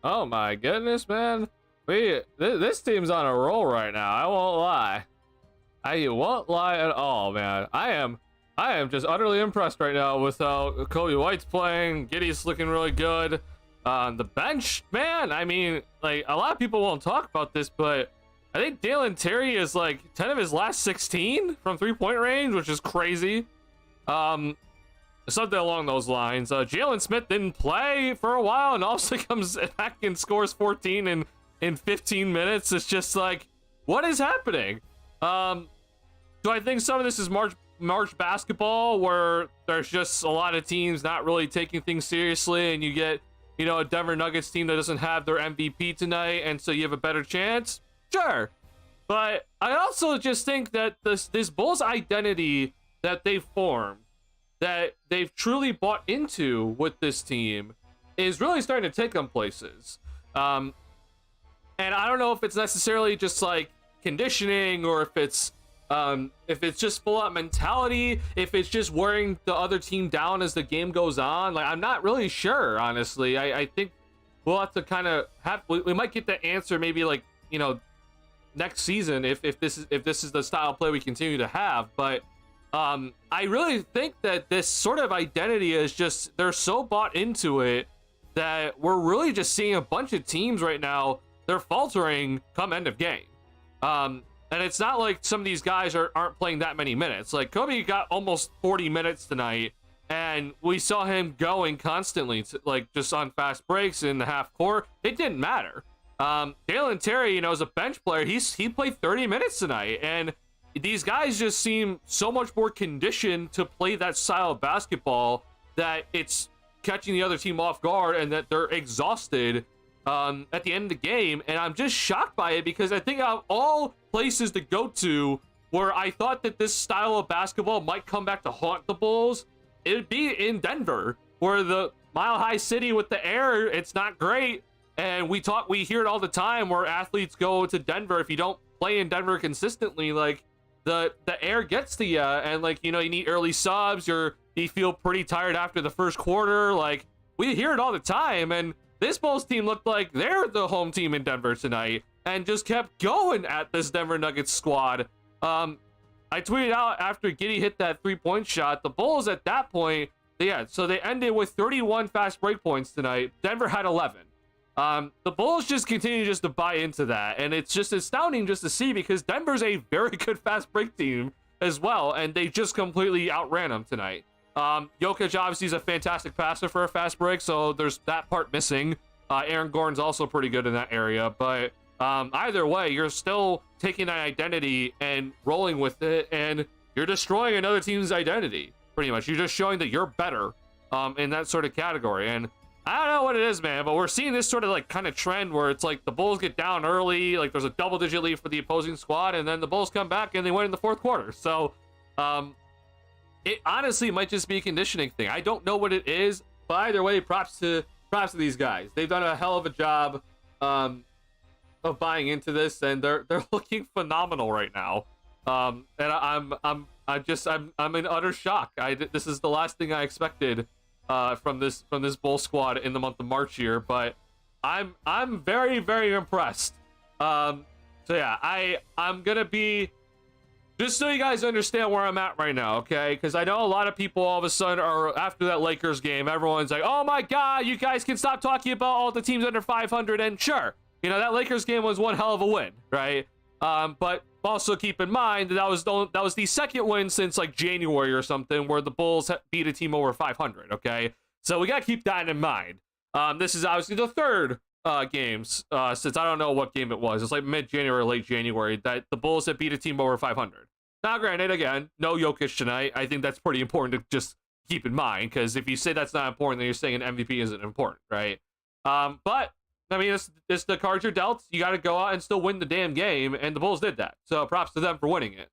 Oh my goodness, man. This team's on a roll right now. I won't lie. I won't lie at all, man. I am just utterly impressed right now with how Kobe White's playing. Giddey's looking really good. The bench, man, I mean, like, a lot of people won't talk about this, but I think Dalen Terry is like 10 of his last 16 from 3-point range, which is crazy. Something along those lines. Jalen Smith didn't play for a while and also comes back and scores 14 in 15 minutes. It's just like, what is happening? Do I think some of this is March basketball, where there's just a lot of teams not really taking things seriously, and you get, you know, a Denver Nuggets team that doesn't have their MVP tonight, and so you have a better chance? Sure. But I also just think that this Bulls identity that they've formed, that they've truly bought into with this team, is really starting to take them places. And I don't know if it's necessarily just like conditioning, or if it's just full out mentality, if it's just wearing the other team down as the game goes on. Like, I'm not really sure, honestly. I think we'll have to kind of we might get the answer maybe, like, you know, next season, if this is the style of play we continue to have. But I really think that this sort of identity is just, they're so bought into it that we're really just seeing a bunch of teams right now, they're faltering come end of game. And it's not like some of these guys aren't playing that many minutes. Like, Kobe got almost 40 minutes tonight, and we saw him going constantly to, like, just on fast breaks in the half court. It didn't matter. Dalen Terry, you know, as a bench player, he played 30 minutes tonight, and these guys just seem so much more conditioned to play that style of basketball that it's catching the other team off guard, and that they're exhausted at the end of the game. And I'm just shocked by it, because I think out of all places to go to where I thought that this style of basketball might come back to haunt the Bulls, it would be in Denver, where the Mile High City with the air, it's not great. And we hear it all the time, where athletes go to Denver. If you don't play in Denver consistently, like, the air gets to you, and, like, you know, you need early subs, you feel pretty tired after the first quarter. Like, we hear it all the time, and this Bulls team looked like they're the home team in Denver tonight, and just kept going at this Denver Nuggets squad. I tweeted out after Giddey hit that 3-point shot, the Bulls at that point, so they ended with 31 fast break points tonight. Denver had 11. The Bulls just continue just to buy into that, and it's just astounding just to see, because Denver's a very good fast break team as well, and they just completely outran them tonight. Jokic obviously is a fantastic passer for a fast break, so there's that part missing. Aaron Gordon's also pretty good in that area, but either way, you're still taking that identity and rolling with it, and you're destroying another team's identity, pretty much. You're just showing that you're better in that sort of category. And I don't know what it is, man, but we're seeing this sort of, like, kind of trend where it's like the Bulls get down early, like there's a double-digit lead for the opposing squad, and then the Bulls come back and they win in the fourth quarter. So it honestly might just be a conditioning thing. I don't know what it is, but either way, props to these guys. They've done a hell of a job of buying into this, and they're looking phenomenal right now. And I'm in utter shock. This is the last thing I expected from this Bull squad in the month of March here, but I'm very, very impressed. So yeah, I'm gonna be, just so you guys understand where I'm at right now, okay? Because I know a lot of people all of a sudden are, after that Lakers game, everyone's like, oh my god, you guys can stop talking about all the teams under 500. And sure, you know, that Lakers game was one hell of a win, right? But also keep in mind that that was the second win since, like, January or something, where the Bulls beat a team over 500, okay? So we gotta keep that in mind. This is obviously the third games since, I don't know what game it was. It's like mid-January, late January, that the Bulls have beat a team over 500. Now, granted, again, no Jokic tonight. I think that's pretty important to just keep in mind, because if you say that's not important, then you're saying an MVP isn't important, right? But I mean, it's the cards you're dealt. You got to go out and still win the damn game, and the Bulls did that. So props to them for winning it.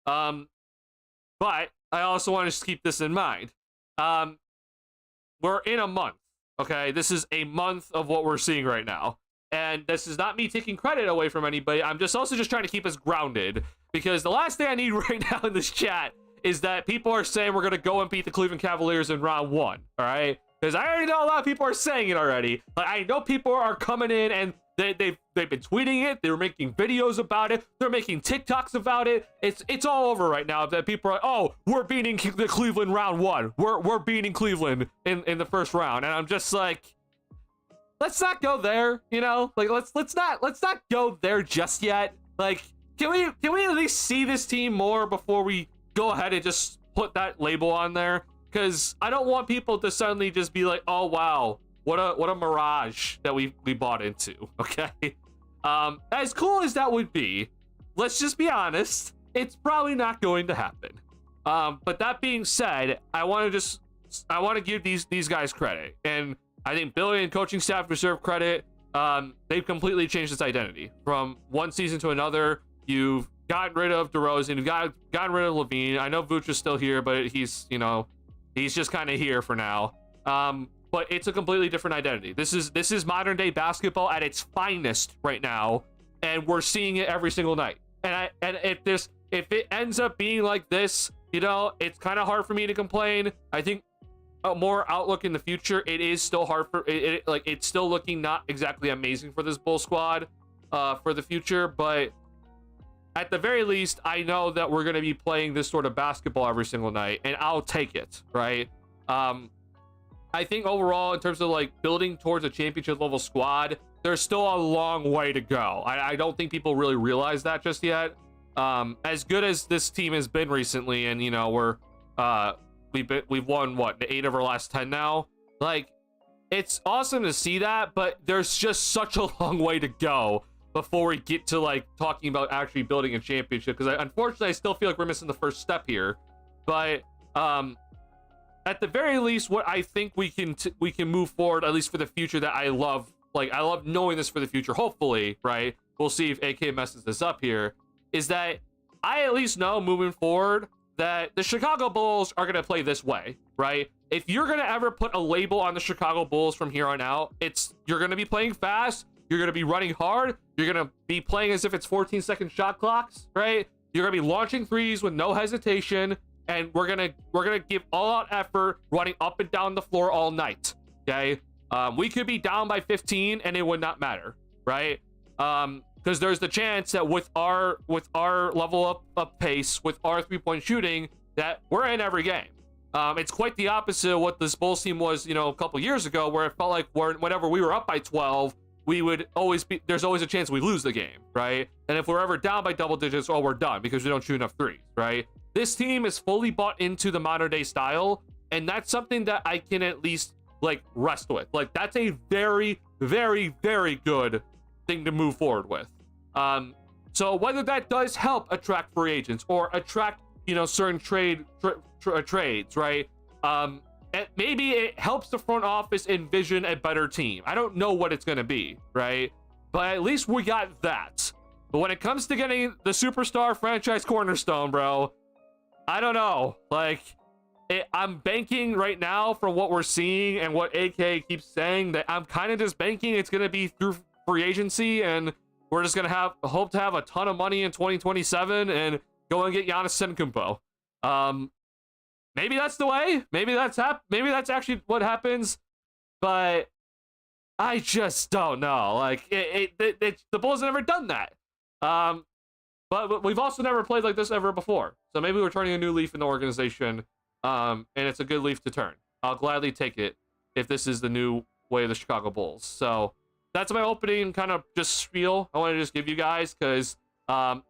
But I also want to keep this in mind. We're in a month, okay? This is a month of what we're seeing right now. And this is not me taking credit away from anybody. I'm just also just trying to keep us grounded, because the last thing I need right now in this chat is that people are saying we're going to go and beat the Cleveland Cavaliers in round 1, all right? because I already know a lot of people are saying it already. Like, I know people are coming in and they've been tweeting it. They're making videos about it. They're making TikToks about it. It's all over right now. That people are like, oh, we're beating the Cleveland round 1. We're beating Cleveland in the first round, and I'm just like, let's not go there. You know, like let's not go there just yet. Like, can we at least see this team more before we go ahead and just put that label on there? Because I don't want people to suddenly just be like, oh wow, what a mirage that we bought into. Okay, as cool as that would be, let's just be honest, it's probably not going to happen. But that being said, I want to give these guys credit, and I think Billy and coaching staff deserve credit. They've completely changed its identity from one season to another. You've gotten rid of DeRozan, you've gotten rid of Levine. I know Vooch is still here, but he's just kind of here for now. But it's a completely different identity. This is modern day basketball at its finest right now, and we're seeing it every single night. And if it ends up being like this, it's kind of hard for me to complain. I think a more outlook in the future, it is still hard for it. Like, it's still looking not exactly amazing for this Bull squad for the future, but at the very least, I know that we're going to be playing this sort of basketball every single night, and I'll take it, right? I think overall, in terms of like building towards a championship level squad, there's still a long way to go. I don't think people really realize that just yet. As good as this team has been recently, and we've won what, 8 of our last 10 now. Like, it's awesome to see that, but there's just such a long way to go before we get to like talking about actually building a championship, because unfortunately I still feel like we're missing the first step here. But at the very least, what I think we can move forward, at least for the future, that I love knowing this for the future, hopefully, right? We'll see if AK messes this up here, is that I at least know moving forward that the Chicago Bulls are going to play this way, right? If you're going to ever put a label on the Chicago Bulls from here on out, you're going to be playing fast, you're going to be running hard, you're going to be playing as if it's 14-second shot clocks, right? You're going to be launching threes with no hesitation, and we're going to give all out effort running up and down the floor all night, okay? We could be down by 15 and it would not matter, right? Because there's the chance that with our level up pace, with our 3-point shooting, that we're in every game. It's quite the opposite of what this Bulls team was, a couple years ago, where it felt like whenever we were up by 12, there's always a chance we lose the game, right? And if we're ever down by double digits, we're done because we don't shoot enough threes, right? This team is fully bought into the modern day style, and that's something that I can at least like rest with. Like, that's a very, very, very good thing to move forward with. So whether that does help attract free agents or attract, certain trades, right? Maybe it helps the front office envision a better team. I don't know what it's going to be, right? But at least we got that. But when it comes to getting the superstar franchise cornerstone, bro, I don't know. Like, I'm banking right now from what we're seeing and what AK keeps saying, that I'm kind of just banking it's going to be through free agency, and we're just going to hope to have a ton of money in 2027 and go and get Giannis Antetokounmpo. Maybe that's the way. Maybe that's actually what happens. But I just don't know. Like, the Bulls have never done that. But we've also never played like this ever before. So maybe we're turning a new leaf in the organization, and it's a good leaf to turn. I'll gladly take it if this is the new way of the Chicago Bulls. So that's my opening kind of just spiel I want to just give you guys, because I'm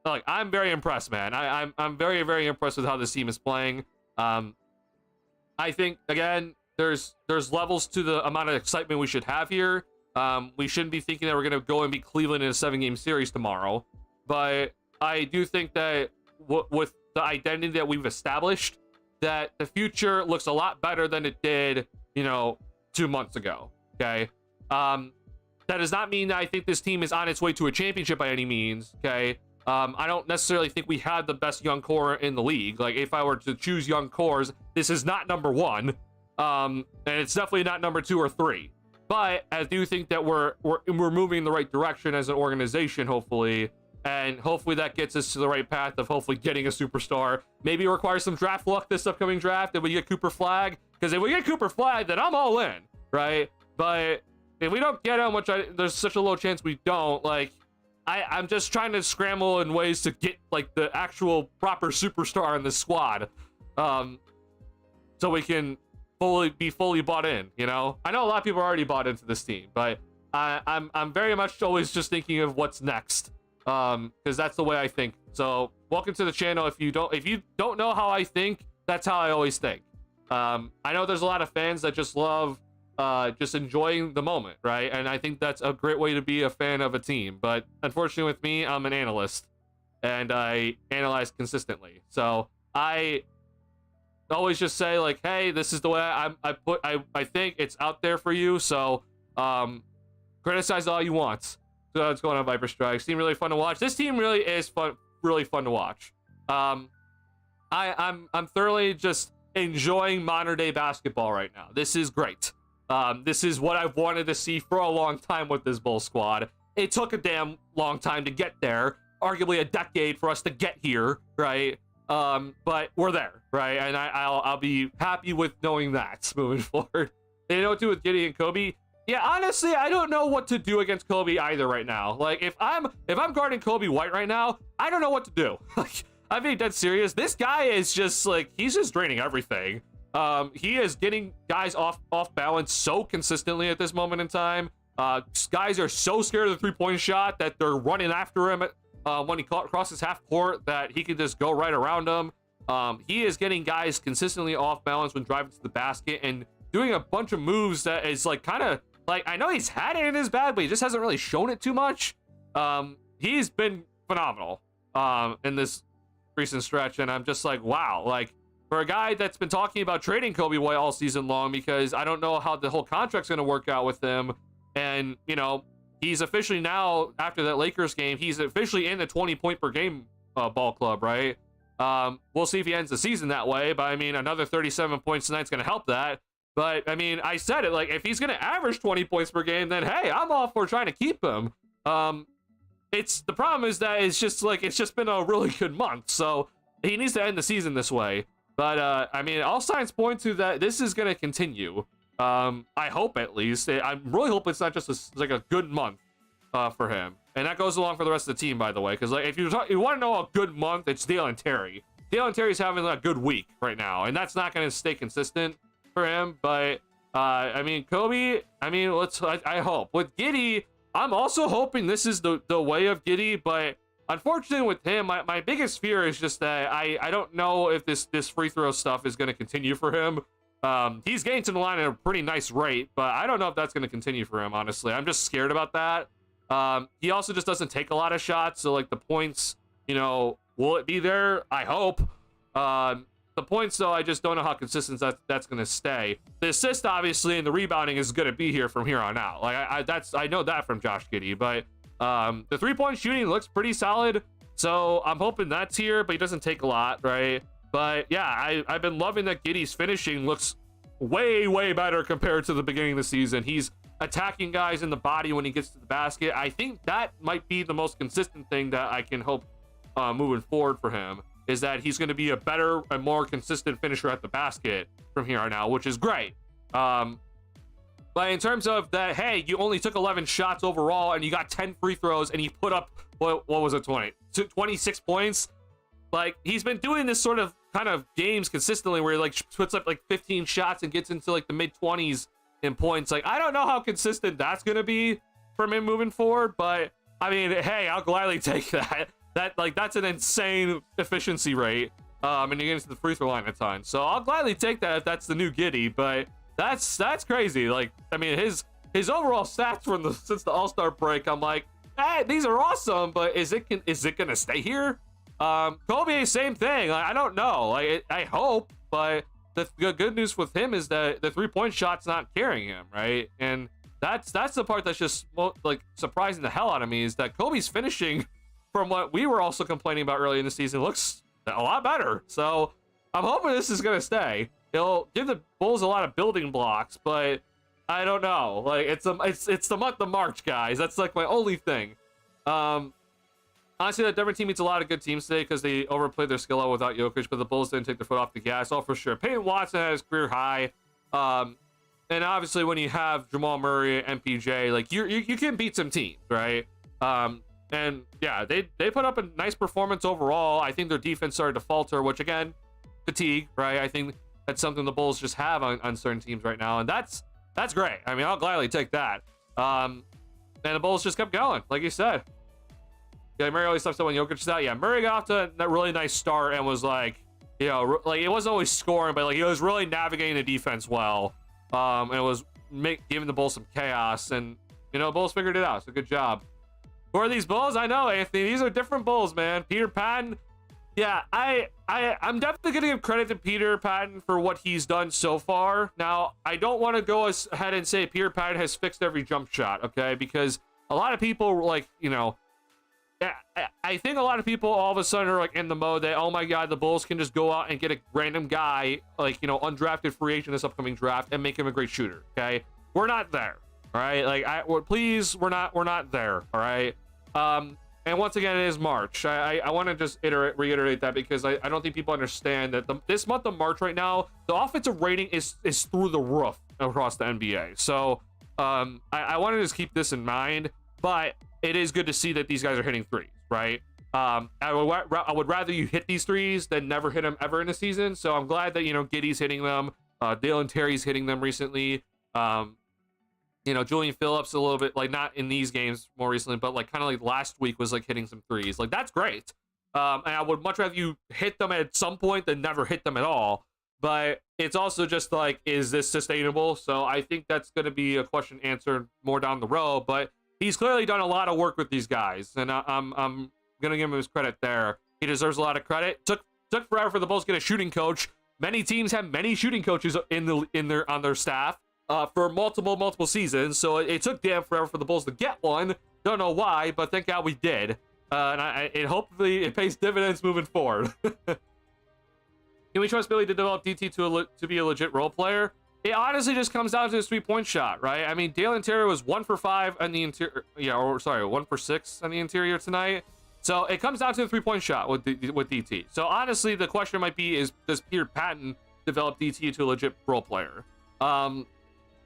very impressed, man. I'm very, very impressed with how this team is playing. I think, again, there's levels to the amount of excitement we should have here. We shouldn't be thinking that we're going to go and beat Cleveland in a 7-game series tomorrow. But I do think that with the identity that we've established, that the future looks a lot better than it did, 2 months ago. Okay. That does not mean that I think this team is on its way to a championship by any means. Okay. I don't necessarily think we had the best young core in the league. Like, if I were to choose young cores, this is not number 1. And it's definitely not number 2 or 3. But I do think that we're moving in the right direction as an organization, hopefully. And hopefully that gets us to the right path of hopefully getting a superstar. Maybe it requires some draft luck this upcoming draft, and we get Cooper Flag. Because if we get Cooper Flag, then I'm all in. right? But if we don't get him, which there's such a low chance we don't, like, I'm just trying to scramble in ways to get like the actual proper superstar in the squad, so we can be fully bought in. You know, I know a lot of people are already bought into this team, but I'm very much always just thinking of what's next, because that's the way I think. So welcome to the channel. If you don't know how I think, that's how I always think. I know there's a lot of fans that just love just enjoying the moment, right? And I think that's a great way to be a fan of a team. But unfortunately with me, I'm an analyst and I analyze consistently. So I always just say like, hey, this is the way I think it's out there for you. So criticize all you want. So what's going on, Viper Strikes? Team really fun to watch. This team really is fun, really fun to watch. I'm thoroughly just enjoying modern day basketball right now. This is great. This is what I've wanted to see for a long time with this Bull squad. It took a damn long time to get there, arguably a decade for us to get here, right? But we're there, right? And I'll be happy with knowing that moving forward. They know what to do with Giddey and Kobe. Yeah, honestly, I don't know what to do against Kobe either right now. Like, if I'm guarding Kobe White right now, I don't know what to do. Like, I'm being dead serious. This guy is just like, he's just draining everything. He is getting guys off balance so consistently at this moment in time. Guys are so scared of the three-point shot that they're running after him when he crosses half court that he can just go right around them. He is getting guys consistently off balance when driving to the basket and doing a bunch of moves that is like kind of like, I know he's had it in his bag, but he just hasn't really shown it too much. He's been phenomenal in this recent stretch, and I'm just like, wow, like, for a guy that's been talking about trading Kobe White all season long, because I don't know how the whole contract's going to work out with him. And, you know, he's officially now, after that Lakers game, he's officially in the 20-point per game ball club, right? We'll see if he ends the season that way, but I mean, another 37 points tonight's going to help that. But I mean, I said it, like, if he's going to average 20 points per game, then hey, I'm all for trying to keep him. The problem is that it's just been a really good month, so he needs to end the season this way. But I mean, all signs point to that this is going to continue. I hope, at least. I really hope it's not just like a good month for him. And that goes along for the rest of the team, by the way, because like, if you want to know a good month, it's Dalen Terry. Dalen Terry's having a good week right now, and that's not going to stay consistent for him. But I mean, Kobe, I mean, I hope. With Giddey, I'm also hoping this is the way of Giddey, but unfortunately with him, my biggest fear is just that I don't know if this free throw stuff is going to continue for him. He's getting to the line at a pretty nice rate, but I don't know if that's going to continue for him, honestly. I'm just scared about that. He also just doesn't take a lot of shots, so like the points, you know, will it be there? I hope. The points, though, I just don't know how consistent that's going to stay. The assist, obviously, and the rebounding is going to be here from here on out. Like I know that from Josh Giddey, but the three-point shooting looks pretty solid, so I'm hoping that's here, but he doesn't take a lot, right? But yeah, I've been loving that Giddey's finishing looks way better compared to the beginning of the season. He's attacking guys in the body when he gets to the basket. I think that might be the most consistent thing that I can hope moving forward for him, is that he's going to be a better and more consistent finisher at the basket from here on out, which is great. But in terms of that, hey, you only took 11 shots overall and you got 10 free throws and he put up, what was it, 26 points? Like, he's been doing this sort of kind of games consistently where he like puts up like 15 shots and gets into like the mid-20s in points. Like, I don't know how consistent that's going to be from him moving forward, but I mean, hey, I'll gladly take that. That's an insane efficiency rate. And you get into the free throw line a ton. So I'll gladly take that if that's the new Giddey, but that's crazy. Like, I mean, his overall stats since the All-Star break, I'm like, hey, these are awesome, but is it gonna stay here? Kobe, same thing. Like, I don't know. Like, I hope, but the good news with him is that the three-point shot's not carrying him, right? And that's the part that's just like surprising the hell out of me, is that Kobe's finishing, from what we were also complaining about early in the season, looks a lot better. So I'm hoping this is gonna stay. It'll give the Bulls a lot of building blocks, but I don't know. Like, it's the month of March, guys. That's like my only thing. Honestly, that Denver team meets a lot of good teams today because they overplayed their skill out without Jokic, but the Bulls didn't take their foot off the gas. All for sure. Peyton Watson had his career high. And obviously when you have Jamal Murray, MPJ, like you can beat some teams, right? And yeah, they put up a nice performance overall. I think their defense started to falter, which again, fatigue, right? I think that's something the Bulls just have on certain teams right now, and that's great. I mean, I'll gladly take that. And the Bulls just kept going, like you said. Yeah, Murray always steps up when Jokic's out. Yeah, Murray got off to a really nice start and was like, you know, like it wasn't always scoring, but like he was really navigating the defense well. And it was giving the Bulls some chaos, and you know, Bulls figured it out. So good job. Who are these Bulls? I know, Anthony. These are different Bulls, man. Peter Patton. Yeah, I'm definitely gonna give credit to Peter Patton for what he's done so far. Now, I don't want to go ahead and say Peter Patton has fixed every jump shot, okay? Because a lot of people, like, you know, I think a lot of people all of a sudden are like in the mode that, oh my god, the Bulls can just go out and get a random guy, like, you know, undrafted free agent this upcoming draft and make him a great shooter. Okay, we're not there. All right, like please, we're not there. All right. And once again, it is March. I want to just reiterate that because I don't think people understand that this month of March right now, the offensive rating is through the roof across the NBA. So I want to just keep this in mind, but it is good to see that these guys are hitting threes, right? I would rather you hit these threes than never hit them ever in a season. So I'm glad that, you know, Giddey's hitting them. Dalen Terry's hitting them recently. You know, Julian Phillips a little bit, like not in these games more recently, but like kind of like last week was like hitting some threes. Like that's great. And I would much rather you hit them at some point than never hit them at all. But it's also just like, is this sustainable? So I think that's going to be a question answered more down the road. But he's clearly done a lot of work with these guys, and I'm gonna give him his credit there. He deserves a lot of credit. Took forever for the Bulls to get a shooting coach. Many teams have many shooting coaches on their staff for multiple seasons, so it took damn forever for the Bulls to get one. Don't know why, but thank God we did. And hopefully it pays dividends moving forward. Can we trust Billy to develop DT to be a legit role player? It honestly just comes down to his 3-point shot, right? I mean, Dalen Terry was 1 for 5 on the interior. Yeah, or sorry, 1 for 6 on the interior tonight. So it comes down to the 3-point shot with DT. So honestly, the question might be, does Peter Patton develop DT to a legit role player? I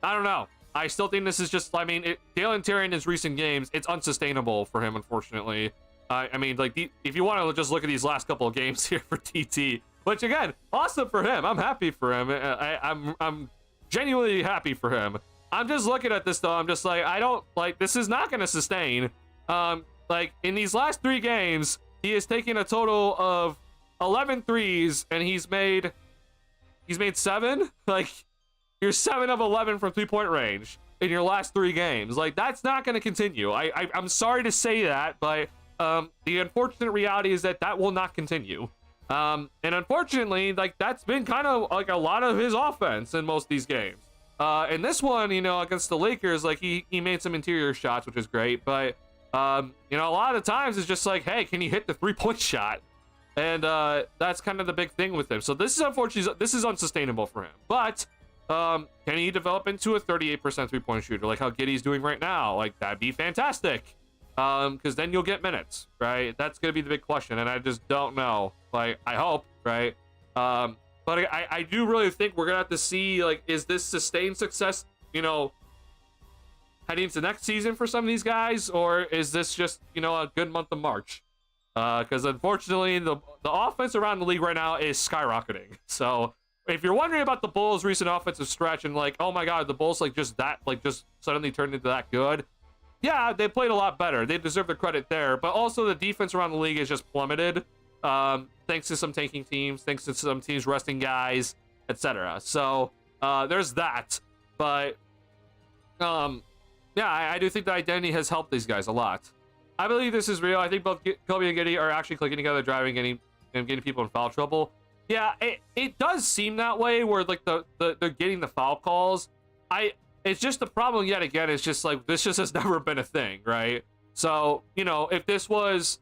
don't know. I still think this is just, I mean, Dalen Terry in his recent games, it's unsustainable for him, unfortunately. I mean, like, if you want to just look at these last couple of games here for DT, which again, awesome for him. I'm happy for him. I'm genuinely happy for him. I'm just looking at this though. I'm just like, I don't like, this is not going to sustain. Like in these last 3 games, he has taken a total of 11 threes and he's made 7. Like you're 7 of 11 from 3-point range in your last 3 games. Like that's not going to continue. I'm sorry to say that, but the unfortunate reality is that will not continue. And unfortunately, like that's been kind of like a lot of his offense in most of these games. In this one, you know, against the Lakers, like he made some interior shots, which is great, but you know, a lot of the times it's just like, hey, can you hit the 3-point shot? And that's kind of the big thing with him. So this is unfortunately, this is unsustainable for him. But can he develop into a 38% 3-point shooter like how Giddey's doing right now? Like that'd be fantastic. Because then you'll get minutes, right? That's gonna be the big question, and I just don't know. Like, I hope, right? But I do really think we're gonna have to see, like, is this sustained success, you know, heading into next season for some of these guys, or is this just, you know, a good month of March? Because unfortunately, the offense around the league right now is skyrocketing. So if you're wondering about the Bulls' recent offensive stretch and like, oh my God, the Bulls just suddenly turned into that good. Yeah, they played a lot better. They deserve the credit there. But also the defense around the league is just plummeted. Thanks to some tanking teams, thanks to some teams resting guys, etc. So there's that. But yeah, I do think the identity has helped these guys a lot. I believe this is real. I think both Kobe and Giddey are actually clicking together, driving and getting people in foul trouble. Yeah, it does seem that way, where like they're getting the foul calls. It's just the problem yet again. It's just like this just has never been a thing, right? So you know, if this was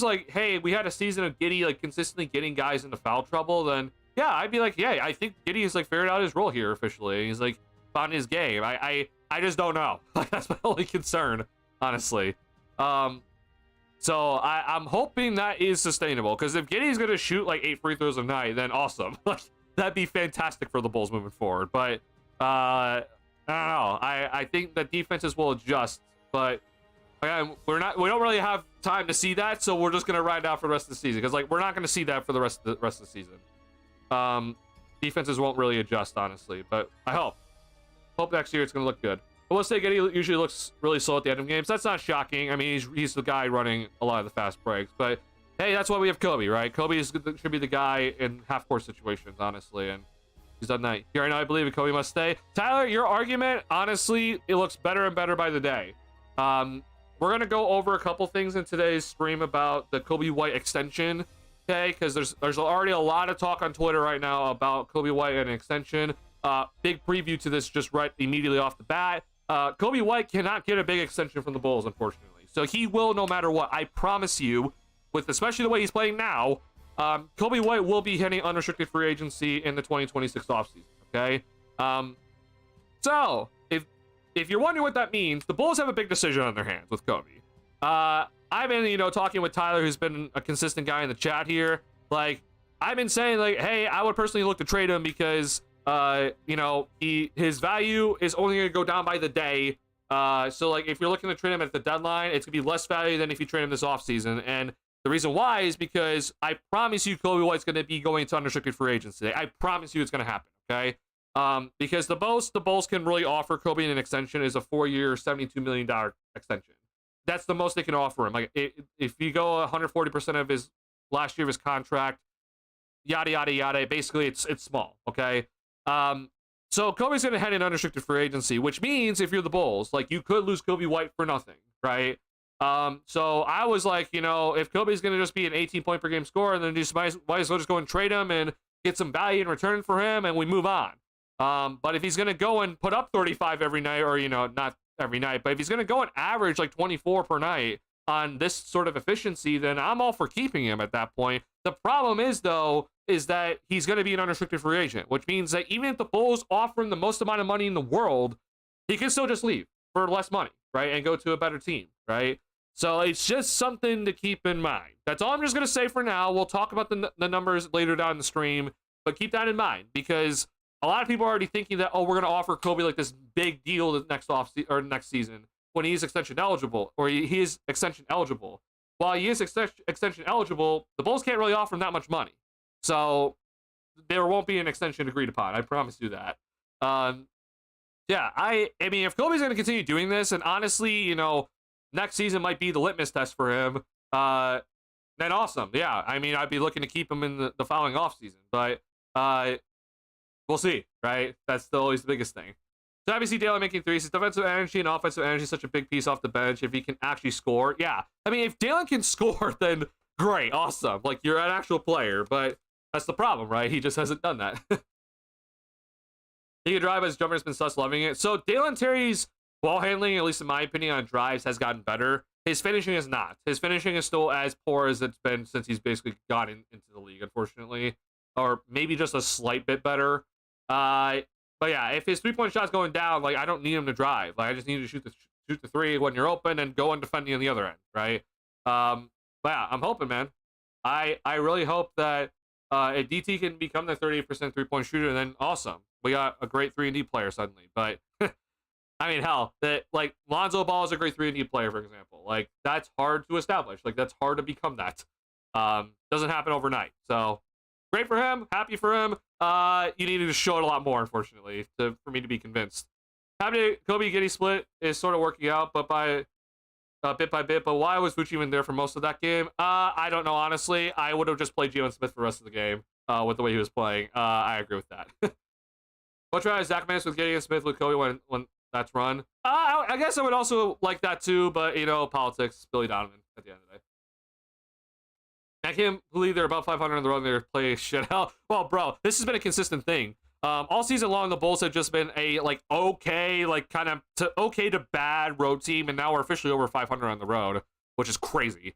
like, hey, we had a season of Giddey like consistently getting guys into foul trouble, then yeah, I'd be like, yeah, I think Giddey has like figured out his role here officially. He's like found his game. I just don't know. Like that's my only concern, honestly. So I'm hoping that is sustainable, because if Giddey's gonna shoot like 8 free throws a night, then awesome. Like that'd be fantastic for the Bulls moving forward. But I don't know. I think that defenses will adjust, but again, we don't really have time to see that, so we're just gonna ride out for the rest of the season because like we're not gonna see that for the rest of the season. Defenses won't really adjust, honestly, but I hope next year it's gonna look good. I will say Getty usually looks really slow at the end of games. That's not shocking. I mean, he's the guy running a lot of the fast breaks, but hey, that's why we have Kobe, right? Kobe should be the guy in half-court situations, honestly, and he's done that. Here, I know I believe it. Kobe must stay. Tyler, your argument, honestly, it looks better and better by the day. We're gonna go over a couple things in today's stream about the Kobe White extension, okay? Because there's already a lot of talk on Twitter right now about Kobe White and an extension. Big preview to this just right immediately off the bat. Kobe White cannot get a big extension from the Bulls, unfortunately. So he will no matter what. I promise you, with especially the way he's playing now, Kobe White will be hitting unrestricted free agency in the 2026 offseason, okay? So, if you're wondering what that means, the Bulls have a big decision on their hands with Kobe. I've been, talking with Tyler, who's been a consistent guy in the chat here. Like, I've been saying, like, hey, I would personally look to trade him because his value is only going to go down by the day. So like if you're looking to trade him at the deadline, it's gonna be less value than if you trade him this offseason. And the reason why is because I promise you Kobe White's gonna be going to unrestricted free agency. I promise you it's gonna happen, okay? Because the Bulls can really offer Kobe an extension is a 4-year, $72 million extension. That's the most they can offer him. Like if you go 140% of his last year of his contract, yada yada yada, basically it's small, okay? So Kobe's going to head in unrestricted free agency, which means if you're the Bulls, like you could lose Kobe White for nothing, right? So I was like, if Kobe's going to just be an 18-point per game scorer, then just might as well just go and trade him and get some value in return for him, and we move on. But if he's going to go and put up 35 every night, or not every night, but if he's going to go and average like 24 per night on this sort of efficiency, then I'm all for keeping him at that point. The problem is, though, is that he's going to be an unrestricted free agent, which means that even if the Bulls offer him the most amount of money in the world, he can still just leave for less money, right, and go to a better team, right? So it's just something to keep in mind. That's all I'm just going to say for now. We'll talk about the numbers later down the stream, but keep that in mind because a lot of people are already thinking that, oh, we're going to offer Kobe like this big deal next season when he's extension eligible, or he is extension eligible. While he is extension eligible, the Bulls can't really offer him that much money. So there won't be an extension agreed upon. I promise you that. Yeah, I mean, if Kobe's going to continue doing this, and honestly, next season might be the litmus test for him, then awesome. Yeah, I mean, I'd be looking to keep him in the following offseason. But we'll see, right? That's still always the biggest thing. So obviously, Dalen making threes. His defensive energy and offensive energy is such a big piece off the bench. If he can actually score, yeah. I mean, if Dalen can score, then great, awesome. Like, you're an actual player, but that's the problem, right? He just hasn't done that. He can drive, as jumper's been sus loving it. So Dalen Terry's ball handling, at least in my opinion, on drives has gotten better. His finishing is not. His finishing is still as poor as it's been since he's basically gotten into the league, unfortunately. Or maybe just a slight bit better. But yeah, if his three-point shot's going down, like, I don't need him to drive. Like, I just need to shoot the three when you're open and go and defending on the other end, right? But yeah, I'm hoping, man. I really hope that if DT can become the 38% three-point shooter, then awesome. We got a great 3-and-D player suddenly. But, I mean, hell, like, Lonzo Ball is a great 3-and-D player, for example. Like, that's hard to establish. Like, that's hard to become that. Doesn't happen overnight. So, great for him. Happy for him. You needed to show it a lot more, unfortunately, for me to be convinced. Having Kobe Giddy split is sort of working out, but bit by bit. But why was Vuce even there for most of that game? I don't know, honestly. I would have just played Jalen Smith for the rest of the game with the way he was playing. I agree with that. What try Zach Manus with Gideon Smith with Kobe when that's run? I guess I would also like that too, but politics. Billy Donovan at the end of the day. I can't believe they're about 500 on the road and they're playing shit out. Well, bro, this has been a consistent thing. All season long, the Bulls have just been a okay, kind of okay to bad road team, and now we're officially over 500 on the road, which is crazy.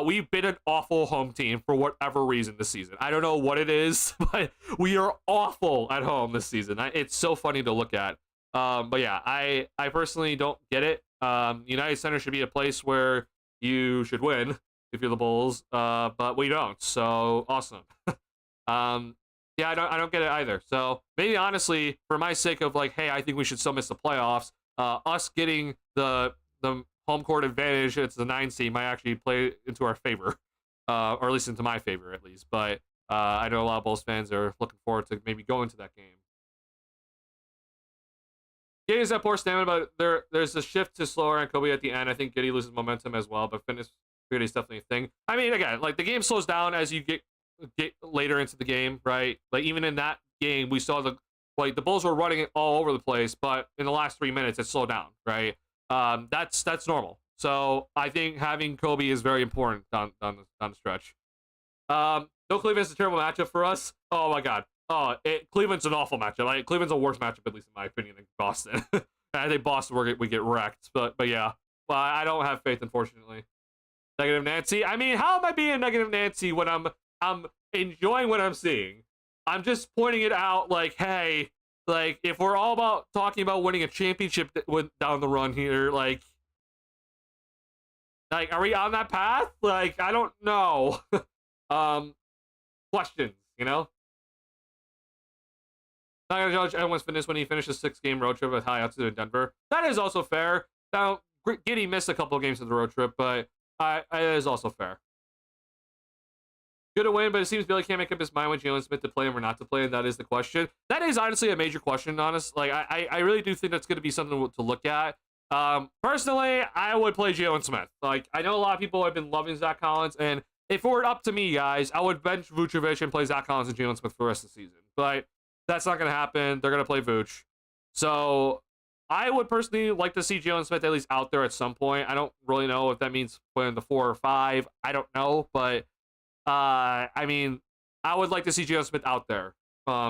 We've been an awful home team for whatever reason this season. I don't know what it is, but we are awful at home this season. It's so funny to look at. But yeah, I personally don't get it. United Center should be a place where you should win if you're the Bulls, but we don't. So awesome. Yeah, I don't get it either. So maybe honestly, for my sake of like, hey, I think we should still miss the playoffs. Us getting the home court advantage, it's the 9 seed, might actually play into our favor, or at least into my favor at least. But I know a lot of Bulls fans are looking forward to maybe going to that game. Giddey's at poor stamina, but there's a shift to slower and Kobe at the end. I think Giddey loses momentum as well, but fitness is definitely a thing. I mean, again, like the game slows down as you get later into the game, right? Like even in that game, we saw the Bulls were running it all over the place, but in the last 3 minutes, it slowed down, right? That's normal. So I think having Kobe is very important down the stretch. No, Cleveland's a terrible matchup for us. Oh my god. Oh, Cleveland's an awful matchup. Like Cleveland's a worse matchup, at least in my opinion, than Boston. I think Boston we get wrecked, but yeah. Well, I don't have faith, unfortunately. Negative Nancy. I mean, how am I being negative Nancy when I'm enjoying what I'm seeing? I'm just pointing it out, like, hey, like if we're all about talking about winning a championship down the run here, like, are we on that path? Like, I don't know. Questions, you know. Not gonna judge everyone's fitness when he finishes a 6-game road trip with high altitude in Denver. That is also fair. Now, Giddey missed a couple of games of the road trip, but it is also fair. Good to win, but it seems Billy can't make up his mind when Jalen Smith to play him or not to play him. That is the question. That is honestly a major question, honest. Like, I really do think that's going to be something to look at. Personally, I would play Jalen Smith. Like, I know a lot of people have been loving Zach Collins, and if it were up to me, guys, I would bench Vucevic and play Zach Collins and Jalen Smith for the rest of the season. But that's not going to happen. They're going to play Vooch. So I would personally like to see Jalen Smith at least out there at some point. I don't really know if that means playing the 4 or 5. I don't know. But, I mean, I would like to see Jalen Smith out there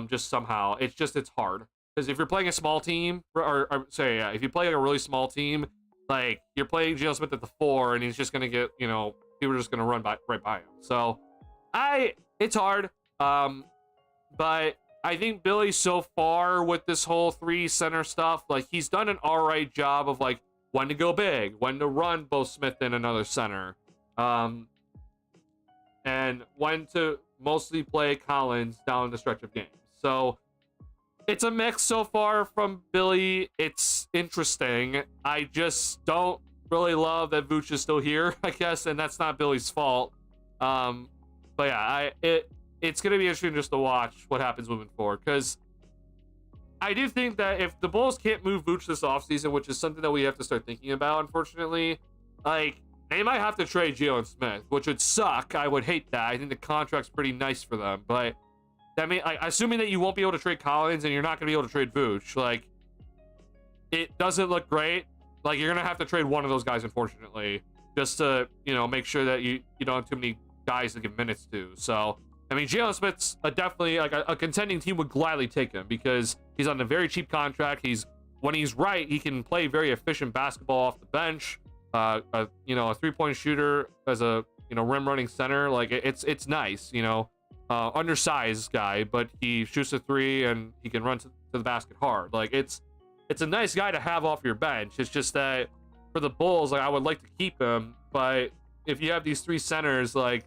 just somehow. It's hard. Because if you're playing a small team, if you play like a really small team, like, you're playing Jalen Smith at the 4, and he's just going to get, people are just going to run right by him. So, it's hard. But I think Billy so far with this whole 3 center stuff, like he's done an all right job of like when to go big, when to run both Smith and another center, and when to mostly play Collins down the stretch of games. So it's a mix so far from Billy. It's interesting. I just don't really love that Vooch is still here, I guess, and that's not Billy's fault. But yeah, it's going to be interesting just to watch what happens moving forward, because I do think that if the Bulls can't move Vooch this offseason, which is something that we have to start thinking about, unfortunately, like, they might have to trade Jalen Smith, which would suck. I would hate that. I think the contract's pretty nice for them, but that mean, like, assuming that you won't be able to trade Collins and you're not going to be able to trade Vooch, like, it doesn't look great. Like, you're going to have to trade one of those guys, unfortunately, just to, make sure that you don't have too many guys to give minutes to. So, I mean, Jalen Smith's definitely, like, a contending team would gladly take him because he's on a very cheap contract. When he's right, he can play very efficient basketball off the bench. A 3-point shooter as a, rim running center. Like, it's nice, undersized guy, but he shoots a 3 and he can run to the basket hard. Like, it's a nice guy to have off your bench. It's just that for the Bulls, like, I would like to keep him, but if you have these 3 centers, like,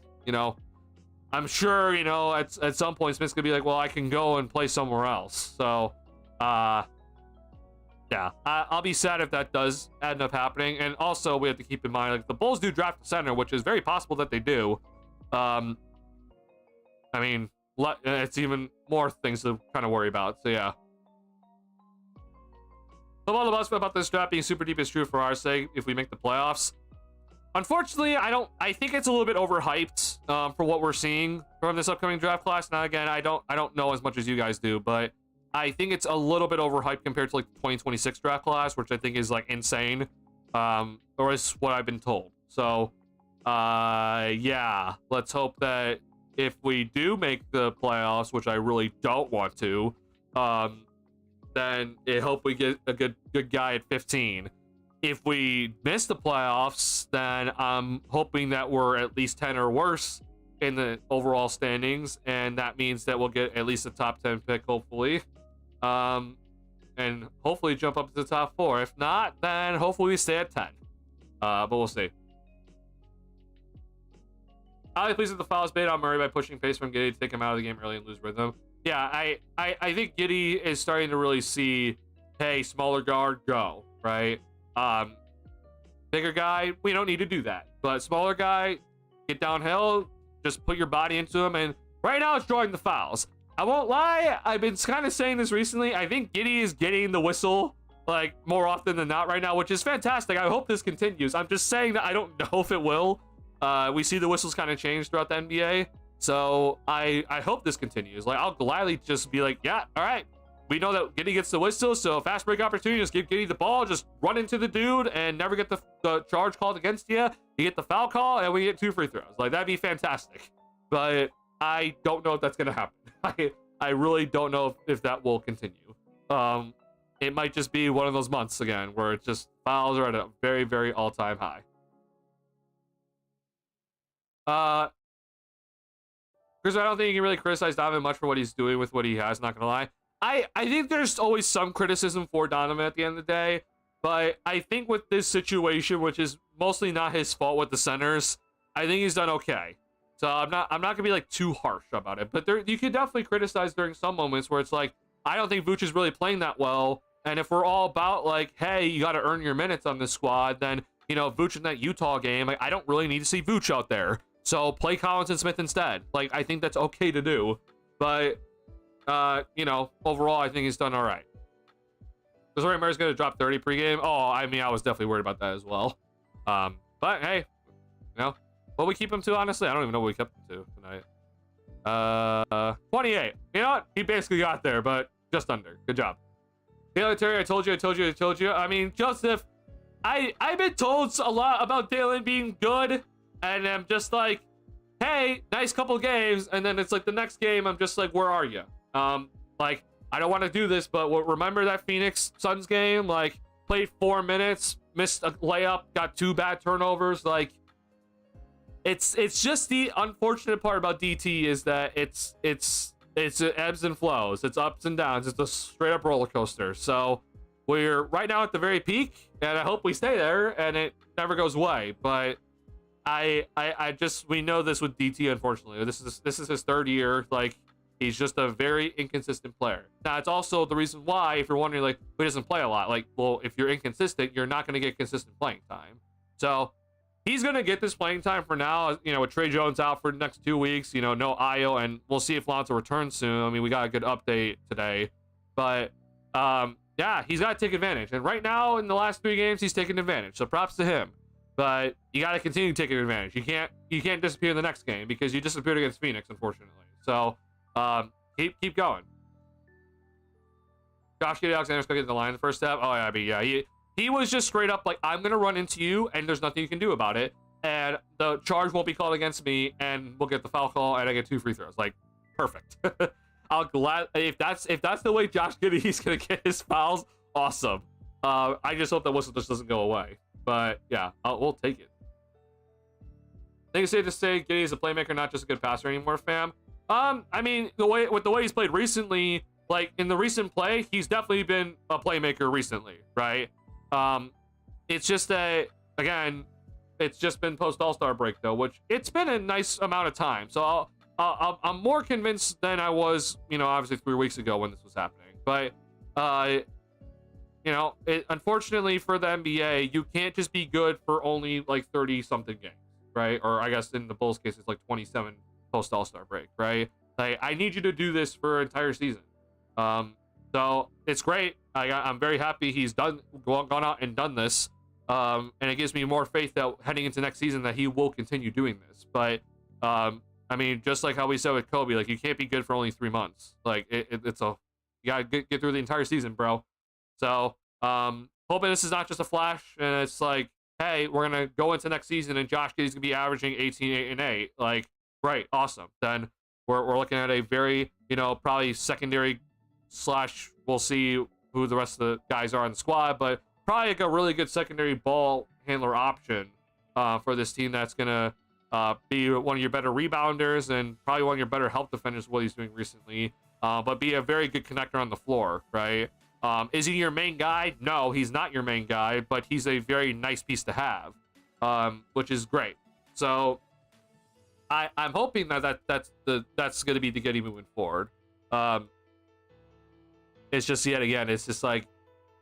I'm sure, at some point Smith's gonna be like, well, I can go and play somewhere else. So, yeah, I'll be sad if that does end up happening. And also, we have to keep in mind, like, the Bulls do draft a center, which is very possible that they do. I mean, it's even more things to kind of worry about. So, yeah. Football the bus about this draft being super deep is true for our sake if we make the playoffs. Unfortunately, I think it's a little bit overhyped for what we're seeing from this upcoming draft class. Now, again, I don't know as much as you guys do, but I think it's a little bit overhyped compared to like the 2026 draft class, which I think is like insane, or is what I've been told. So, yeah, let's hope that if we do make the playoffs, which I really don't want to, then I hope we get a good guy at 15. If we miss the playoffs, then I'm hoping that we're at least 10 or worse in the overall standings, and that means that we'll get at least a top 10 pick, hopefully, and hopefully jump up to the top 4. If not, then hopefully we stay at 10, but we'll see. Ali pleases the fouls bait on Murray by pushing pace from Giddey to take him out of the game early and lose rhythm. yeah, I think Giddy is starting to really see, hey, smaller guard, go, right? Bigger guy, we don't need to do that. But smaller guy, get downhill, just put your body into him, and right now it's drawing the fouls. I won't lie, I've been kind of saying this recently. I think Giddy is getting the whistle like more often than not right now, which is fantastic. I hope this continues. I'm just saying that I don't know if it will. We see the whistles kind of change throughout the NBA, so I hope this continues. Like, I'll gladly just be like, yeah, all right, we know that Giddy gets the whistle, so fast break opportunity, just give Giddy the ball, just run into the dude and never get the charge called against you. You get the foul call and we get 2 free throws. Like, that'd be fantastic. But I don't know if that's gonna happen. I really don't know if that will continue. It might just be one of those months again where it's just fouls are at a very, very all-time high. Because I don't think you can really criticize Donovan much for what he's doing with what he has, not gonna lie. I think there's always some criticism for Donovan at the end of the day, but I think with this situation, which is mostly not his fault with the centers, I think he's done okay. So I'm not gonna be like too harsh about it, but you can definitely criticize during some moments where it's like, I don't think Vooch is really playing that well, and if we're all about like, hey, you got to earn your minutes on this squad, then you know, Vooch in that Utah game, like, I don't really need to see Vooch out there, so play Collins and Smith instead. Like, I think that's okay to do, but you know, overall, I think he's done all right. Was Rory Murray's going to drop 30 pregame? Oh, I mean, I was definitely worried about that as well. But hey, you know, what we keep him to, honestly, I don't even know what we kept him to tonight. 28. You know what? He basically got there, but just under. Good job. Taylor Terry, I told you. I mean, Joseph, I've been told a lot about Dalen being good, and I'm just like, hey, nice couple games, and then it's like the next game, I'm just like, where are you? Like, I don't want to do this, but remember that Phoenix Suns game? Like, played 4 minutes, missed a layup, got 2 bad turnovers. Like, it's just the unfortunate part about DT is that it's ebbs and flows, it's ups and downs, it's a straight up roller coaster. So we're right now at the very peak, and I hope we stay there and it never goes away. But I just, we know this with DT, unfortunately. This is his 3rd year. Like, he's just a very inconsistent player. Now, it's also the reason why, if you're wondering, like, he doesn't play a lot. Like, well, if you're inconsistent, you're not going to get consistent playing time. So he's going to get this playing time for now. You know, with Trey Jones out for the next 2 weeks, you know, no Ayo, and we'll see if Lonzo returns soon. I mean, we got a good update today. But, yeah, he's got to take advantage. And right now, in the last 3 games, he's taking advantage. So props to him. But you got to continue taking advantage. You can't disappear in the next game because you disappeared against Phoenix, unfortunately. So keep going. Josh Giddey Alexander's gonna get in the line the first step. Oh yeah, I mean, yeah, he was just straight up like, I'm gonna run into you and there's nothing you can do about it, and the charge won't be called against me, and we'll get the foul call and I get 2 free throws. Like, perfect. I'll glad if that's the way Josh Giddey's gonna get his fouls. Awesome. I just hope that whistle just doesn't go away. But yeah, we'll take it. I think it's safe to say Giddey is a playmaker, not just a good passer anymore, fam. I mean, the way he's played recently, like in the recent play, he's definitely been a playmaker recently, right? It's just that, again, it's just been post All-Star break though, which it's been a nice amount of time. So I'm more convinced than I was, you know, obviously 3 weeks ago when this was happening. But you know, unfortunately for the NBA, you can't just be good for only like 30 something games, right? Or I guess in the Bulls case, it's like 27 post All-Star break, right? Like, I need you to do this for an entire season. So it's great. I'm very happy he's gone out and done this. And it gives me more faith that heading into next season that he will continue doing this. But I mean, just like how we said with Kobe, like, you can't be good for only 3 months. Like, you gotta get through the entire season, bro. So hoping this is not just a flash and it's like, hey, we're gonna go into next season and Josh Giddey's gonna be averaging 18, 8, and 8. Like, great, awesome. Then we're looking at a very, you know, probably secondary slash, we'll see who the rest of the guys are on the squad, but probably like a really good secondary ball handler option for this team that's gonna be one of your better rebounders and probably one of your better help defenders, what he's doing recently, but be a very good connector on the floor, right? Is he your main guy? No, he's not your main guy, but he's a very nice piece to have, which is great. So I'm hoping that's going to be the Giddey moving forward. It's just, yet again, it's just like,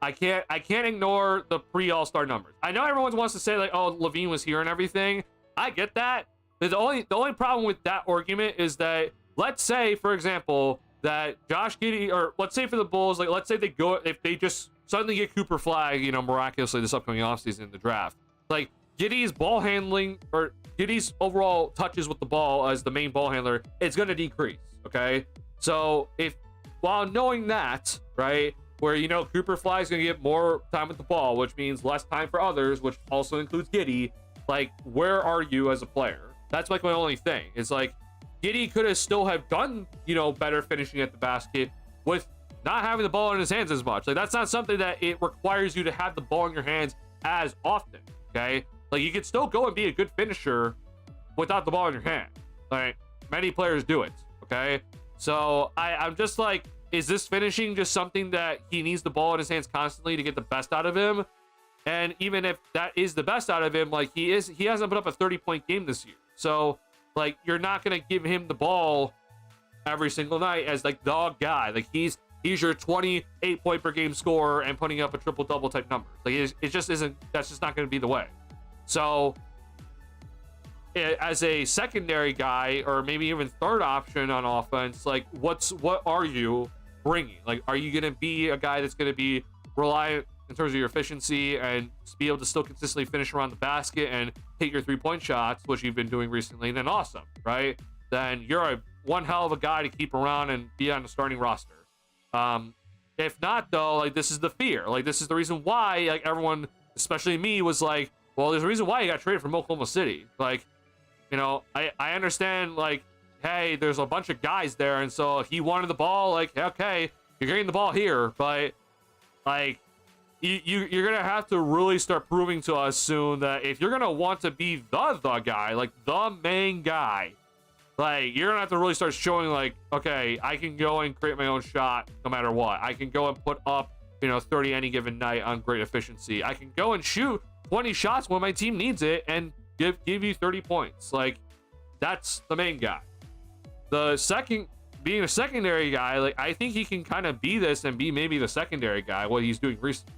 I can't ignore the pre-All-Star numbers. I know everyone wants to say like, oh, Levine was here and everything. I get that. But the only problem with that argument is that, let's say, for example, that Josh Giddey, or let's say for the Bulls, like, let's say if they just suddenly get Cooper Flag, miraculously this upcoming offseason in the draft. Like, Giddey's ball handling, or Giddey's overall touches with the ball as the main ball handler, it's going to decrease, okay? So, while knowing that, right, where, Cooper Fly's going to get more time with the ball, which means less time for others, which also includes Giddey, like, where are you as a player? That's, like, my only thing. It's like, Giddey could have still have done, better finishing at the basket with not having the ball in his hands as much. Like, that's not something that it requires you to have the ball in your hands as often, okay? Like, you could still go and be a good finisher without the ball in your hand. Like, many players do it, okay? So, I'm just like, is this finishing just something that he needs the ball in his hands constantly to get the best out of him? And even if that is the best out of him, like, he hasn't put up a 30-point game this year. So, like, you're not going to give him the ball every single night as, like, the guy. Like, he's your 28-point per game scorer and putting up a triple-double type number. Like, it just isn't, that's just not going to be the way. So, as a secondary guy, or maybe even third option on offense, like, what are you bringing? Like, are you going to be a guy that's going to be reliant in terms of your efficiency and be able to still consistently finish around the basket and hit your three-point shots, which you've been doing recently? Then awesome, right? Then you're one hell of a guy to keep around and be on the starting roster. If not, though, like, this is the fear. Like, this is the reason why, like, everyone, especially me, was like, well, there's a reason why you got traded from Oklahoma City. Like, I understand, like, hey, there's a bunch of guys there, and so if he wanted the ball, like, okay, you're getting the ball here, but, like, you're gonna have to really start proving to us soon that if you're gonna want to be the guy, like, the main guy, like, you're gonna have to really start showing, like, okay, I can go and create my own shot no matter what. I can go and put up, 30 any given night on great efficiency. I can go and shoot 20 shots when my team needs it and give you 30 points. Like, that's the main guy. Being a secondary guy, like, I think he can kind of be this and be maybe the secondary guy, what he's doing recently.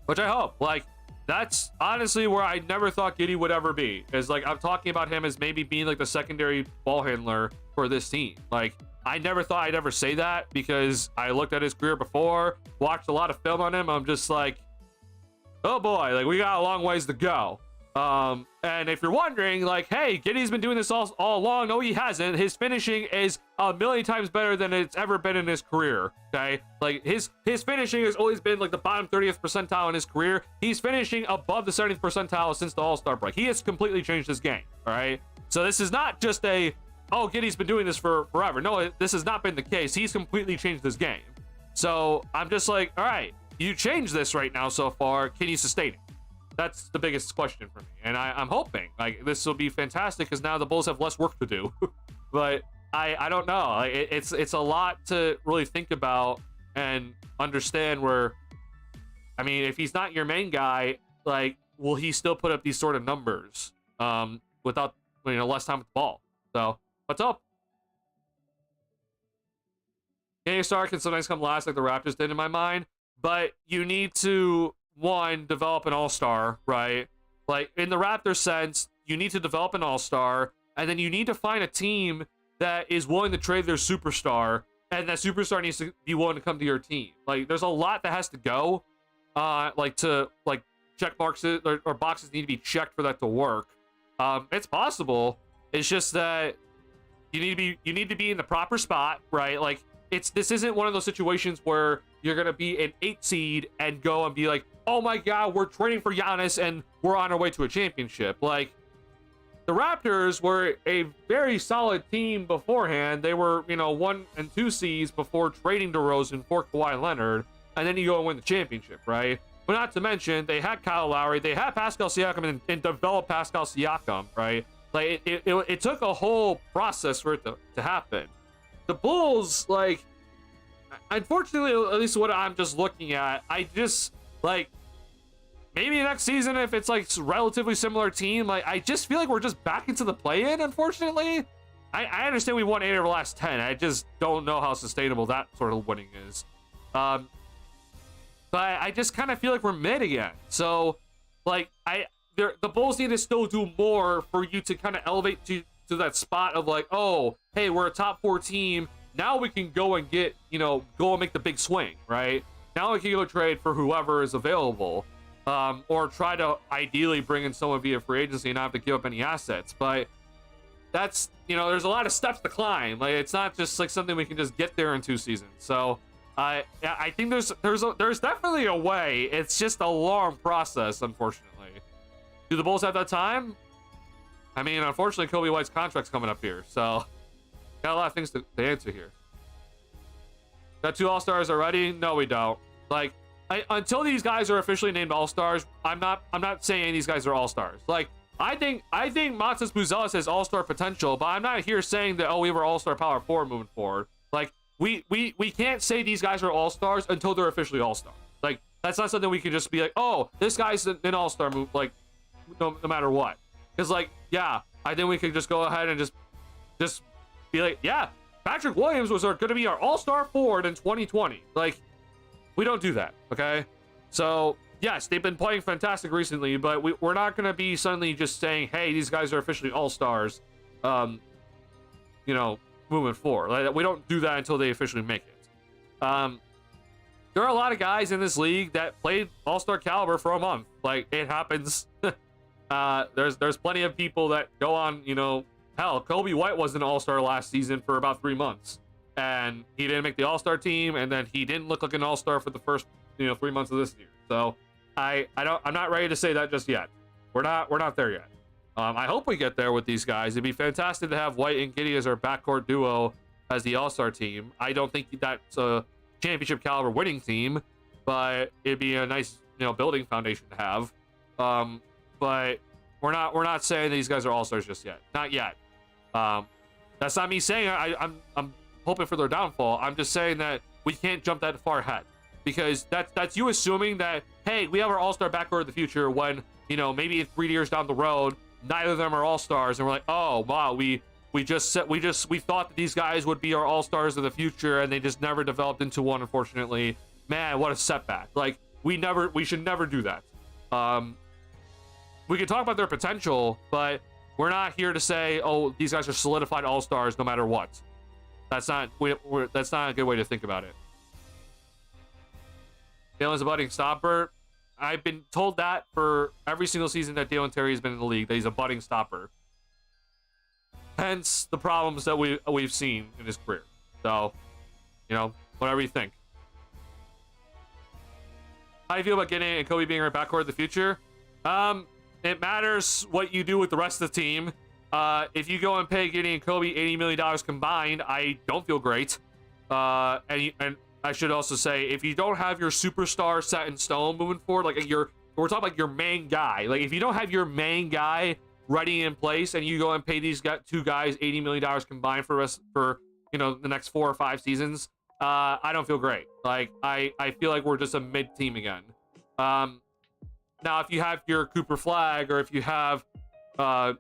Which I hope. Like, that's honestly where I never thought Giddey would ever be. Is, like, I'm talking about him as maybe being, like, the secondary ball handler for this team. Like, I never thought I'd ever say that because I looked at his career before, watched a lot of film on him. I'm just like, oh boy, like, we got a long ways to go. And if you're wondering, like, hey, Giddey's been doing this all along. No, he hasn't. His finishing is a million times better than it's ever been in his career. Okay, like, his finishing has always been like the bottom 30th percentile in his career. He's finishing above the 70th percentile since the All-Star break. He has completely changed his game. All right, so this is not just oh, Giddey's been doing this for forever. No, this has not been the case. He's completely changed his game. So I'm just like, all right, you changed this right now so far. Can you sustain it? That's the biggest question for me, and I'm hoping, like, this will be fantastic because now the Bulls have less work to do. But I don't know. Like, it's a lot to really think about and understand. Where, I mean, if he's not your main guy, like, will he still put up these sort of numbers without less time with the ball? So let's hope. Getting a star can sometimes come last, like the Raptors did in my mind, but you need to, one, develop an all-star, right? Like, in the Raptors sense, you need to develop an all-star, and then you need to find a team that is willing to trade their superstar, and that superstar needs to be willing to come to your team. Like, there's a lot that has to go, check marks or boxes need to be checked for that to work. It's possible. It's just that you need to be in the proper spot, right? Like, this isn't one of those situations where you're gonna be an 8 seed and go and be like, oh my god, we're trading for Giannis and we're on our way to a championship. Like, the Raptors were a very solid team beforehand. They were, 1 and 2 seeds before trading DeRozan for Kawhi Leonard, and then you go and win the championship, right? But not to mention, they had Kyle Lowry, they had Pascal Siakam, and developed Pascal Siakam, right? Like, it took a whole process for it to happen. The Bulls, like, unfortunately, at least what I'm just looking at, I just, like, maybe next season, if it's, like, relatively similar team, like, I just feel like we're just back into the play-in, unfortunately. I understand we won 8 of the last 10. I just don't know how sustainable that sort of winning is. But I just kind of feel like we're mid again. So, like, the Bulls need to still do more for you to kind of elevate to that spot of like, oh, hey, we're a top 4 team. Now we can go and get, go and make the big swing, right? Now we can go trade for whoever is available. Or try to ideally bring in someone via free agency and not have to give up any assets. But that's, there's a lot of steps to climb. Like, it's not just like something we can just get there in 2 seasons. So I think there's definitely a way. It's just a long process, unfortunately. Do the Bulls have that time? I mean, unfortunately, Kobe White's contract's coming up here, so got a lot of things to answer here. Got 2 All-Stars already? No, we don't. Like, until these guys are officially named All-Stars, I'm not saying these guys are All-Stars. Like, I think Matas Buzelis has All-Star potential, but I'm not here saying that, oh, we were All-Star power forward moving forward. Like, we can't say these guys are All-Stars until they're officially All-Stars. Like, that's not something we can just be like, oh, this guy's an All-Star move, like, no matter what. Because, like, yeah, I think we could just go ahead and just be like, yeah, Patrick Williams was going to be our All-Star forward in 2020. Like, we don't do that, okay? So, yes, they've been playing fantastic recently, but we're not going to be suddenly just saying, hey, these guys are officially All-Stars, moving forward. Like, we don't do that until they officially make it. There are a lot of guys in this league that played All-Star caliber for a month. Like, it happens. There's plenty of people that go on, hell, Kobe White was an All-Star last season for about 3 months. And he didn't make the All-Star team, and then he didn't look like an All-Star for the first, 3 months of this year. So I'm not ready to say that just yet. We're not there yet. I hope we get there with these guys. It'd be fantastic to have White and Giddey as our backcourt duo as the All-Star team. I don't think that's a championship caliber winning team, but it'd be a nice, building foundation to have. But we're not saying these guys are All-Stars just yet. Not yet. That's not me saying I'm hoping for their downfall. I'm just saying that we can't jump that far ahead, because that's you assuming that, hey, we have our All-Star backcourt in the future when, maybe 3 years down the road, neither of them are All-Stars, and we're like, oh wow, we thought that these guys would be our All-Stars of the future, and they just never developed into one, unfortunately. Man, what a setback. Like, we should never do that. We can talk about their potential, but we're not here to say, oh, these guys are solidified All-Stars no matter what. That's not a good way to think about it. Dalen's a budding stopper. I've been told that for every single season that Dalen Terry has been in the league, that he's a budding stopper. Hence the problems that we've seen in his career. So, whatever you think. How do you feel about Giddey and Kobe being our backcourt in the future? It matters what you do with the rest of the team. If you go and pay Giddey and Kobe $80 million combined, I don't feel great. And I should also say, if you don't have your superstar set in stone moving forward, like we're talking about your main guy. Like, if you don't have your main guy ready in place, and you go and pay these 2 guys $80 million combined for the next 4 or 5 seasons, I don't feel great. Like, I feel like we're just a mid team again. Now, if you have your Cooper Flag, or if you have, your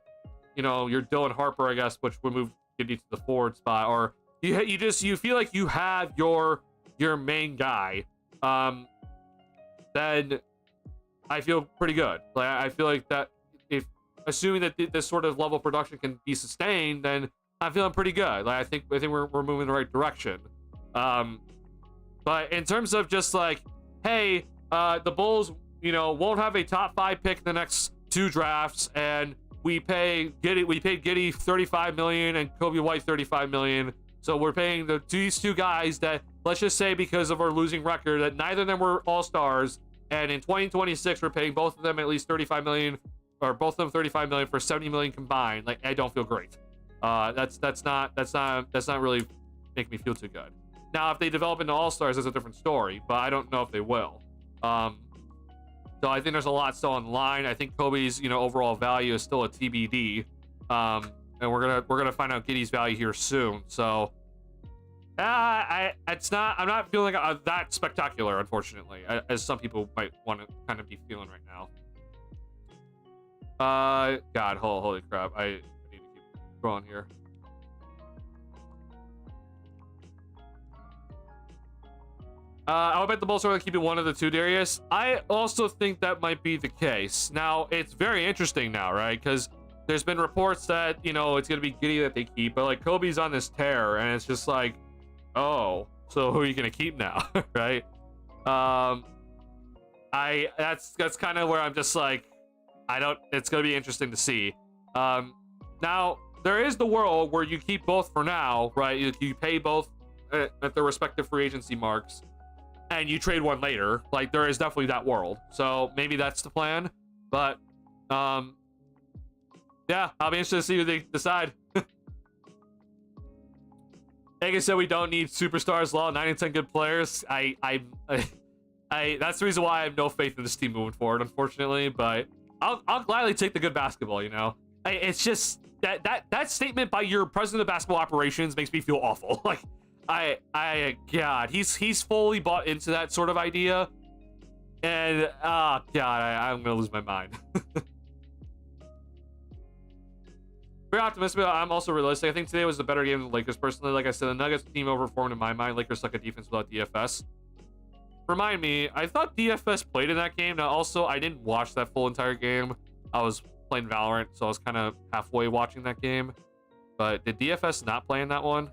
Dylan Harper, I guess, which would move Giddey to the forward spot, or you feel like you have your main guy, then I feel pretty good. Like, I feel like that, if assuming that this sort of level of production can be sustained, then I'm feeling pretty good. Like, I think we're moving in the right direction. But in terms of just like, hey, the Bulls, won't have a top 5 pick in the next 2 drafts, and we paid Giddey $35 million and Kobe White $35 million. So we're paying these 2 guys that, let's just say, because of our losing record, that neither of them were All-Stars, and in 2026 we're paying both of them at least $35 million, or both of them $35 million for $70 million combined. Like, I don't feel great. That's not really making me feel too good. Now, if they develop into All-Stars, that's a different story, but I don't know if they will. So I think there's a lot still on the line. I think Kobe's, overall value is still a TBD. And we're gonna find out Giddey's value here soon. So I'm not feeling that spectacular, unfortunately, as some people might want to kind of be feeling right now. God, holy crap! I need to keep going here. I would bet the Bulls are going to keep it one of the two, Darius. I also think that might be the case. Now, it's very interesting now, right? Because there's been reports that, you know, it's going to be Giddey that they keep, but like Kobe's on this tear, and it's just like, oh, so who are you going to keep now, right? That's kind of where I'm just like, it's going to be interesting to see. Now, there is the world where you keep both for now, right? You pay both at their respective free agency marks, and you trade one later. Like, there is definitely that world. So maybe that's the plan. But, yeah, I'll be interested to see who they decide. Like I said, we don't need superstars. Law 9 and 10 good players. That's the reason why I have no faith in this team moving forward, unfortunately. But I'll gladly take the good basketball. You know, it's just that statement by your president of basketball operations makes me feel awful. Like, God, he's fully bought into that sort of idea, and God, I'm gonna lose my mind. Very optimistic, but I'm also realistic. I think today was the better game than the Lakers. Personally, like I said, the Nuggets team overperformed in my mind. Lakers suck at defense without DFS. Remind me, I thought DFS played in that game. Now, also, I didn't watch that full entire game. I was playing Valorant, so I was kind of halfway watching that game. But did DFS not play in that one?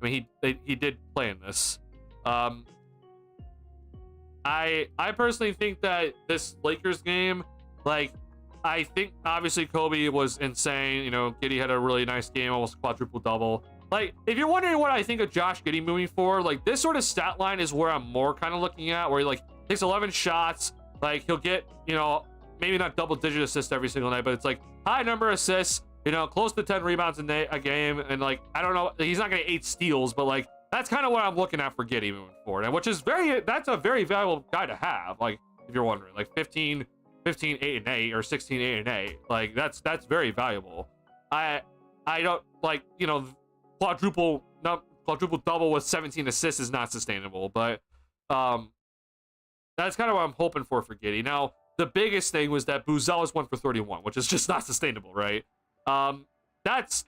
I mean, he did play in this. I personally think that this Lakers game, like, I think obviously Kobe was insane. You know, Giddey had a really nice game, almost quadruple double. Like, if you're wondering what I think of Josh Giddey moving forward, like, this sort of stat line is where I'm more kind of looking at, where he like takes 11 shots, like he'll get, you know, maybe not double-digit assists every single night, but it's like high number of assists, you know, close to 10 rebounds a game, and like, I don't know, he's not gonna 8 steals, but like that's kind of what I'm looking at for Giddey moving forward, and which is that's a very valuable guy to have. Like, if you're wondering, like 15, 8 and 8, or 16, 8 and 8, like that's very valuable. I don't, like, you know, quadruple double with 17 assists is not sustainable, but that's kind of what I'm hoping for Giddey. Now, the biggest thing was that Buzel is 1 for 31, which is just not sustainable, right? That's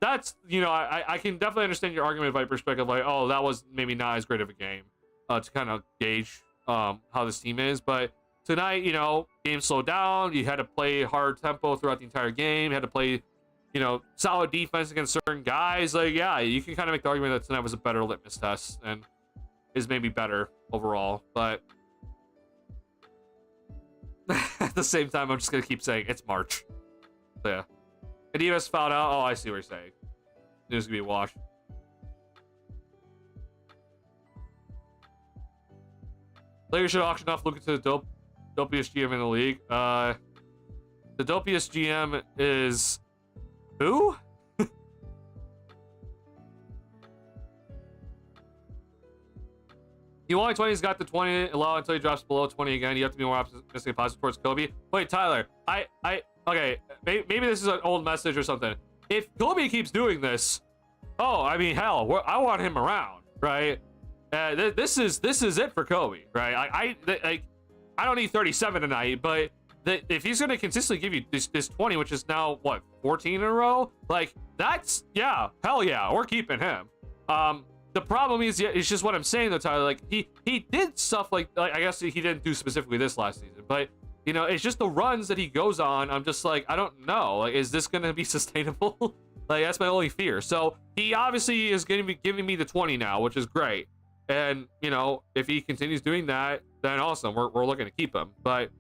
you know, I can definitely understand your argument by perspective, like, oh, that was maybe not as great of a game to kind of gauge how this team is, but tonight, you know, game slowed down. You had to play hard tempo throughout the entire game. You had to play, you know, solid defense against certain guys. Like, yeah, you can kind of make the argument that tonight was a better litmus test and is maybe better overall. But at the same time, I'm just going to keep saying it's March. So, yeah. Adidas fouled out. Oh, I see what you're saying. It was going to be a wash. Lakers should auction off Luka to the dopiest GM in the league. The dopiest GM is who? You only 20's got the 20 allow until he drops below 20 again. You have to be more optimistic and positive towards Kobe. Wait, Tyler, okay, maybe this is an old message or something. If Kobe keeps doing this, oh, I mean, hell, I want him around, right? This is it for Kobe, right? I don't need 37 tonight, but if he's going to consistently give you this 20, which is now what, 14 in a row, like, that's, yeah, hell yeah, we're keeping him. The problem is, yeah, it's just what I'm saying though, Tyler. Like, he did stuff like I guess he didn't do specifically this last season, but you know, it's just the runs that he goes on. I'm just like, I don't know, like, is this going to be sustainable? Like, that's my only fear. So he obviously is going to be giving me the 20 now, which is great. And, you know, if he continues doing that, then awesome. We're looking to keep him. But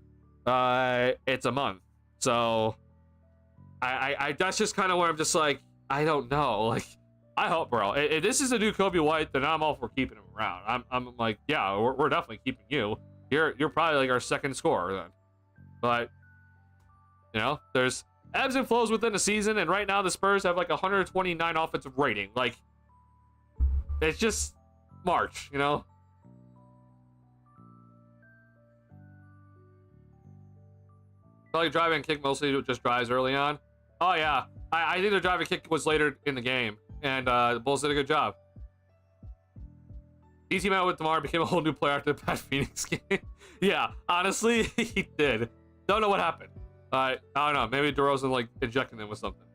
it's a month. So I that's just kind of where I'm just like, I don't know. Like, I hope, bro. If this is a new Kobe White, then I'm all for keeping him around. I'm like, yeah, we're definitely keeping you. You're probably like our second scorer then. But, you know, there's ebbs and flows within a season, and right now the Spurs have like 129 offensive rating. Like, it's just March, you know? Probably drive and kick mostly just drives early on. Oh, yeah. I think the drive and kick was later in the game, and the Bulls did a good job. He team out with DeMar, became a whole new player after the Pat Phoenix game. Yeah, honestly, he did. Don't know what happened. I don't know. Maybe DeRozan, like, injecting him with something.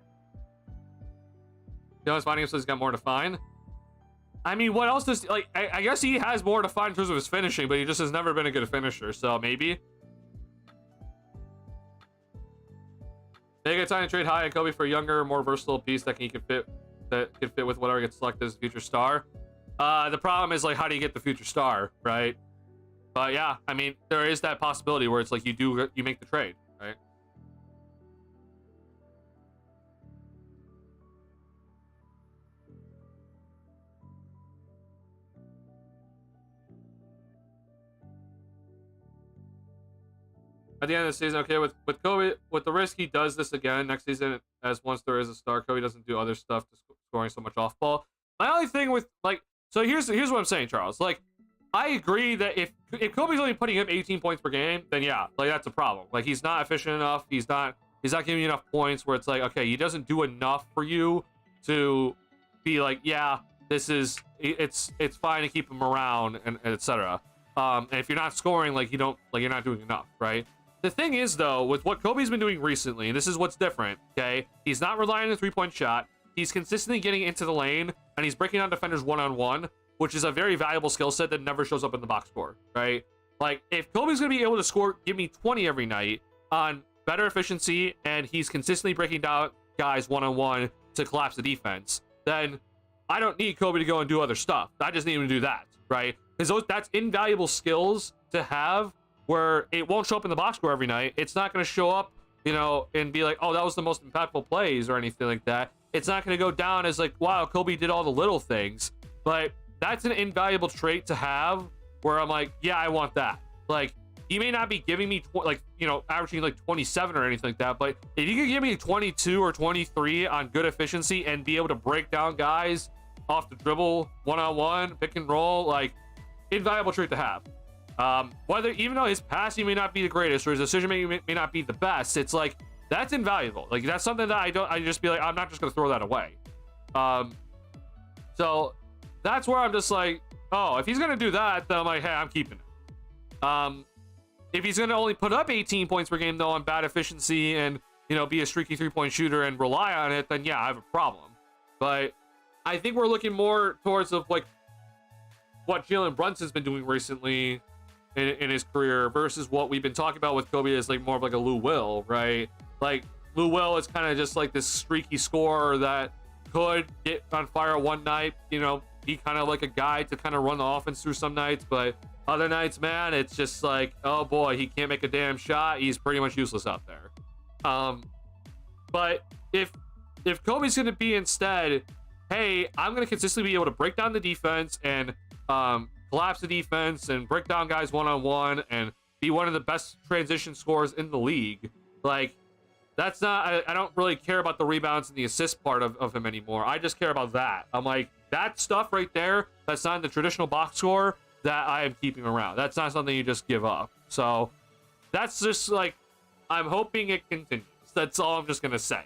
You know, his finding himself, he's got more to find. I mean, what else does, like, I guess he has more to find in terms of his finishing, but he just has never been a good finisher, so maybe. They get time to trade high and Kobe for a younger, more versatile piece that can fit with whatever gets selected as a future star. The problem is, like, how do you get the future star, right? But yeah, I mean, there is that possibility where it's like you make the trade, right? At the end of the season, okay, with Kobe, with the risk he does this again next season, as once there is a star, Kobe doesn't do other stuff to scoring so much off ball. My only thing with, like, so here's what I'm saying, Charles. Like, I agree that if Kobe's only putting up 18 points per game, then yeah, like, that's a problem. Like, he's not efficient enough. He's not giving you enough points where it's like, okay, he doesn't do enough for you to be like, yeah, it's fine to keep him around and etc. And if you're not scoring, like, you're not doing enough, right? The thing is, though, with what Kobe's been doing recently, and this is what's different, okay? He's not relying on the three-point shot. He's consistently getting into the lane, and he's breaking down defenders one-on-one, which is a very valuable skill set that never shows up in the box score, right? Like, if Kobe's going to be able to give me 20 every night on better efficiency, and he's consistently breaking down guys one-on-one to collapse the defense, then I don't need Kobe to go and do other stuff. I just need him to do that, right? Because that's invaluable skills to have, where it won't show up in the box score every night. It's not going to show up, you know, and be like, oh, that was the most impactful plays or anything like that. It's not going to go down as like, wow, Kobe did all the little things. But that's an invaluable trait to have, where I'm like, yeah, I want that. Like, he may not be giving me, averaging like 27 or anything like that, but if you could give me 22 or 23 on good efficiency and be able to break down guys off the dribble, one-on-one, pick and roll, like, invaluable trait to have. Even though his passing may not be the greatest or his decision making may not be the best, it's like, that's invaluable. Like, that's something that I just be like, I'm not just gonna throw that away. So that's where I'm just like, oh, if he's gonna do that, then I'm like, hey, I'm keeping it. If he's gonna only put up 18 points per game though on bad efficiency and, you know, be a streaky three-point shooter and rely on it, then yeah, I have a problem. But I think we're looking more towards of like what Jalen Brunson's been doing recently in his career versus what we've been talking about with Kobe as like more of like a Lou Will, right? Like, Lou Will is kind of just like this streaky scorer that could get on fire one night, you know, be kind of like a guy to kind of run the offense through some nights, but other nights, man, it's just like, oh boy, he can't make a damn shot. He's pretty much useless out there. But if Kobe's going to be instead, hey, I'm going to consistently be able to break down the defense and collapse the defense and break down guys one-on-one and be one of the best transition scorers in the league, like, that's not, I don't really care about the rebounds and the assist part of him anymore. I just care about that. I'm like, that stuff right there, that's not in the traditional box score, that I am keeping around. That's not something you just give up. So that's just like, I'm hoping it continues. That's all I'm just gonna say.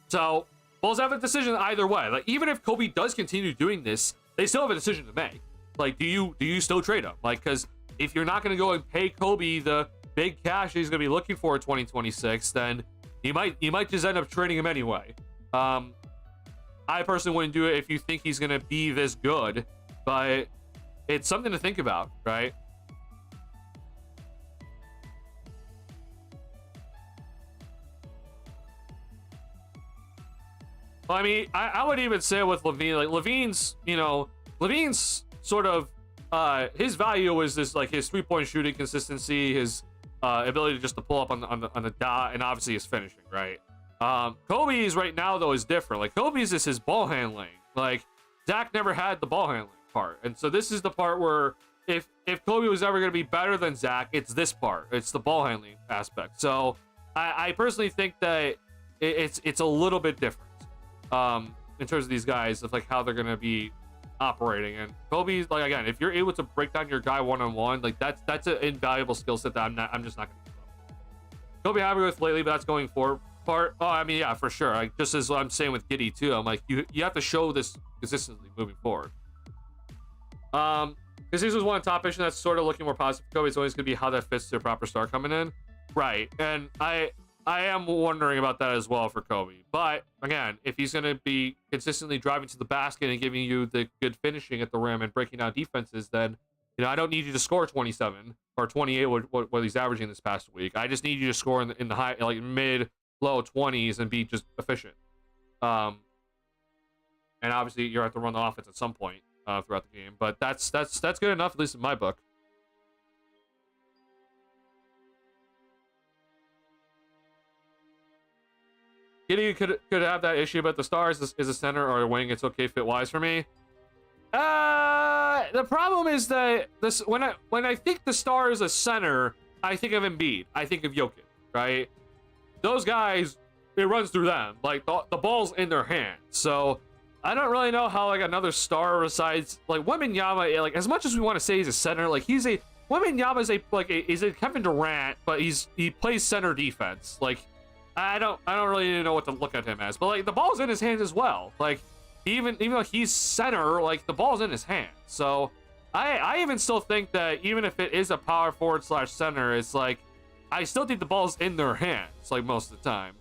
So Bulls have a decision either way. Like, even if Kobe does continue doing this, they still have a decision to make. Like, do you still trade him? Like, because if you're not gonna go and pay Kobe the big cash he's gonna be looking for in 2026, then you might just end up trading him anyway. I personally wouldn't do it if you think he's gonna be this good, but it's something to think about, right? Well, I mean, I would even say with LaVine, like, Levine's sort of his value is this, like, his three-point shooting consistency, his ability just to pull up on the dot, and obviously his finishing, right? Kobe's right now though is different. Like, Kobe's is his ball handling. Like, Zach never had the ball handling part, and so this is the part where if Kobe was ever going to be better than Zach, it's this part. It's the ball handling aspect. So I personally think that it's a little bit different in terms of these guys, of like how they're going to be operating. And Kobe's, like, again, if you're able to break down your guy one-on-one, like, that's an invaluable skill set that I'm just not going to give up. Kobe happy with lately, but that's going forward part. Oh, I mean, yeah, for sure. Like, just as I'm saying with Giddey too, I'm like, you have to show this consistently moving forward. Because this was one top issue that's sort of looking more positive. Kobe's always going to be how that fits to a proper star coming in, right? And I am wondering about that as well for Kobe. But again, if he's going to be consistently driving to the basket and giving you the good finishing at the rim and breaking down defenses, then I don't need you to score 27 or 28, what he's averaging this past week. I just need you to score in the high, like mid, low 20s and be just efficient. And obviously, you have to run the offense at some point throughout the game. But that's good enough, at least in my book. Giddey could have that issue, but the Stars is a center or a wing. It's okay fit-wise for me. The problem is that when I think the Star is a center, I think of Embiid. I think of Jokic, right? Those guys, it runs through them. Like the ball's in their hands. So I don't really know how like another star besides like Wembanyama. Like as much as we want to say he's a center, like Wembanyama is a Kevin Durant, but he plays center defense. Like I don't really know what to look at him as. But like the ball's in his hands as well. Like even though he's center, like the ball's in his hands. So I even still think that even if it is a power forward / center, it's like I still think the ball's in their hands like most of the time.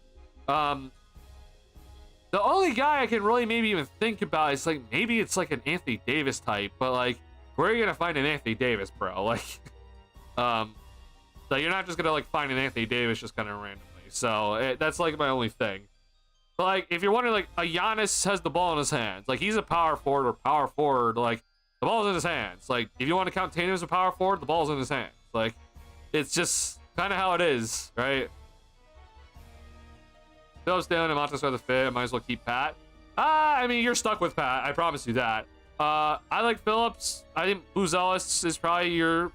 The only guy I can really maybe even think about is like maybe it's like an Anthony Davis type, but like where are you gonna find an Anthony Davis, bro? Like so you're not just gonna like find an Anthony Davis just kind of randomly. So that's like my only thing. But like if you're wondering, like a Giannis has the ball in his hands, like he's a power forward or power forward, like the ball's in his hands. Like if you want to count Tatum as a power forward, the ball's in his hands. Like it's just kind of how it is, right? Phillips down and Montes are the fit. I might as well keep Pat. I mean, you're stuck with Pat. I promise you that. I like Phillips. I think Booz Ellis is probably your,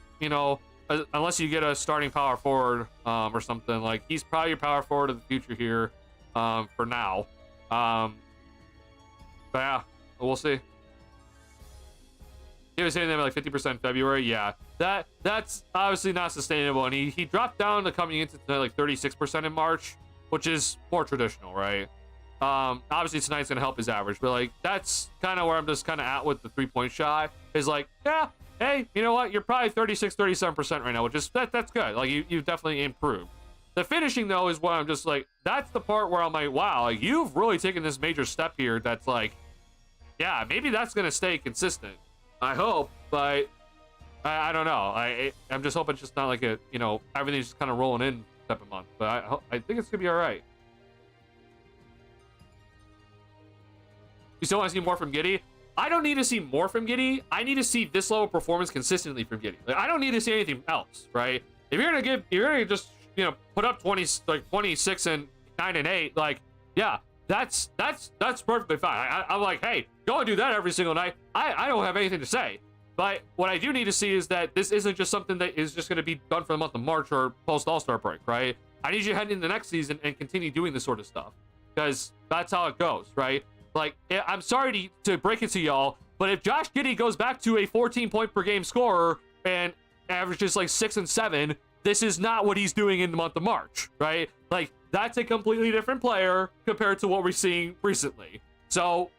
unless you get a starting power forward or something. Like, he's probably your power forward of the future here for now. But yeah, we'll see. He was hitting them at like 50% February. Yeah, that's obviously not sustainable. And he dropped down to coming into like 36% in March, which is more traditional, right? Obviously tonight's gonna help his average, but like that's kind of where I'm just kind of at with the 3-point shot. Is like, yeah, hey, you know what? You're probably 36-37% right now, which is that's good. Like you've definitely improved. The finishing though is what I'm just like, that's the part where I'm like, wow, like you've really taken this major step here. That's like, yeah, maybe that's gonna stay consistent. I hope, but I don't know. I'm just hoping it's just not like a, everything's just kind of rolling in step a month. But I think it's gonna be all right. You still want to see more from Giddey? I don't need to see more from Giddey. I need to see this level of performance consistently from Giddey. Like, I don't need to see anything else, right? If you're gonna just put up 26 and 9 and 8, like yeah, that's perfectly fine. I'm like, hey, go and do that every single night. I don't have anything to say. But what I do need to see is that this isn't just something that is just going to be done for the month of March or post All-Star break, right? I need you to head into the next season and continue doing this sort of stuff, because that's how it goes, right? Like, I'm sorry to break it to y'all, but if Josh Giddey goes back to a 14-point per game scorer and averages like 6 and 7, this is not what he's doing in the month of March, right? Like, that's a completely different player compared to what we're seeing recently. So,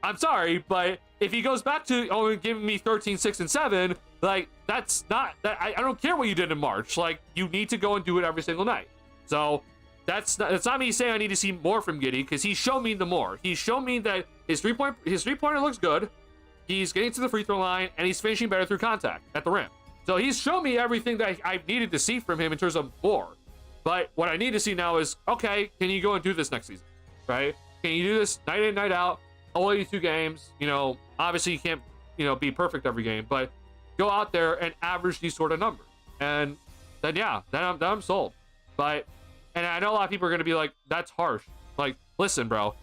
I'm sorry, but if he goes back to only giving me 13, 6, and 7, like, that's not that. I don't care what you did in March. Like, you need to go and do it every single night. So that's not me saying I need to see more from Giddey, because he showed me the more. He showed me that his three-pointer looks good. He's getting to the free throw line, and he's finishing better through contact at the rim. So he's shown me everything that I needed to see from him in terms of more. But what I need to see now is, okay, can you go and do this next season, right? Can you do this night in, night out, all 82 games? Obviously you can't, be perfect every game, but go out there and average these sort of numbers. And then, yeah, then I'm sold. And I know a lot of people are going to be like, that's harsh. Like, listen, bro,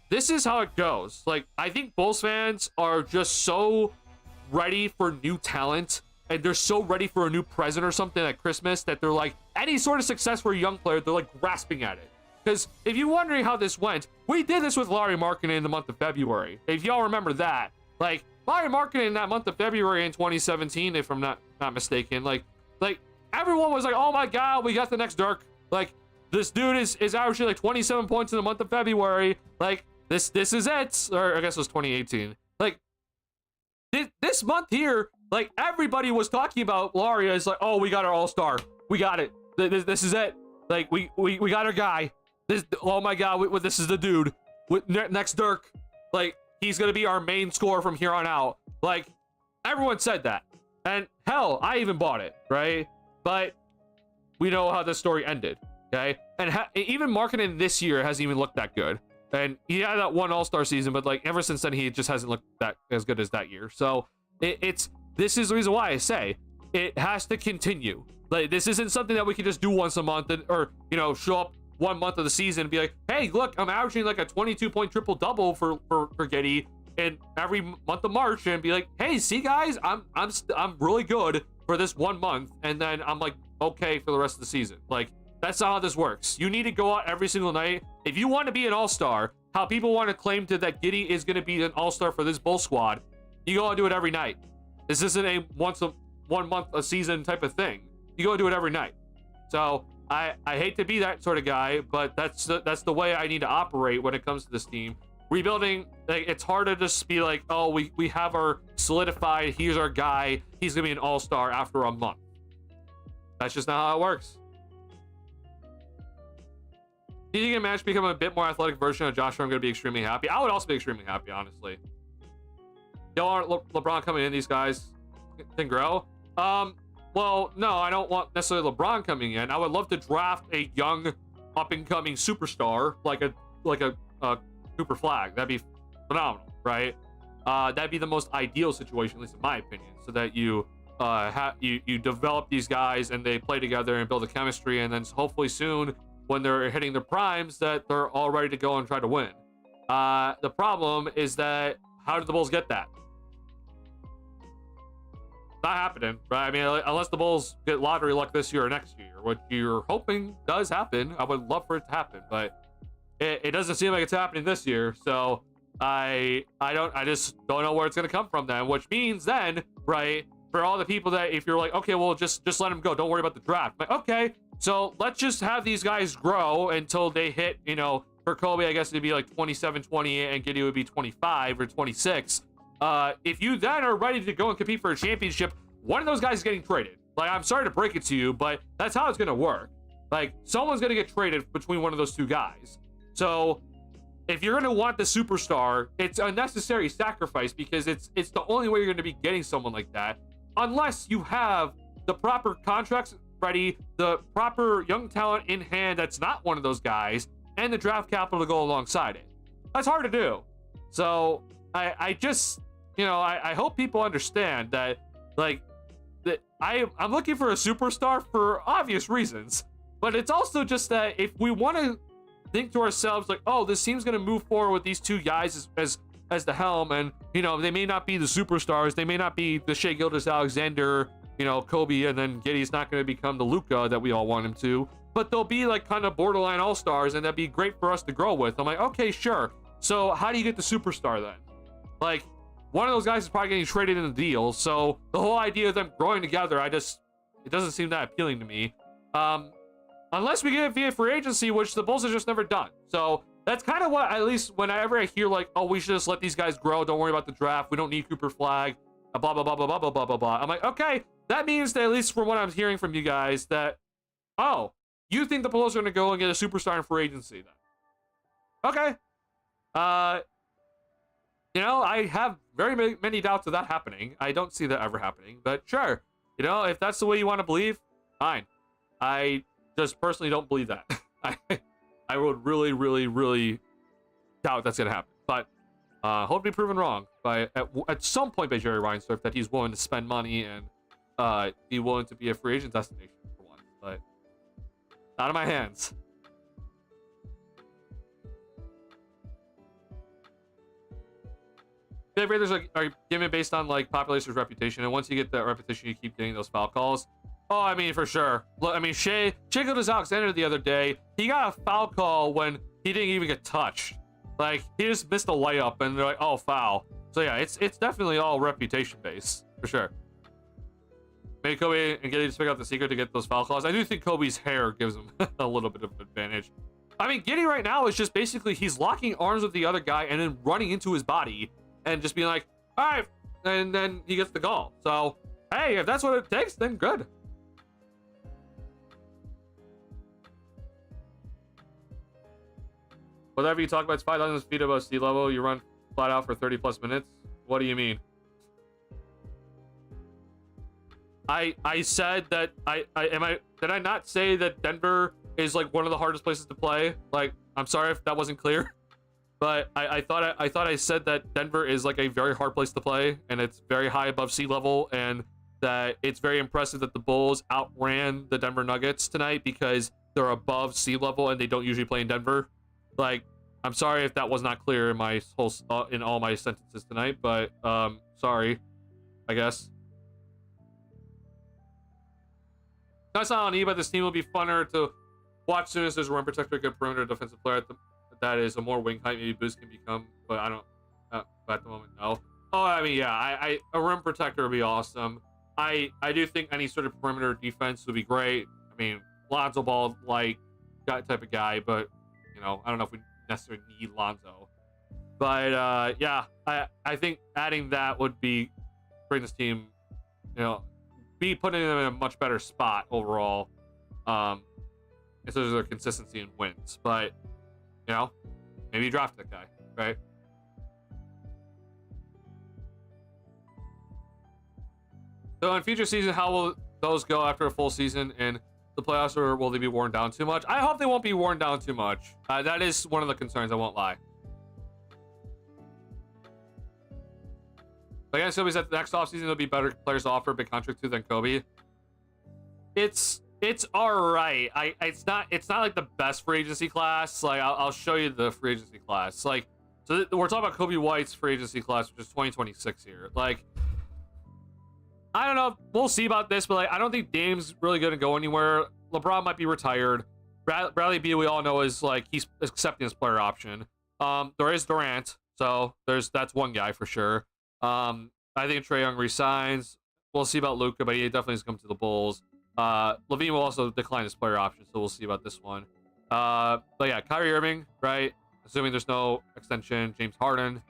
this is how it goes. Like, I think Bulls fans are just so ready for new talent, and they're so ready for a new present or something at Christmas that they're like, any sort of success for a young player, they're like grasping at it. Because if you're wondering how this went, we did this with Lauri Markkanen in the month of February. If y'all remember that, like Lauri Markkanen in that month of February in 2017, if I'm not mistaken, like everyone was like, oh my God, we got the next Dirk. Like, this dude is averaging like 27 points in the month of February. Like, this is it. Or I guess it was 2018. Like, this month here, like, everybody was talking about Lauri as like, oh, we got our all-star. We got it. This is it. Like, we got our guy. Oh my God, this is the dude. Next Dirk. Like, he's going to be our main scorer from here on out. Like, everyone said that. And hell, I even bought it, right? But we know how this story ended, okay? And even marketing this year hasn't even looked that good. And he had that one All-Star season, but like ever since then, he just hasn't looked that as good as that year. So this is the reason why I say it has to continue. Like, this isn't something that we can just do once a month or, you know, show up 1 month of the season and be like, hey, look, I'm averaging like a 22-point triple-double for Giddey in every month of March, and be like, hey, see guys, I'm really good for this 1 month, and then I'm like okay for the rest of the season. Like, that's not how this works. You need to go out every single night if you want to be an all-star. How people want to claim that Giddey is going to be an all-star for this Bull squad, you go and do it every night. This isn't a 1 month a season type of thing. You go and do it every night. So I hate to be that sort of guy, but that's the way I need to operate when it comes to this team. Rebuilding, like, it's hard to just be like, oh, we have our solidified, here's our guy, he's gonna be an all-star after a month. That's just not how it works. Do you think a match become a bit more athletic version of Joshua? I'm gonna be extremely happy. I would also be extremely happy, honestly. Y'all aren't LeBron coming in, these guys can grow. Well, no, I don't want necessarily LeBron coming in. I would love to draft a young up-and-coming superstar like a Cooper Flag. That'd be phenomenal, right? That'd be the most ideal situation, at least in my opinion, so that you you develop these guys and they play together and build a chemistry, and then hopefully soon, when they're hitting their primes, that they're all ready to go and try to win. The problem is that how did the Bulls get that? Not happening, right? I mean, unless the Bulls get lottery luck this year or next year, what you're hoping does happen. I would love for it to happen, but it doesn't seem like it's happening this year. So I just don't know where it's gonna come from then, which means then, right, for all the people that, if you're like, okay, well, just let them go, don't worry about the draft. But okay, so let's just have these guys grow until they hit, you know, for Kobe, I guess it'd be like 27, 28, and Giddey would be 25 or 26. If you then are ready to go and compete for a championship, one of those guys is getting traded. Like, I'm sorry to break it to you, but that's how it's going to work. Like, someone's going to get traded between one of those two guys. So if you're going to want the superstar, it's a necessary sacrifice, because it's the only way you're going to be getting someone like that, unless you have the proper contracts ready, the proper young talent in hand that's not one of those guys, and the draft capital to go alongside it. That's hard to do. So I just, you know, I hope people understand that, like, that I'm looking for a superstar for obvious reasons, but it's also just that if we want to think to ourselves like, oh, this team's going to move forward with these two guys as the helm, and, you know, they may not be the superstars, they may not be the Shai Gilgeous-Alexander, you know, Kobe, and then Giddey's not going to become the Luka that we all want him to, but they'll be like kind of borderline all-stars, and that'd be great for us to grow with. I'm like, okay, sure. So how do you get the superstar then? Like, one of those guys is probably getting traded in the deal, so the whole idea of them growing together, it doesn't seem that appealing to me. Unless we get it via free agency, which the Bulls have just never done. So that's kind of what, at least whenever I hear like, oh, we should just let these guys grow, don't worry about the draft, we don't need Cooper Flag, blah, blah, blah, blah, blah, blah, blah, blah, blah. I'm like, okay, that means that, at least from what I'm hearing from you guys, that, oh, you think the Bulls are going to go and get a superstar in free agency then? Okay. You know, I have very many doubts of that happening. I don't see that ever happening, but sure. You know, if that's the way you want to believe, fine. I just personally don't believe that. I would really doubt that's going to happen. But hope to be proven wrong by at some point by Jerry Reinsdorf, that he's willing to spend money and be willing to be a free agent destination for once. But out of my hands. The Raiders are given based on like population or reputation, and once you get that reputation, you keep getting those foul calls. Oh, I mean, for sure. Look, I mean, Shai Gilgeous-Alexander the other day, he got a foul call when he didn't even get touched. Like, he just missed a layup, and they're like, oh, foul. So yeah, it's definitely all reputation based for sure. Maybe Kobe and Giddey just figure out the secret to get those foul calls. I do think Kobe's hair gives him a little bit of an advantage. I mean, Giddey right now is just basically he's locking arms with the other guy and then running into his body and just being like, all right, and then he gets the call. So, hey, if that's what it takes, then good. Whatever you talk about, it's 5,000 feet above sea level. You run flat out for 30 plus minutes. What do you mean? I said that did I not say that Denver is like one of the hardest places to play? Like, I'm sorry if that wasn't clear, but I thought I said that Denver is like a very hard place to play, and it's very high above sea level, and that it's very impressive that the Bulls outran the Denver Nuggets tonight because they're above sea level and they don't usually play in Denver. Like, I'm sorry if that was not clear in my whole in all my sentences tonight, but sorry, I guess. That's not on E, but this team will be funner to watch soon as there's a rim protector, good perimeter defensive player that is a more wing height. Maybe Boost can become, but I don't. At the moment, no. Oh, I mean, yeah, a rim protector would be awesome. I do think any sort of perimeter defense would be great. I mean, Lonzo Ball like that type of guy, but you know, I don't know if we necessarily need Lonzo. But yeah, I think adding that would be bring this team, you know, be putting them in a much better spot overall. In terms of their consistency and wins. But you know, maybe draft that guy, right? So in future seasons, how will those go after a full season in the playoffs, or will they be worn down too much? I hope they won't be worn down too much. That is one of the concerns, I won't lie. But again, so that the next offseason there'll be better players to offer a big contract to than Kobe. It's alright. It's not like the best free agency class. Like I'll show you the free agency class. Like, so we're talking about Kobe White's free agency class, which is 2026 here. Like, I don't know. We'll see about this, but like, I don't think Dame's really going to go anywhere. LeBron might be retired. Bradley Beal, we all know, is like he's accepting his player option. There is Durant, so that's one guy for sure. I think Trae Young resigns. We'll see about Luka, but he definitely is coming to the Bulls. Levine will also decline his player option, so we'll see about this one. But yeah, Kyrie Irving, right? Assuming there's no extension. James Harden,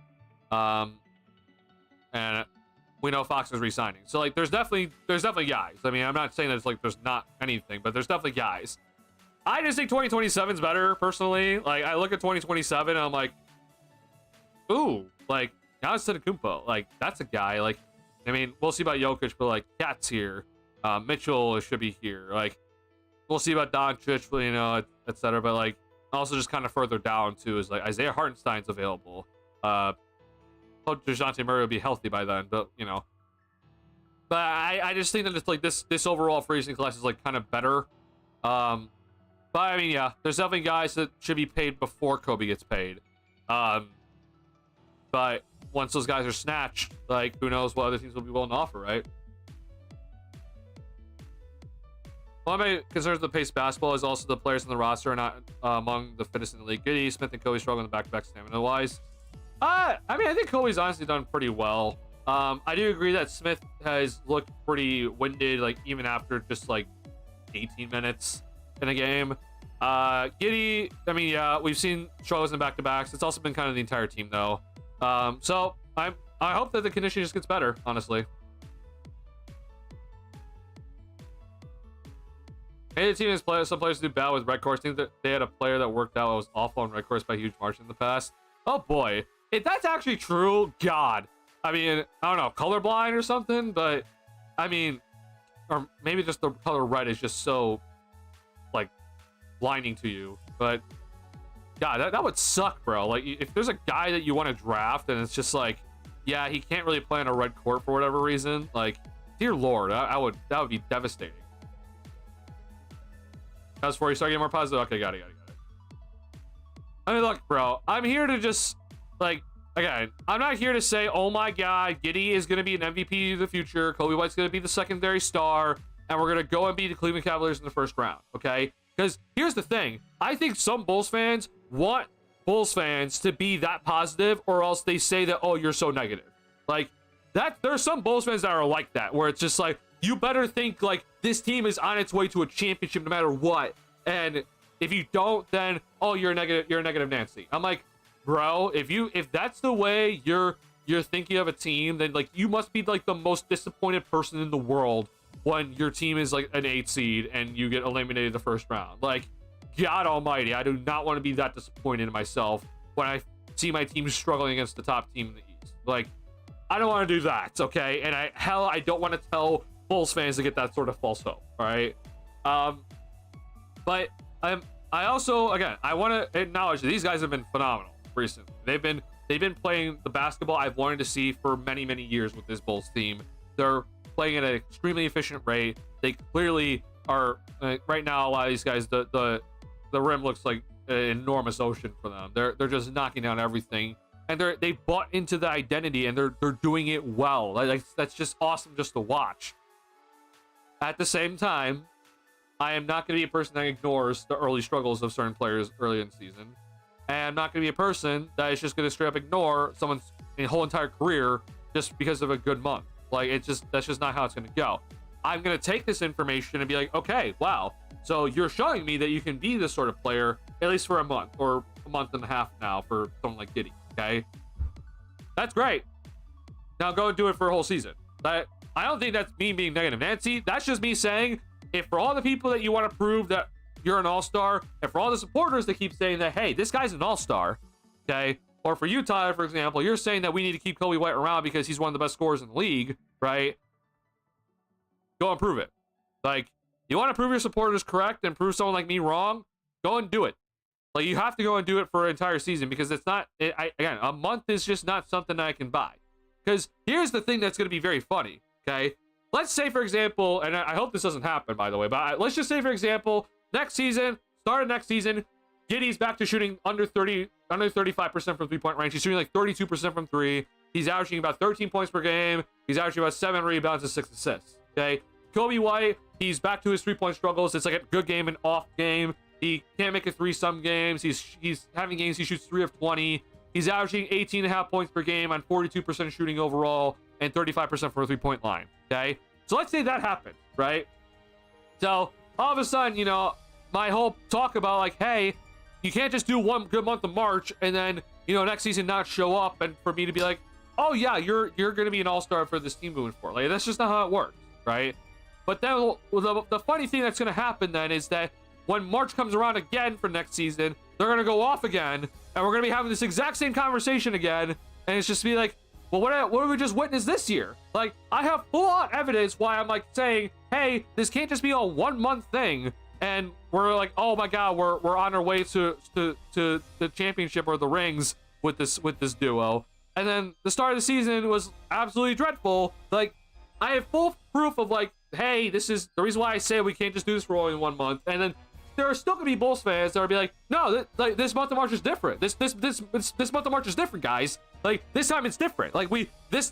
and we know Fox is re-signing. So like, there's definitely guys. I mean, I'm not saying that it's like there's not anything, but there's definitely guys. I just think 2027 is better personally. Like, I look at 2027 and I'm like, ooh, like Giannis Antetokounmpo, like that's a guy. Like, I mean, we'll see about Jokic, but like Cat's here. Mitchell should be here. Like, we'll see about Doncic, you know, etc. But like, also just kind of further down too is like Isaiah Hartenstein's available. DeJounte Murray will be healthy by then, but you know. But I just think that it's like this overall free agency class is like kind of better. But I mean, yeah, there's definitely guys that should be paid before Kobe gets paid. But once those guys are snatched, like who knows what other teams will be willing to offer, right? One of my concerns with the pace basketball is also the players on the roster are not among the fittest in the league. Giddey, Smith, and Kobe struggle in the back-to-back stamina-wise. I mean, I think Kobe's honestly done pretty well. I do agree that Smith has looked pretty winded, like even after just like 18 minutes in a game. Giddey, I mean, yeah, we've seen struggles in back-to-backs. It's also been kind of the entire team though. So I hope that the conditioning just gets better, honestly. Maybe the team has players, some players do bad with red course. I think that they had a player that worked out that was awful on red course by a huge margin in the past. Oh boy, if that's actually true, God. I mean, I don't know, colorblind or something, but I mean, or maybe just the color red is just so like blinding to you. But God, that would suck, bro. Like, if there's a guy that you want to draft and it's just like, yeah, he can't really play on a red court for whatever reason. Like, dear Lord, that would be devastating. As for you start getting more positive, okay, got it. I mean, look, bro, I'm here to just like, again, I'm not here to say, oh my God, Giddey is going to be an MVP of the future. Kobe White's going to be the secondary star, and we're going to go and beat the Cleveland Cavaliers in the first round, okay? Because here's the thing. I think some Bulls fans want Bulls fans to be that positive, or else they say that, oh, you're so negative. Like, that, there's some Bulls fans that are like that, where it's just like, you better think like this team is on its way to a championship no matter what. And if you don't, then, oh, you're a negative Nancy. I'm like, bro, if that's the way you're thinking of a team, then like you must be like the most disappointed person in the world when your team is like an 8 seed and you get eliminated the first round. Like, God almighty, I do not want to be that disappointed in myself when I see my team struggling against the top team in the East. Like, I don't want to do that, okay? And I don't want to tell Bulls fans to get that sort of false hope, all right? But I also, again, I want to acknowledge that these guys have been phenomenal recently. They've been playing the basketball I've wanted to see for many, many years with this Bulls team. They're playing at an extremely efficient rate. They clearly are, right now, a lot of these guys, the rim looks like an enormous ocean for them. They're just knocking down everything, and they bought into the identity, and they're doing it well. Like that's just awesome just to watch. At the same time, I am not going to be a person that ignores the early struggles of certain players early in the season, and I'm not going to be a person that is just going to straight up ignore someone's whole entire career just because of a good month. Like, that's just not how it's going to go. I'm going to take this information and be like, okay, wow, so you're showing me that you can be this sort of player, at least for a month or a month and a half now for someone like Giddey, okay? That's great. Now go and do it for a whole season. I don't think that's me being negative Nancy. That's just me saying, if for all the people that you want to prove that you're an all-star, and for all the supporters that keep saying that, hey, this guy's an all-star, okay? Or for you, Tyler, for example, you're saying that we need to keep Kobe White around because he's one of the best scorers in the league, right? Go and prove it. Like, you want to prove your supporters correct and prove someone like me wrong? Go and do it. Like, you have to go and do it for an entire season because it's not, again, a month is just not something I can buy. Because here's the thing that's going to be very funny, okay? Let's say, for example, and I hope this doesn't happen, by the way, but let's just say, for example, next season, start of next season, Giddey's back to shooting under 35% from three-point range. He's shooting like 32% from three. He's averaging about 13 points per game. He's averaging about 7 rebounds and 6 assists, okay? Kobe White, he's back to his three-point struggles. It's like a good game and off game. He can't make a three some games. He's having games he shoots 3 of 20. He's averaging 18.5 points per game on 42% shooting overall and 35% from a three-point line, okay? So let's say that happened, right? So all of a sudden, you know, my whole talk about like, hey, you can't just do one good month of March and then, you know, next season not show up and for me to be like, oh yeah, you're going to be an all-star for this team moving forward. Like, that's just not how it works, right? But then the funny thing that's going to happen then is that when March comes around again for next season, they're going to go off again, and we're going to be having this exact same conversation again, and it's just be like, well, what did we just witness this year? Like, I have full-on evidence why I'm like saying, hey, this can't just be a 1 month thing, and we're like, oh my god, we're on our way to the championship or the rings with this duo, and then the start of the season was absolutely dreadful. Like, I have full proof of like, hey, this is the reason why I say we can't just do this for only 1 month, and then there are still gonna be Bulls fans that will be like, no, like this month of March is different. This month of March is different, guys. Like, this time it's different. Like, this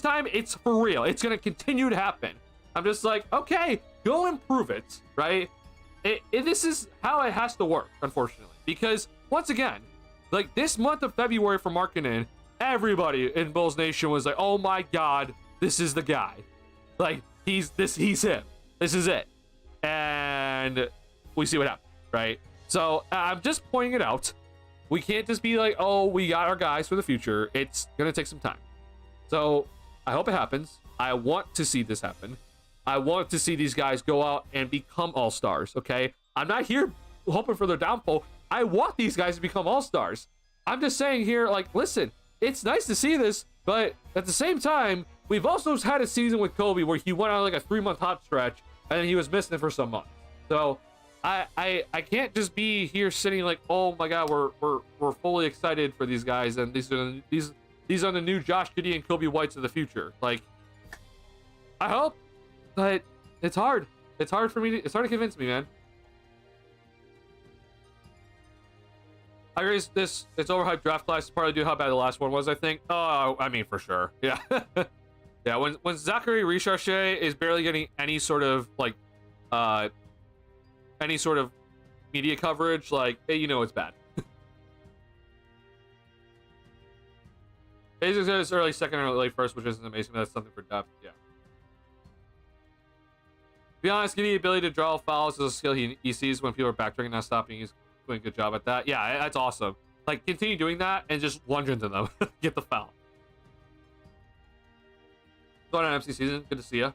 time it's for real. It's gonna continue to happen. I'm just like, okay, go and prove it, right? This is how it has to work, unfortunately, because once again, like this month of February for Markkanen, everybody in Bulls Nation was like, oh my god, this is the guy. Like, he's him. This is it. And we see what happens, right? So I'm just pointing it out. We can't just be like, oh, we got our guys for the future. It's gonna take some time. So I hope it happens. I want to see this happen. I want to see these guys go out and become all-stars, okay? I'm not here hoping for their downfall. I want these guys to become all-stars. I'm just saying here, like, listen, it's nice to see this, but at the same time, we've also had a season with Kobe where he went on like a 3-month hot stretch and then he was missing it for some months. So I can't just be here sitting like, oh my god, we're fully excited for these guys and these are the new Josh Giddey and Kobe Whites of the future. Like, I hope, but it's hard. It's hard to convince me, man. I agree. It's overhyped draft class is partly due to how bad the last one was, I think. Oh, I mean, for sure. Yeah. Yeah, when Zachary Richarche is barely getting any sort of like media coverage, like, you know it's bad. It's early second or late first, which isn't amazing, but that's something for depth. Yeah. To be honest, giving the ability to draw fouls is a skill he sees when people are backtracking, not stopping. He's doing a good job at that. Yeah, that's awesome. Like, continue doing that and just lunge into them. Get the foul. Going on MC season. Good to see you.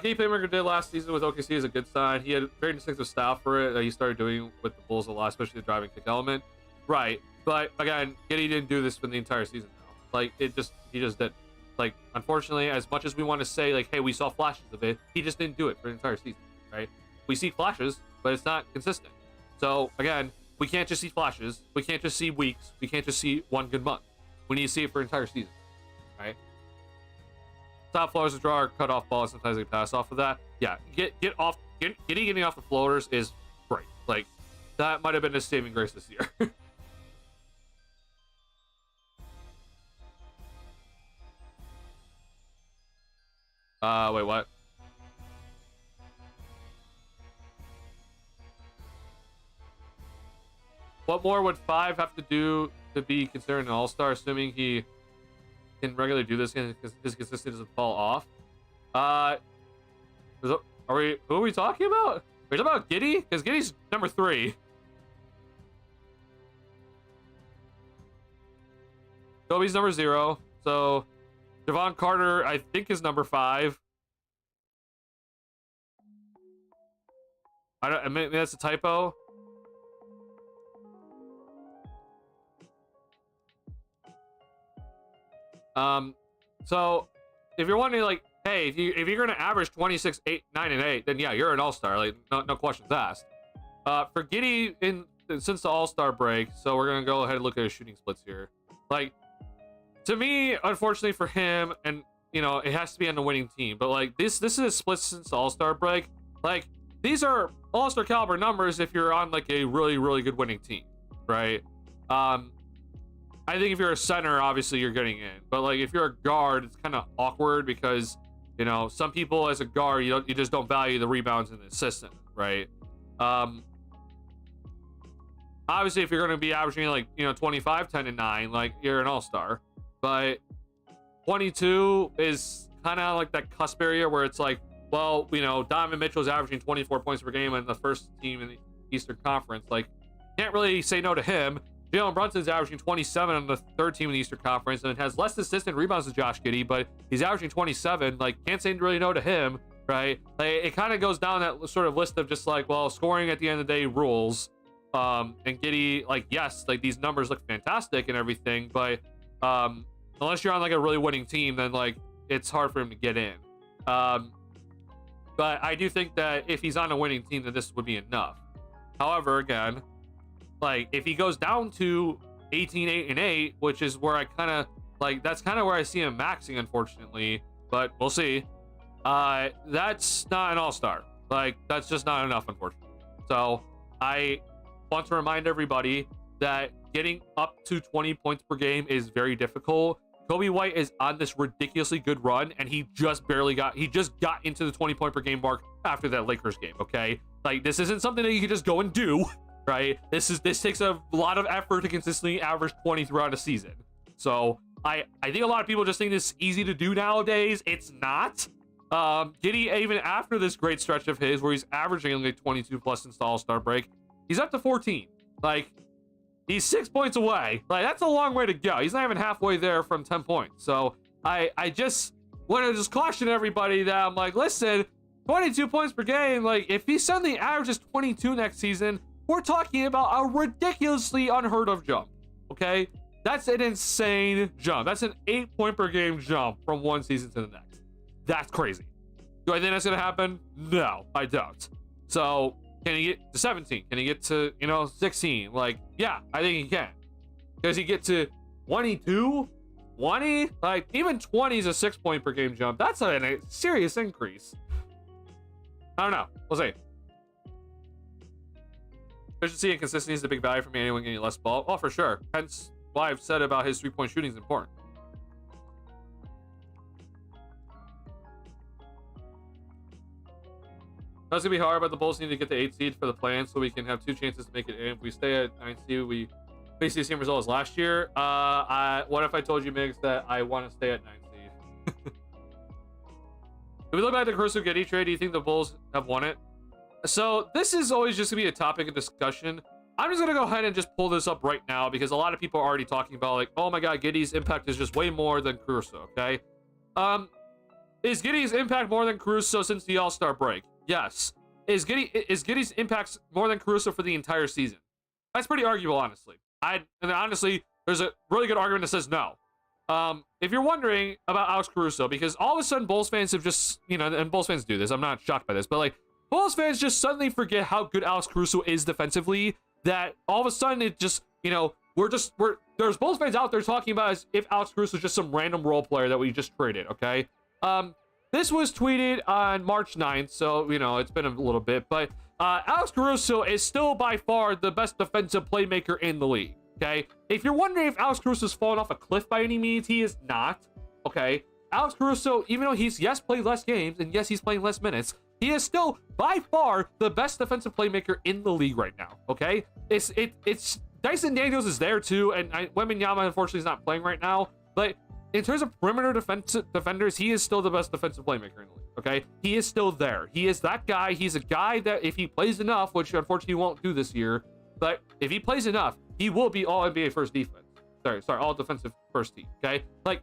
Giddy Playmaker did last season with OKC is a good sign. He had a very distinctive style for it that he started doing with the Bulls a lot, especially the driving kick element. Right, but again, Giddy didn't do this for the entire season now. Like, he just didn't. Like, unfortunately, as much as we want to say, like, hey, we saw flashes of it, he just didn't do it for the entire season, right? We see flashes, but it's not consistent. So, again, we can't just see flashes. We can't just see weeks. We can't just see one good month. We need to see it for an entire season, right? Top floaters to draw or cut off balls. Sometimes they pass off of that. Yeah, getting off the floaters is great. Like, that might have been his saving grace this year. Wait, what? What more would 5 have to do to be considered an all-star, assuming he can regularly do this and his consistency doesn't fall off? Who are we talking about? Are we talking about Giddy? Because Giddy's number 3. Kobe's number 0. So Javon Carter, I think, is number 5. I mean, that's a typo. So if you're wondering, like, hey, if you're gonna average 26, 8, 9, and 8, then yeah, you're an all-star. Like, no questions asked. For Giddy since the all-star break, so we're gonna go ahead and look at his shooting splits here. Like, to me, unfortunately for him, and you know, it has to be on the winning team, but like this is a split since the all-star break. Like, these are all-star caliber numbers if you're on like a really good winning team, right? I think if you're a center, obviously you're getting in, but like if you're a guard, it's kind of awkward because, you know, some people as a guard, you just don't value the rebounds and the assists, right? Obviously if you're going to be averaging like, you know, 25, 10, and 9, like, you're an all-star. But 22 is kind of like that cusp area where it's like, well, you know, Donovan Mitchell's averaging 24 points per game on the first team in the Eastern Conference. Like, can't really say no to him. Jalen Brunson's averaging 27 on the third team in the Eastern Conference and has less assists and rebounds than Josh Giddey, but he's averaging 27. Like, can't say really no to him, right? Like, it kind of goes down that sort of list of just like, well, scoring at the end of the day rules. And Giddey, like, yes, like, these numbers look fantastic and everything, but unless you're on like a really winning team, then like it's hard for him to get in. But I do think that if he's on a winning team, then this would be enough. However, again, like, if he goes down to 18, 8, and 8, which is where I kind of like, that's kind of where I see him maxing, unfortunately, but we'll see. That's not an all-star. Like, that's just not enough, unfortunately. So I want to remind everybody that getting up to 20 points per game is very difficult. Kobe White is on this ridiculously good run, and he just got into the 20 point per game mark after that Lakers game. Okay, like, this isn't something that you can just go and do, right? This takes a lot of effort to consistently average 20 throughout a season. So I think a lot of people just think this is easy to do nowadays. It's not. Giddey, even after this great stretch of his where he's averaging like 22 plus since the All-Star break, he's up to 14. Like, he's 6 points away. Like, that's a long way to go. He's not even halfway there from 10 points. So I just want to just caution everybody that I'm like, listen, 22 points per game, like, if he suddenly averages 22 next season, we're talking about a ridiculously unheard of jump. Okay, that's an insane jump. That's an 8 point per game jump from one season to the next. That's crazy. Do I think that's gonna happen? No, I don't. So can he get to 17? Can he get to, 16? Like, yeah, I think he can. Does he get to 22? 20? Like, even 20 is a 6 point per game jump. That's a serious increase. I don't know. We'll see. Efficiency and consistency is a big value for me. Anyone getting less ball? Oh, for sure. Hence why I've said about his 3-point shooting is important. That's gonna be hard, but the Bulls need to get the 8 seed for the plan so we can have 2 chances to make it in. If we stay at 9 seed, we basically the same result as last year. What if I told you, Migs, that I want to stay at 9 seed? If we look back at the Caruso Giddey trade, do you think the Bulls have won it? So this is always just gonna be a topic of discussion. I'm just gonna go ahead and just pull this up right now because a lot of people are already talking about, like, oh my god, Giddey's impact is just way more than Caruso. Okay, Is Giddey's impact more than Caruso since the All-Star break? Yes. Is Giddey's impact more than Caruso for the entire season? That's pretty arguable, honestly. And honestly, there's a really good argument that says no. If you're wondering about Alex Caruso, because all of a sudden Bulls fans have just, and Bulls fans do this, I'm not shocked by this, but like, Bulls fans just suddenly forget how good Alex Caruso is defensively, that all of a sudden it just, there's Bulls fans out there talking about as if Alex Caruso is just some random role player that we just traded, okay? This was tweeted on March 9th, so, it's been a little bit, but Alex Caruso is still by far the best defensive playmaker in the league, okay? If you're wondering if Alex Caruso's fallen off a cliff by any means, he is not, okay? Alex Caruso, even though he's, yes, played less games, and yes, he's playing less minutes, he is still by far the best defensive playmaker in the league right now, okay? It's Dyson Daniels is there too, and Wembanyama unfortunately is not playing right now, but in terms of perimeter defenders, he is still the best defensive playmaker in the league, okay? He is still there. He is that guy. He's a guy that if he plays enough, which unfortunately he won't do this year, but if he plays enough, he will be all NBA first defense. Sorry, all defensive first team, okay? Like,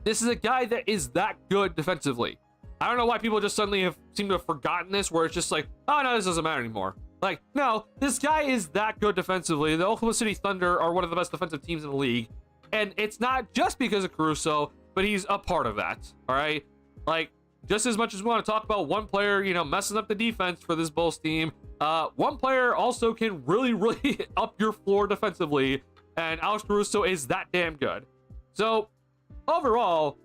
this is a guy that is that good defensively. I don't know why people just suddenly seem to have forgotten this, where it's just like, oh no, this doesn't matter anymore. Like, no, this guy is that good defensively. The Oklahoma City Thunder are one of the best defensive teams in the league. And it's not just because of Caruso, but he's a part of that, all right? Like, just as much as we want to talk about one player, messing up the defense for this Bulls team, one player also can really, really up your floor defensively, and Alex Caruso is that damn good. So, overall,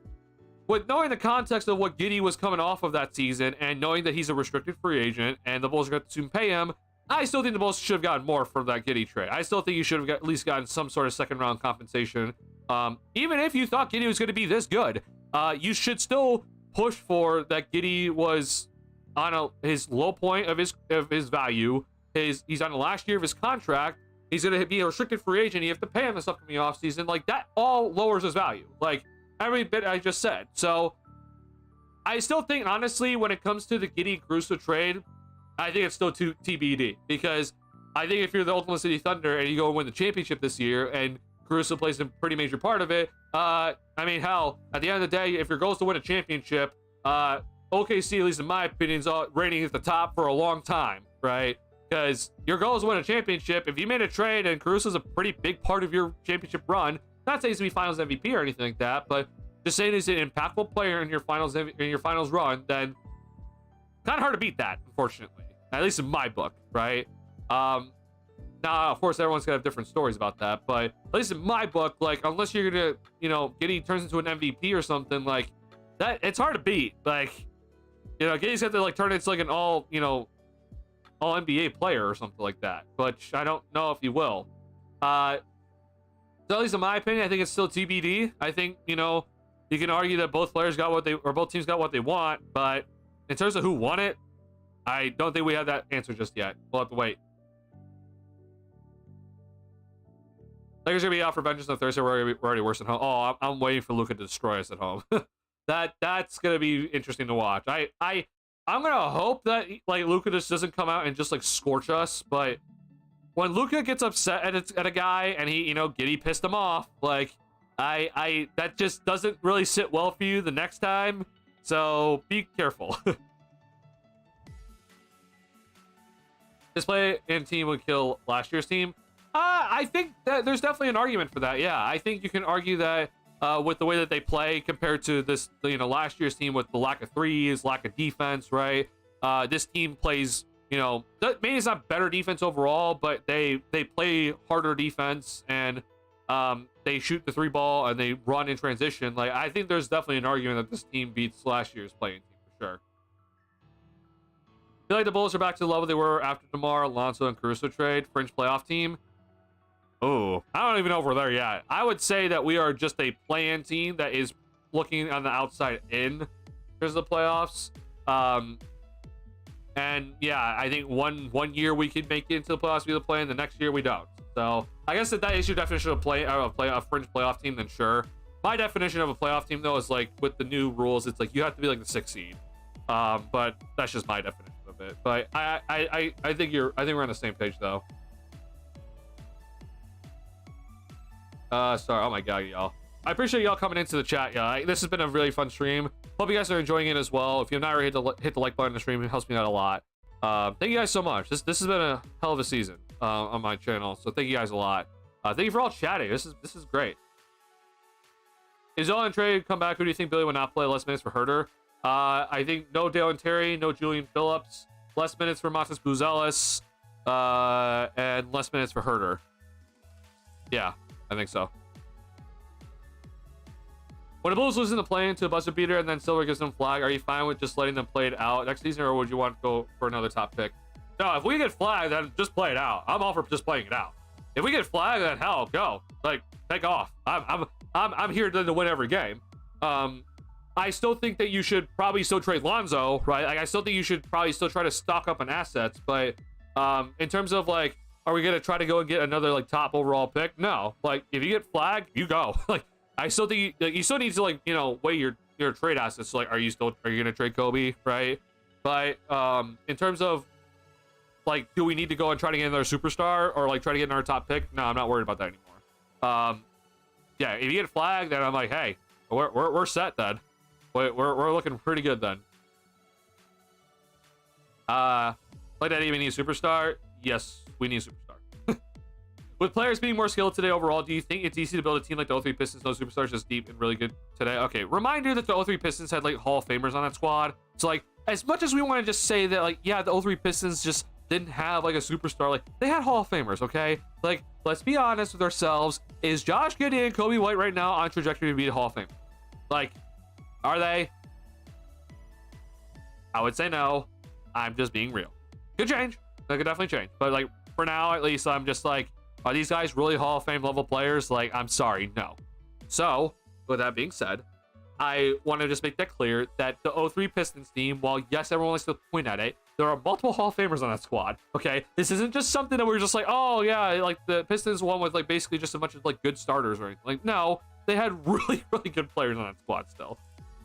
with knowing the context of what Giddey was coming off of that season, and knowing that he's a restricted free agent, and the Bulls are going to soon pay him, I still think the Bulls should have gotten more for that Giddey trade. I still think you should have at least gotten some sort of second round compensation. Even if you thought Giddey was going to be this good, you should still push for that. Giddey was on his low point of his value. He's on the last year of his contract. He's going to be a restricted free agent. You have to pay him this upcoming offseason. Like, that all lowers his value. Like, every bit I just said. So, I still think, honestly, when it comes to the Giddey-Caruso trade, I think it's still too TBD, because I think if you're the Oklahoma City Thunder and you go and win the championship this year and Caruso plays a pretty major part of it, I mean, hell, at the end of the day, if your goal is to win a championship, OKC, at least in my opinion, is reigning at the top for a long time, right? Because your goal is to win a championship. If you made a trade and Caruso's a pretty big part of your championship run, not saying he's to be Finals MVP or anything like that, but just saying he's an impactful player in your finals run, then kind of hard to beat that, unfortunately. At least in my book, right? Now, of course, everyone's gonna have different stories about that, but at least in my book, like, unless you're gonna, Giddey turns into an MVP or something like that, it's hard to beat. Like, Giddey's got to like turn into like an all NBA player or something like that, but I don't know if he will. So at least in my opinion, I think it's still TBD. I think, you can argue that both teams got what they want, but in terms of who won it, I don't think we have that answer just yet. We'll have to wait. Lakers gonna be out for vengeance on Thursday. We're already worse at home. Oh, I'm waiting for Luka to destroy us at home. That's gonna be interesting to watch. I'm gonna hope that like Luka just doesn't come out and just like scorch us. But when Luka gets upset at a guy and he, Giddey pissed him off, like that just doesn't really sit well for you the next time. So be careful. This play and team would kill last year's team. I think that there's definitely an argument for that. Yeah, I think you can argue that with the way that they play compared to this, last year's team with the lack of threes, lack of defense, right? This team plays, maybe it's not better defense overall, but they play harder defense, and they shoot the three ball and they run in transition. Like, I think there's definitely an argument that this team beats last year's playing team for sure. I feel like the Bulls are back to the level they were after DeMar, Alonso, and Caruso trade. Fringe playoff team. Oh, I don't even know if we're there yet. I would say that we are just a play-in team that is looking on the outside in terms of the playoffs. And yeah, I think one year we could make it into the playoffs, be the play-in. The next year we don't. So I guess that is your definition of a fringe playoff team. Then sure. My definition of a playoff team though is like with the new rules, it's like you have to be like the 6th seed. But that's just my definition of it. But I think we're on the same page though. Sorry. Oh my god, y'all. I appreciate y'all coming into the chat, y'all. This has been a really fun stream. Hope you guys are enjoying it as well. If you have not already hit the like button on the stream, it helps me out a lot. Thank you guys so much. This has been a hell of a season on my channel, so thank you guys a lot. Thank you for all chatting. This is great. Is Dylan trade come back? Who do you think Billy would not play less minutes for Herter? I think no Dalen Terry, no Julian Phillips, less minutes for Matas Buzelis, and less minutes for Herter. Yeah, I think so. When the Bulls lose in the play-in to a buzzer beater and then Silver gives them flag, are you fine with just letting them play it out next season, or would you want to go for another top pick? No, if we get flagged, then just play it out. I'm all for just playing it out. If we get flagged, then hell, go. Like, take off. I'm here to win every game. I still think that you should probably still trade Lonzo, right? Like, I still think you should probably still try to stock up on assets, but in terms of like, are we gonna try to go and get another like top overall pick? No. Like, if you get flagged, you go. Like, I still think you still need to, like, you know, weigh your trade assets. So, like, are you gonna trade Kobe, right? But in terms of like, do we need to go and try to get another superstar or like try to get another top pick? No, I'm not worried about that anymore. Yeah, if you get flagged, then I'm like, hey, we're set then. We're looking pretty good then. Like, that even need a superstar? Yes, we need a superstar. With players being more skilled today overall, do you think it's easy to build a team like the 03 Pistons, no superstars, just deep and really good today? Okay, reminder that the 03 Pistons had like Hall of Famers on that squad. So like, as much as we want to just say that like, yeah, the 03 Pistons just didn't have like a superstar, like they had Hall of Famers, okay? Like, let's be honest with ourselves. Is Josh Giddey and Kobe White right now on trajectory to be a Hall of Fame? Like, are they? I would say no. I'm just being real. Could change. That could definitely change. But like, for now, at least, I'm just like, are these guys really Hall of Fame level players? Like, I'm sorry, no. So, with that being said, I want to just make that clear that the 03 Pistons team, while yes, everyone likes to point at it, there are multiple Hall of Famers on that squad, okay? This isn't just something that we're just like, oh, yeah, like the Pistons won with like basically just a bunch of like good starters or anything. Like, no, they had really, really good players on that squad still.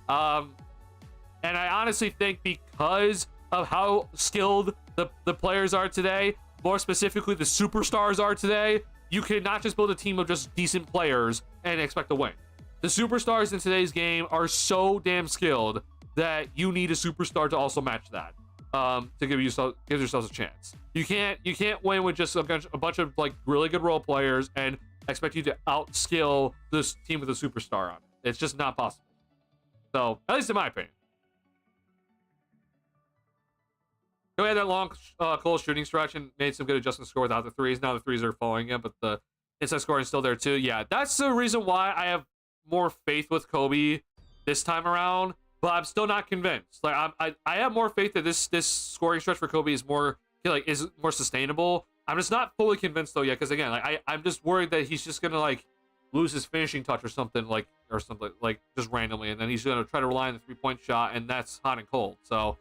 And I honestly think because of how skilled the players are today, more specifically the superstars are today, you cannot just build a team of just decent players and expect to win. The superstars in today's game are so damn skilled that you need a superstar to also match that, to give yourselves a chance. You can't win with just a bunch of like really good role players and expect you to outskill this team with a superstar on it. It's just not possible. So, at least in my opinion. We had that long, cold shooting stretch and made some good adjustments to score without the threes. Now the threes are falling in, but the inside scoring is still there too. Yeah, that's the reason why I have more faith with Kobe this time around, but I'm still not convinced. Like, I have more faith that this scoring stretch for Kobe is more sustainable. I'm just not fully convinced though yet, because again, like I'm just worried that he's just gonna like lose his finishing touch or something like just randomly, and then he's gonna try to rely on the 3-point shot, and that's hot and cold. So,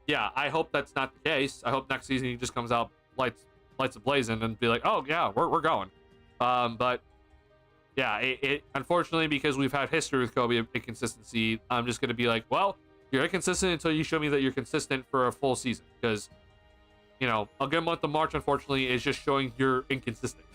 yeah, I hope that's not the case. I hope next season he just comes out lights ablazing and be like, oh yeah, we're going. But yeah, it unfortunately, because we've had history with Kobe of inconsistency, I'm just gonna be like, well, you're inconsistent until you show me that you're consistent for a full season, because you know, a good month of March unfortunately is just showing you're inconsistent.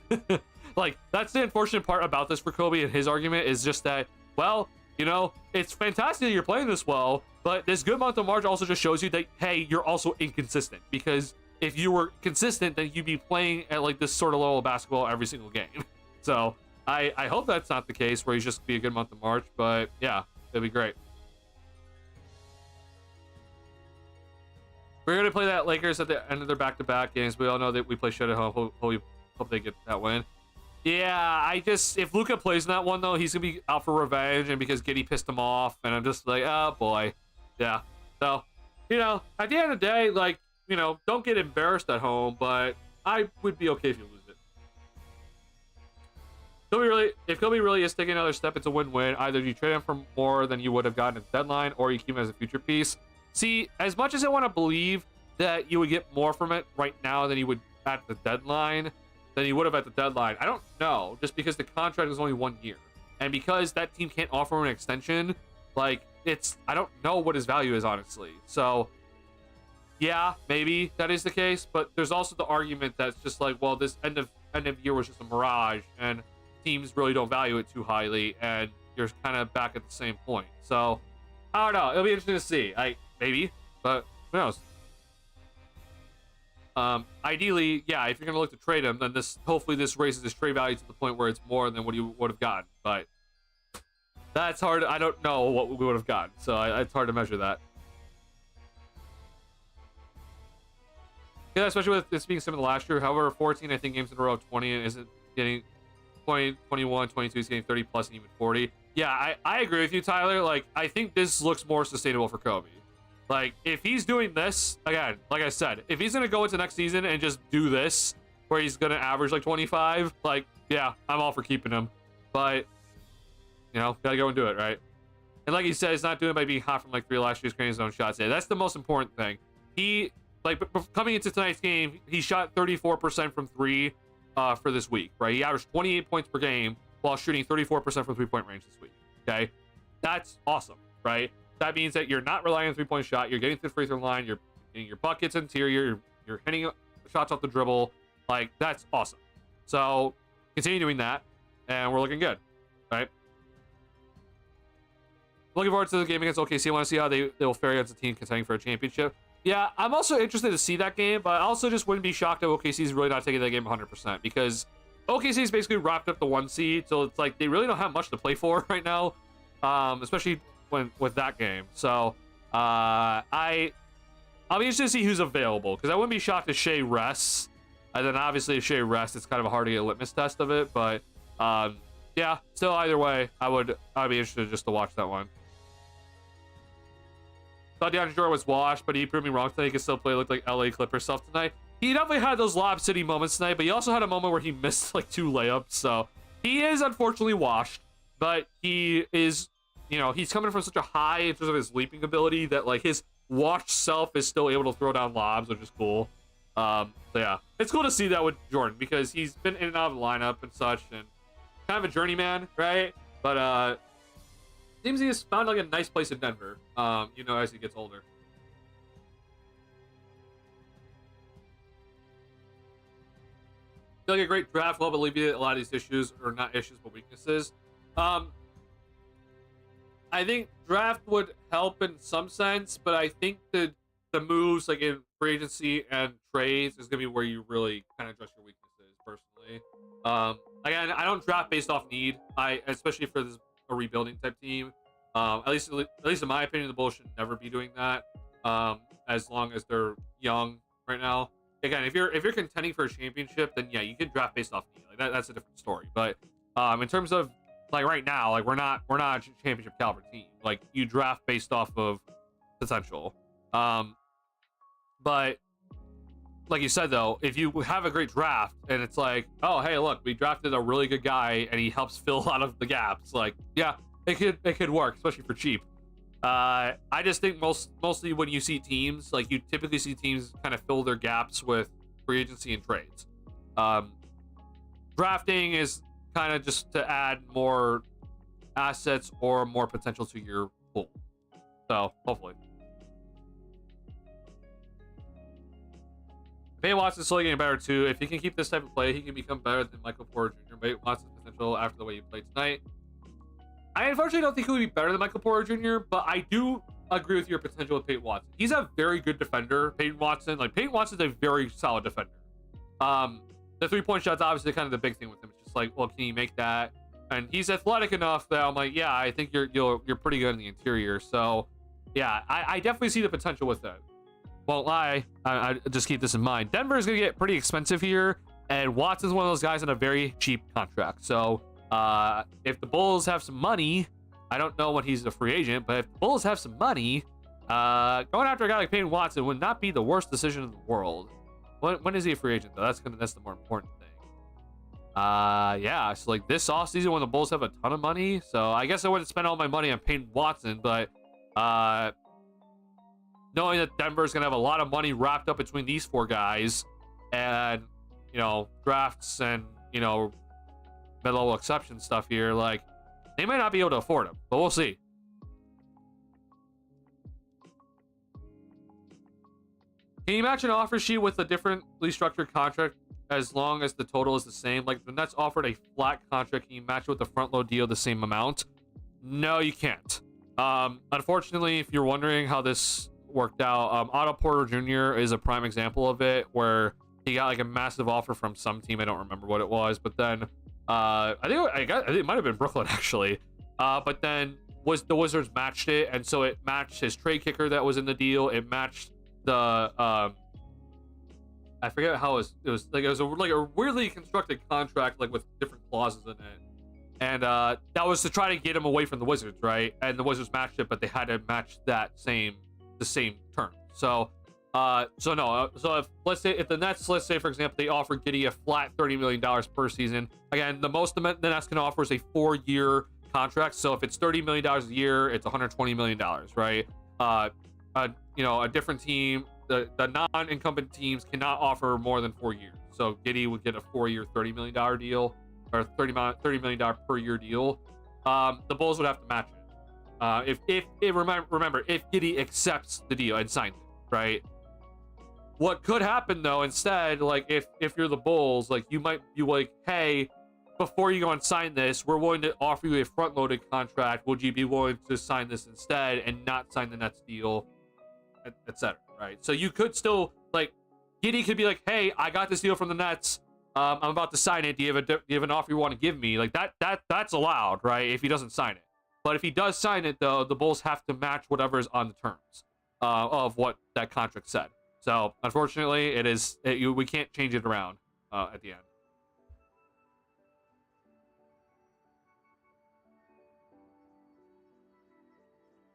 Like, that's the unfortunate part about this for Kobe, and his argument is just that, well, you know, it's fantastic that you're playing this well, but this good month of March also just shows you that, hey, you're also inconsistent, because if you were consistent, then you'd be playing at like this sort of level of basketball every single game. So I hope that's not the case where he's just be a good month of March, but yeah, it'd be great. We're gonna play that Lakers at the end of their back-to-back games. We all know that we play shit at home. Hope they get that win. Yeah, if Luka plays in that one though, he's gonna be out for revenge, and because Giddey pissed him off, and I'm just like, oh boy. Yeah. So, you know, at the end of the day, like, you know, don't get embarrassed at home, but I would be okay if you lose it. If Kobe really is taking another step, it's a win-win. Either you trade him for more than you would have gotten at the deadline, or you keep him as a future piece. See, as much as I want to believe that you would get more from it right now than you would at the deadline, I don't know, just because the contract is only 1 year. And because that team can't offer him an extension, like, I don't know what his value is, honestly. So, yeah, maybe that is the case, but there's also the argument that's just like, well, this end of year was just a mirage, and teams really don't value it too highly, and you're kind of back at the same point. So, I don't know. It'll be interesting to see. Maybe, but who knows? Ideally, yeah, if you're gonna look to trade him, then hopefully this raises his trade value to the point where it's more than what you would have gotten. But that's hard. I don't know what we would have gotten, so it's hard to measure that. Yeah, especially with this being similar to last year. However, 14, I think, games in a row of 20 and isn't getting 20, 21, 22 is getting 30 plus and even 40. Yeah, I agree with you, Tyler. Like, I think this looks more sustainable for Kobe. Like, if he's doing this, again, like I said, if he's going to go into next season and just do this, where he's going to average like 25, like, yeah, I'm all for keeping him. But, you know, gotta go and do it, right? And like he said, he's not doing it by being hot from like 3 last year's, creating his own shots. Yeah, that's the most important thing. He, like, coming into tonight's game, he shot 34% from 3 for this week, right? He averaged 28 points per game while shooting 34% from 3-point range this week, okay? That's awesome, right? That means that you're not relying on the 3-point shot. You're getting to the free throw line. You're getting your buckets interior. You're hitting shots off the dribble. Like, that's awesome. So continue doing that, and we're looking good, right? Looking forward to the game against OKC. I want to see how they'll fare against a team contending for a championship. Yeah, I'm also interested to see that game, but I also just wouldn't be shocked if OKC's really not taking that game 100% because OKC's basically wrapped up the 1 seed, so it's like they really don't have much to play for right now, especially with that game. So I'll be interested to see who's available because I wouldn't be shocked if Shea rests, and then obviously if Shea rests, it's kind of hard to get a litmus test of it. But yeah, still either way, I'd be interested just to watch that one. Thought DeAndre Jordan was washed, but he proved me wrong tonight. He could still play, look like LA Clippers stuff tonight. He definitely had those Lob City moments tonight, but he also had a moment where he missed like 2 layups. So he is unfortunately washed, but he is, you know, he's coming from such a high in terms of his leaping ability that like his washed self is still able to throw down lobs, which is cool. So yeah, it's cool to see that with Jordan because he's been in and out of the lineup and such, and kind of a journeyman, right? But seems he has found like a nice place in Denver, you know, as he gets older. I feel like a great draft will help alleviate a lot of these issues, or not issues, but weaknesses. I think draft would help in some sense, but I think the moves like in free agency and trades is gonna be where you really kind of address your weaknesses personally. Again, I don't draft based off need. Especially for a rebuilding type team. At least in my opinion, the Bulls should never be doing that. As long as they're young right now. Again, if you're contending for a championship, then yeah, you can draft based off need. Like that's a different story. But in terms of like right now, like we're not a championship caliber team. Like you draft based off of potential. But like you said though, if you have a great draft and it's like, oh hey, look, we drafted a really good guy and he helps fill a lot of the gaps. Like yeah, it could work, especially for cheap. I just think mostly when you see teams, like you typically see teams kind of fill their gaps with free agency and trades. Drafting is kind of just to add more assets or more potential to your pool. So hopefully. Peyton Watson's slowly getting better too. If he can keep this type of play, he can become better than Michael Porter Jr. Peyton Watson's potential after the way he played tonight. I unfortunately don't think he would be better than Michael Porter Jr., but I do agree with your potential with Peyton Watson. He's a very good defender, Peyton Watson's a very solid defender. The 3-point shot's obviously kind of the big thing with him. It's just like, well, can he make that? And he's athletic enough that I'm like, yeah, I think you're pretty good in the interior. So yeah, I definitely see the potential with that. Won't lie, I just keep this in mind. Denver is gonna get pretty expensive here, and Watson's one of those guys on a very cheap contract. So if the Bulls have some money, I don't know when he's a free agent, but if the Bulls have some money, going after a guy like Peyton Watson would not be the worst decision in the world. When is he a free agent though? That's the more important thing. Yeah, so like this offseason when the Bulls have a ton of money, so I guess I wouldn't spend all my money on Peyton Watson, but knowing that Denver's gonna have a lot of money wrapped up between these 4 guys, and you know, drafts and you know, mid-level exception stuff here, like they might not be able to afford him, but we'll see. Can you match an offer sheet with a differently structured contract as long as the total is the same? Like the Nets offered a flat contract, can you match it with a front load deal the same amount? No, you can't. Unfortunately, if you're wondering how this worked out, Otto Porter Jr. is a prime example of it, where he got like a massive offer from some team. I don't remember what it was, but then I think it might have been Brooklyn actually. But then the Wizards matched it, and so it matched his trade kicker that was in the deal. It matched the I forget how it was like a weirdly constructed contract, like with different clauses in it. And that was to try to get him away from the Wizards, right? And the Wizards matched it, but they had to match the same term. So if the Nets, let's say for example, they offer Giddey a flat $30 million per season. Again, the most the Nets can offer is a 4-year contract. So if it's $30 million a year, it's $120 million, right? A different team, the non-incumbent teams cannot offer more than 4 years. So Giddey would get a 4-year, $30 million deal, or $30 million per year deal. The Bulls would have to match it. Remember, if Giddey accepts the deal and signs it, right? What could happen though, instead, like if you're the Bulls, like you might be like, hey, before you go and sign this, we're willing to offer you a front-loaded contract. Would you be willing to sign this instead and not sign the Nets deal, etc. Right? So you could still, like, Giddey could be like, hey, I got this deal from the Nets. I'm about to sign it. Do you have an offer you want to give me? Like that's allowed, right? If he doesn't sign it. But if he does sign it, though, the Bulls have to match whatever is on the terms of what that contract said. So unfortunately, we can't change it around at the end.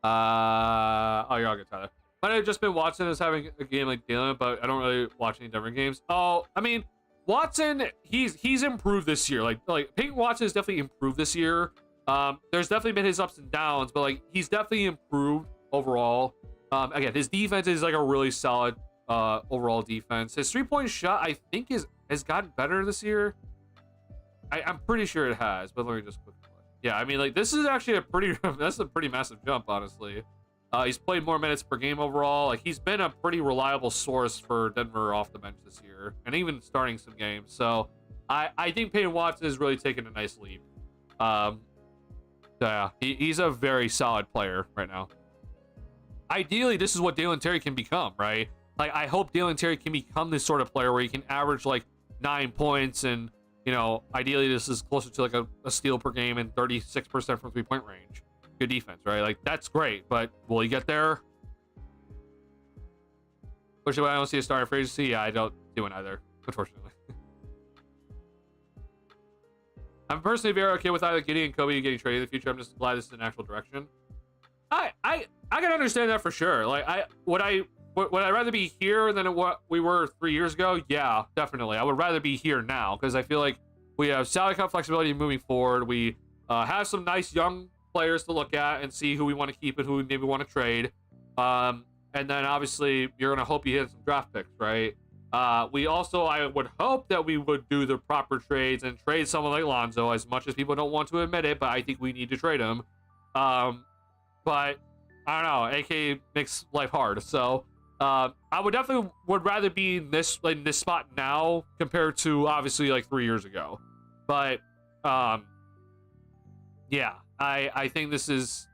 You're all good, Tyler. Might have just been Watson is having a game like Dalen, but I don't really watch any Denver games. Oh, I mean, Watson, he's improved this year. Like Peyton Watson has definitely improved this year. There's definitely been his ups and downs, but like he's definitely improved overall. Again, his defense is like a really solid overall defense. His 3-point shot, I think, has gotten better this year. I'm pretty sure it has, but let me just quickly. Yeah, I mean, like this is actually a pretty massive jump, honestly. He's played more minutes per game overall. Like he's been a pretty reliable source for Denver off the bench this year, and even starting some games. So I think Peyton Watson has really taken a nice leap. Yeah, he's a very solid player right now. Ideally, this is what Dalen Terry can become, right? Like I hope Dalen Terry can become this sort of player where he can average like 9 points, and ideally this is closer to like a steal per game and 36% from 3-point range. Good defense, right? Like that's great, but will he get there? Which I don't see a starter for agency. Yeah, I don't do it either, unfortunately. I'm personally very okay with either Giddey and Kobe getting traded in the future. I'm just glad this is an actual direction. I can understand that for sure. Like would I rather be here than what we were 3 years ago? Yeah, definitely. I would rather be here now because I feel like we have salary cap flexibility moving forward. We have some nice young players to look at and see who we want to keep and who we maybe want to trade. And then obviously you're gonna hope you hit some draft picks, right? I would hope that we would do the proper trades and trade someone like Lonzo, as much as people don't want to admit it, but I think we need to trade him. But I don't know, AK makes life hard. So I would definitely rather be in this spot now compared to obviously like 3 years ago. But yeah, I think this is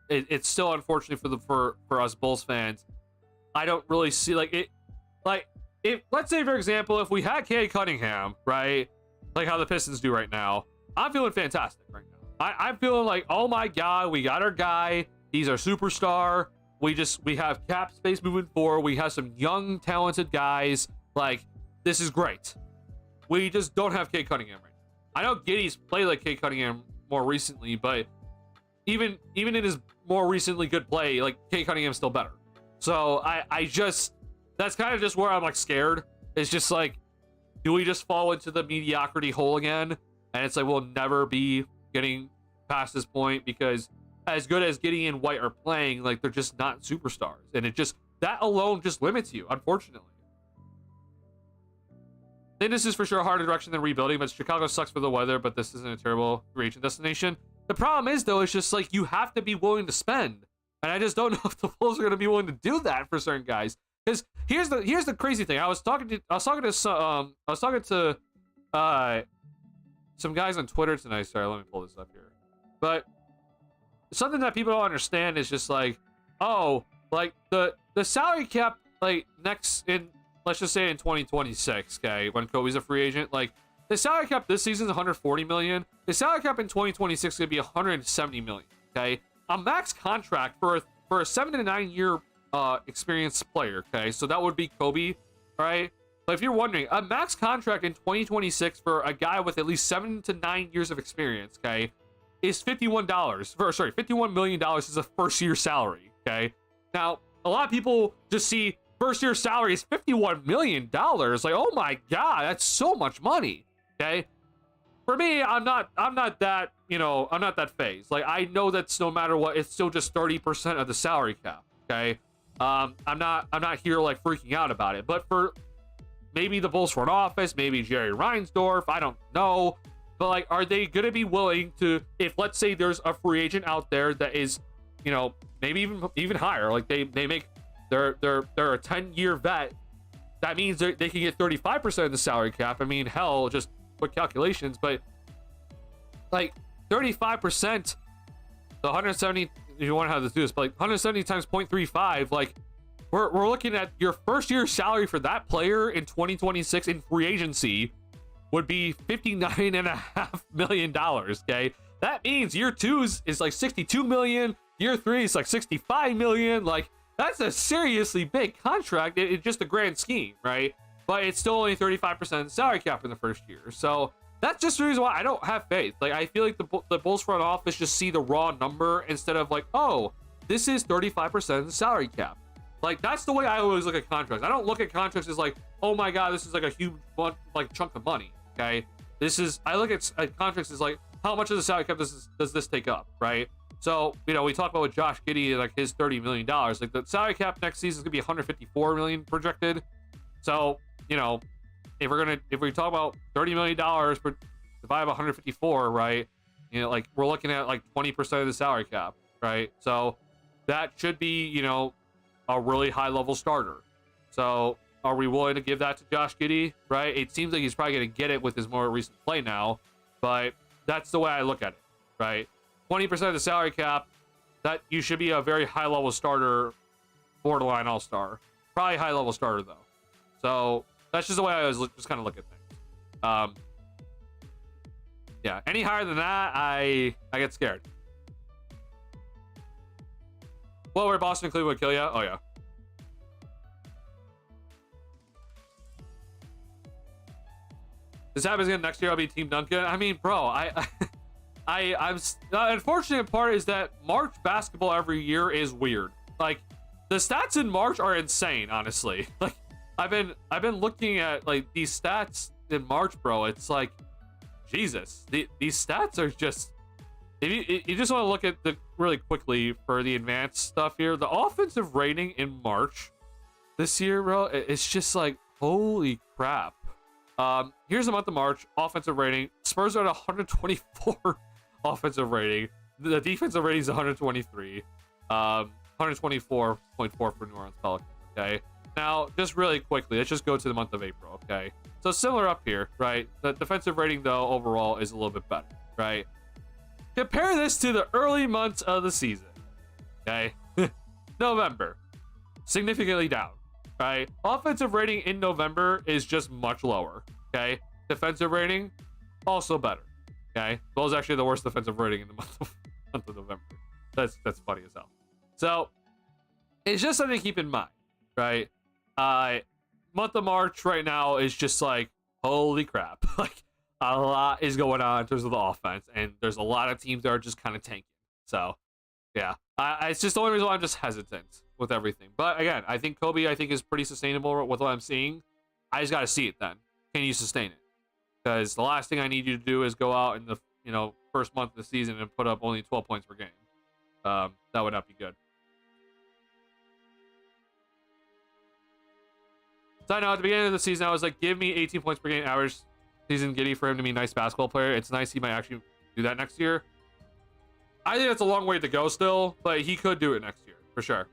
it's still unfortunate for us Bulls fans. I don't really see if let's say for example if we had Cade Cunningham, right, like how the Pistons do right now, I'm feeling fantastic right now. I'm feeling like, oh my god, we got our guy, he's our superstar. We have cap space moving forward. We have some young talented guys. Like this is great. We just don't have Cade Cunningham right now. I know Giddey's played like Cade Cunningham more recently, but even in his more recently good play, like Cade Cunningham's still better. So that's kind of just where I'm like scared. It's just like, do we just fall into the mediocrity hole again? And it's like we'll never be getting past this point because as good as Giddey and White are playing, like they're just not superstars, and that alone just limits you, unfortunately. I think this is for sure a harder direction than rebuilding, but Chicago sucks for the weather, but this isn't a terrible region destination. The problem is, though, it's just like you have to be willing to spend. And I just don't know if the Bulls are going to be willing to do that for certain guys. Because here's the crazy thing. I was talking to some guys on Twitter tonight. Sorry, let me pull this up here. But something that people don't understand is just like, oh, like the salary cap, like let's just say in 2026, okay, when Kobe's a free agent, like the salary cap this season is 140 million. The salary cap in 2026 is gonna be 170 million. Okay, a max contract for a 7 to 9 year experienced player. Okay, so that would be Kobe, right? But if you're wondering, a max contract in 2026 for a guy with at least 7 to 9 years of experience, okay, is $51 million is a first year salary. Okay, now a lot of people just see first year salary is $51 million. Like, oh my god, that's so much money. Okay, for me, I'm not that, I'm not that phased. Like, I know that's no matter what, it's still just 30% of the salary cap. Okay, I'm not here like freaking out about it. But for maybe the Bulls front office, maybe Jerry Reinsdorf, I don't know. But like, are they gonna be willing to, if let's say there's a free agent out there that is, maybe even higher, like they're a 10-year vet, that means they can get 35% of the salary cap. I mean, hell, just quick calculations, but like 35%, the 170, if you want to have to do this, but like 170 times 0.35, like we're looking at your first year salary for that player in 2026 in free agency would be $59.5 million. Okay, that means year 2 is like 62 million, year 3 is like 65 million. Like, that's a seriously big contract in just the grand scheme, right? But it's still only 35% salary cap in the first year. So that's just the reason why I don't have faith. Like, I feel like the Bulls front office just see the raw number instead of like, oh, this is 35% of the salary cap. Like, that's the way I always look at contracts. I don't look at contracts as like, oh my god, this is like a huge chunk of money. Okay, I look at contracts as like, how much of the salary cap does this take up, right? So, we talk about with Josh Giddey, like his $30 million. Like, the salary cap next season is gonna be 154 million projected. So, if we talk about $30 million per divide by 154, right? Like, we're looking at like 20% of the salary cap, right? So that should be, a really high level starter. So are we willing to give that to Josh Giddey, right? It seems like he's probably going to get it with his more recent play now, but that's the way I look at it, right? 20% of the salary cap, that you should be a very high level starter, borderline all-star. Probably high level starter though. So that's just the way I always just kind of look at things. Yeah, any higher than that, I get scared. Well, where Boston and Cleveland would kill you? Oh yeah. This happens again next year. I'll be Team Duncan. I mean, bro, I'm the unfortunate part is that March basketball every year is weird. Like, the stats in March are insane, honestly. Like, I've been looking at like these stats in March, bro. It's like, Jesus, these stats are just. If you just want to look at the really quickly for the advanced stuff here, the offensive rating in March this year, bro, it's just like, holy crap. Here's the month of March, offensive rating. Spurs are at 124 offensive rating. The defensive rating is 123. 124.4 for New Orleans Pelicans, okay? Now, just really quickly, let's just go to the month of April, okay? So similar up here, right? The defensive rating, though, overall is a little bit better, right? Compare this to the early months of the season, okay? November, significantly down, right? Offensive rating in November is just much lower, okay? Defensive rating, also better, okay? Well, it's actually the worst defensive rating in the month of November. That's funny as hell. So, it's just something to keep in mind, right? Month of March right now is just like, holy crap. Like, a lot is going on in terms of the offense, and there's a lot of teams that are just kind of tanking. So, yeah, it's just the only reason why I'm just hesitant with everything. But again, I think Kobe, is pretty sustainable with what I'm seeing. I just got to see it then. Can you sustain it? Because the last thing I need you to do is go out in the first month of the season and put up only 12 points per game. That would not be good. So I know at the beginning of the season, I was like, give me 18 points per game average season Giddey for him to be a nice basketball player. It's nice he might actually do that next year. I think that's a long way to go still, but he could do it next year for sure.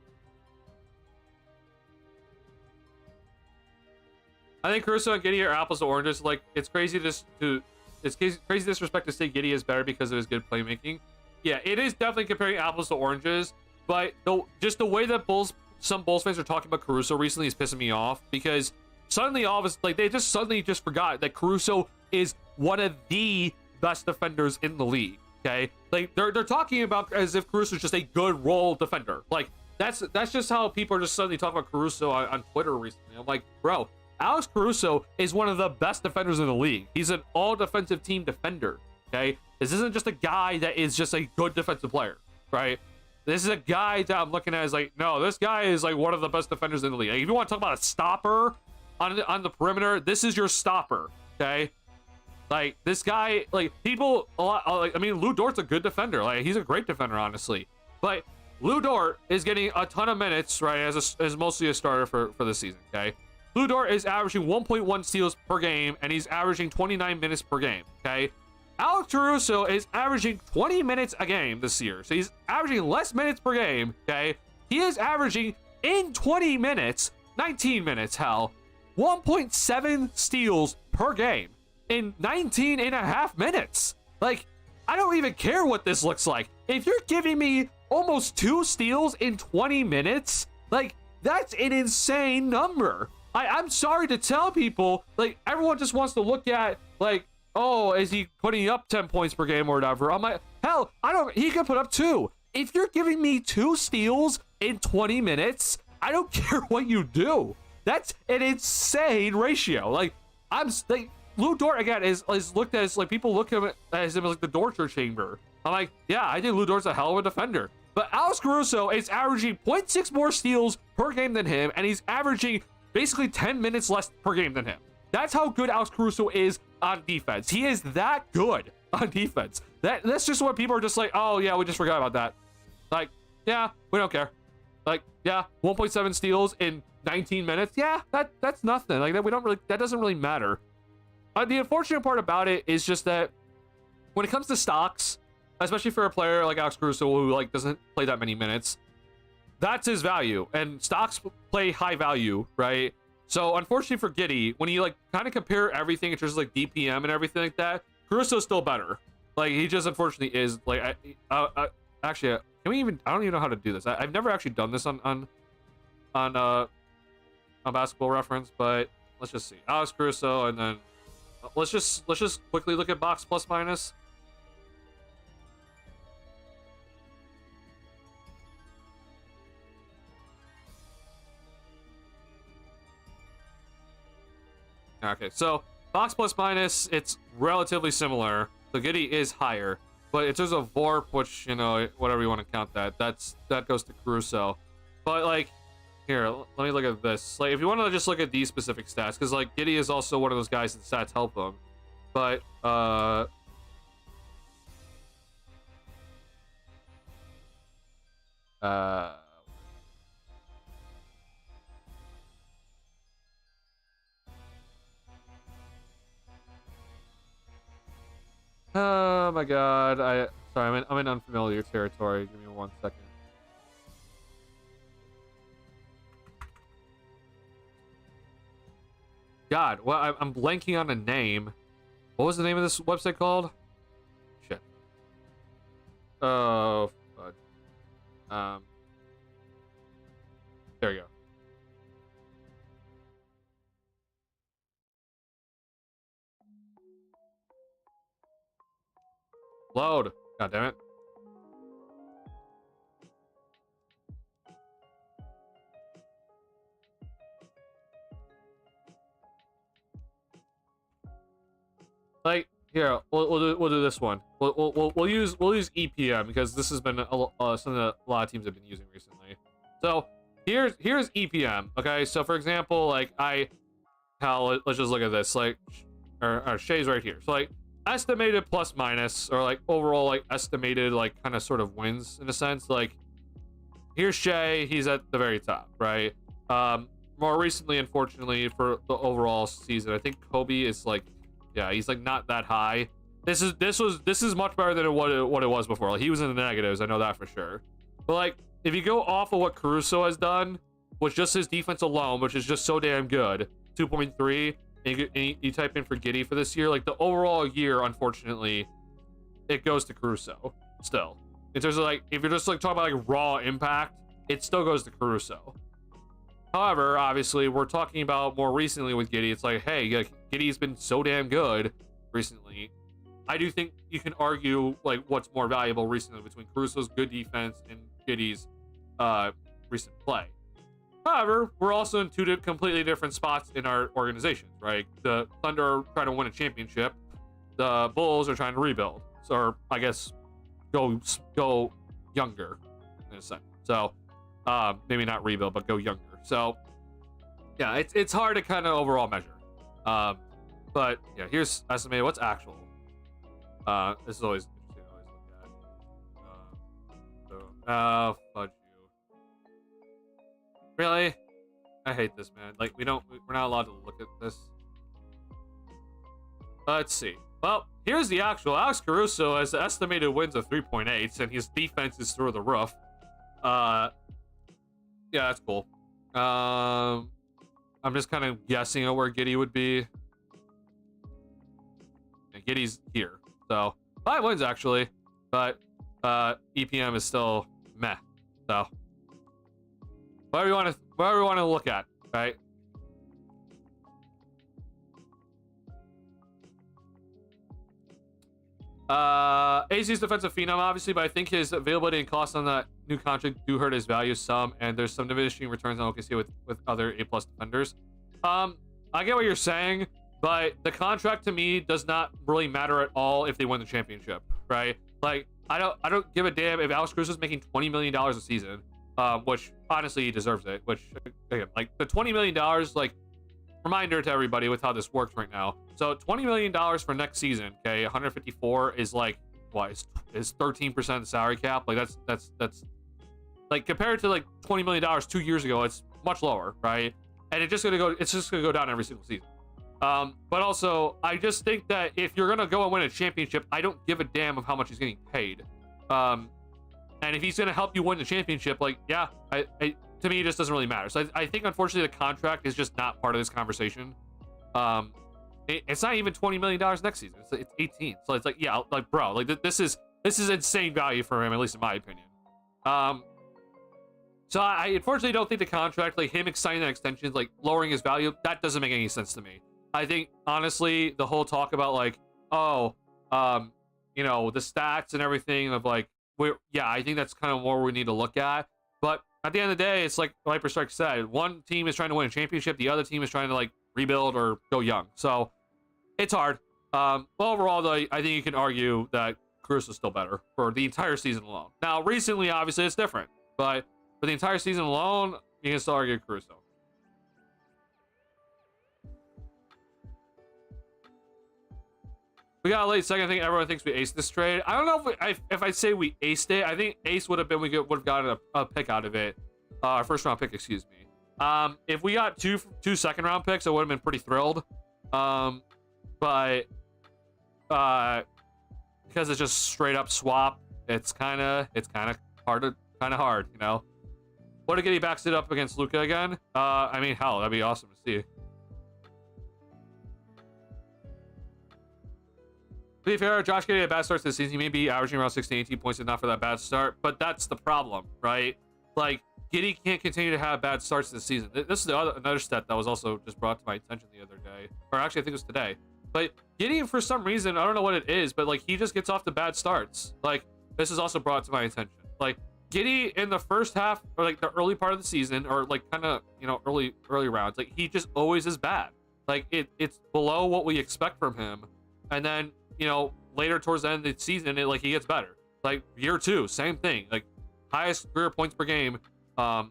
I think Caruso and Giddey are apples to oranges. Like, it's crazy crazy disrespect to say Giddey is better because of his good playmaking. yeah, it is definitely comparing apples to oranges, but just the way that some Bulls fans are talking about Caruso recently is pissing me off, because suddenly all of us, like, they just suddenly just forgot that Caruso is one of the best defenders in the league. Okay, like they're talking about as if Caruso is just a good role defender. Like that's just how people are just suddenly talking about Caruso on Twitter recently. I'm like, bro, Alex Caruso is one of the best defenders in the league. He's an all defensive team defender. Okay, this isn't just a guy that is just a good defensive player, right? This is a guy that I'm looking at as like, no, this guy is like one of the best defenders in the league. Like, if you want to talk about a stopper on the perimeter, this is your stopper. Okay, like this guy, like people a lot, like, I mean, Lou Dort's a good defender. Like he's a great defender, honestly. But Lou Dort is getting a ton of minutes, right? As mostly a starter for this season. Okay, Lou Dort is averaging 1.1 steals per game, and he's averaging 29 minutes per game. Okay, Alex Caruso is averaging 20 minutes a game this year, so he's averaging less minutes per game. Okay, he is averaging in 20 minutes, 19 minutes, hell, 1.7 steals per game in 19 and a half minutes. Like, I don't even care what this looks like. If you're giving me almost 2 steals in 20 minutes, like, that's an insane number. I'm sorry to tell people, like, everyone just wants to look at, like, oh, is he putting up 10 points per game or whatever? I'm like, hell, he can put up 2. If you're giving me 2 steals in 20 minutes, I don't care what you do. That's an insane ratio. Like, Lou Dort, again, is looked at as, like, people look at him as like the torture chamber. I'm like, yeah, I think Lou Dort's a hell of a defender. But Alex Caruso is averaging 0.6 more steals per game than him, and he's averaging basically 10 minutes less per game than him. That's how good Alex Caruso is on defense. He is that good on defense. That's just what people are just like, oh, yeah, we just forgot about that. Like, yeah, we don't care. Like, yeah, 1.7 steals in 19 minutes. Yeah, that's nothing. Like, that doesn't really matter. The unfortunate part about it is just that when it comes to stocks, especially for a player like Alex Caruso who like doesn't play that many minutes, that's his value, and stocks play high value, right? So unfortunately for Giddey, when you like kind of compare everything in terms of like DPM and everything like that, Caruso's still better. Like he just unfortunately is like actually can we even, I don't even know how to do this. I've never actually done this on Basketball Reference, but let's just see Alex Caruso, and then let's just quickly look at box plus minus. Okay, so box plus minus, it's relatively similar. So Giddey is higher, but it's just a VORP, which, you know, whatever you want to count that goes to Caruso. But like, here, let me look at this. Like, if you want to just look at these specific stats, because like Giddey is also one of those guys that stats help him. But oh my god, sorry, I'm in unfamiliar territory. Give me 1 second. God, well, I'm blanking on a name. What was the name of this website called? Shit. Oh, fudge. There you go. Load. God damn it. Like, here, we'll do this one. We'll use EPM, because this has been something that a lot of teams have been using recently. So here's EPM. Okay, so for example, like let's just look at this. Like, or Shay's right here. So like estimated plus minus, or like overall like estimated like kind of sort of wins in a sense. Like here's Shay, he's at the very top, right? More recently, unfortunately, for the overall season, I think Kobe is like, yeah, he's like not that high. This is much better than what it was before. Like he was in the negatives, I know that for sure. But like if you go off of what Caruso has done, with just his defense alone, which is just so damn good, 2.3, and you type in for Giddey for this year, like the overall year, unfortunately, it goes to Caruso still. in terms of like, if you're just like talking about like raw impact, it still goes to Caruso. However, obviously, we're talking about more recently with Giddey. It's like, hey, like, Giddey's been so damn good recently. I do think you can argue like what's more valuable recently between Caruso's good defense and Giddey's recent play. However, we're also in two completely different spots in our organizations, right? The Thunder are trying to win a championship. The Bulls are trying to rebuild. So, or I guess go younger in a sense. So maybe not rebuild, but go younger. So yeah, it's hard to kind of overall measure. But yeah, here's estimated what's actual. This is always interesting to always look at. Fudge you. Really? I hate this, man. Like we're not allowed to look at this. Let's see. Well, here's the actual. Alex Caruso has estimated wins of 3.8, and his defense is through the roof. Yeah, that's cool. I'm just kind of guessing at where Giddey would be. Yeah, Giddey's here, so 5 wins actually, but EPM is still meh. So whatever you want to look at, right? AC's defensive phenom, obviously, but I think his availability and cost on that new contract do hurt his value some, and there's some diminishing returns on OKC with other A+ defenders. I get what you're saying, but the contract to me does not really matter at all if they win the championship, right? Like, I don't give a damn if Alex Caruso's making $20 million a season, which honestly he deserves it. Which again, like the $20 million, like, reminder to everybody with how this works right now. So $20 million for next season, okay, 154 is like what is 13% of the salary cap. Like that's like compared to like $20 million 2 years ago, it's much lower, right? And it's just gonna go down every single season. But also I just think that if you're gonna go and win a championship, I don't give a damn of how much he's getting paid. And if he's gonna help you win the championship, like, yeah, to me, it just doesn't really matter. So I think, unfortunately, the contract is just not part of this conversation. It's not even $20 million next season. It's 18. So it's like, yeah, like, bro, like this is insane value for him, at least in my opinion. So I unfortunately don't think the contract, like him signing that extension, like lowering his value, that doesn't make any sense to me. I think, honestly, the whole talk about like, oh, you know, the stats and everything of like, yeah, I think that's kind of more we need to look at. But at the end of the day, it's like Viper Strike said, one team is trying to win a championship, the other team is trying to like rebuild or go young. So it's hard. Overall, though, I think you can argue that Caruso is still better for the entire season alone. Now, recently, obviously, it's different, but for the entire season alone, you can still argue Caruso. We got a late second. I think everyone thinks we aced this trade. I don't know if I say we aced it. I think ace would have been we would have gotten a pick out of it. Our first round pick, excuse me. If we got two second round picks, I would have been pretty thrilled. But because it's just straight up swap, it's kind of hard, you know. What if Giddey backs it up against Luka again? I mean, hell, that'd be awesome to see. To be fair, Josh Giddey had a bad start to the season. He may be averaging around 16, 18 points enough for that bad start, but that's the problem, right? Like, Giddey can't continue to have bad starts this season. This is another stat that was also just brought to my attention the other day, or actually I think it was today. But Giddey, for some reason, I don't know what it is, but like he just gets off to bad starts. Like, this is also brought to my attention. Like, Giddey in the first half, or like the early part of the season, or like kind of, you know, early rounds, like he just always is bad. Like it's below what we expect from him, and then, you know, later towards the end of the season, he gets better. Like year 2, same thing. Like highest career points per game was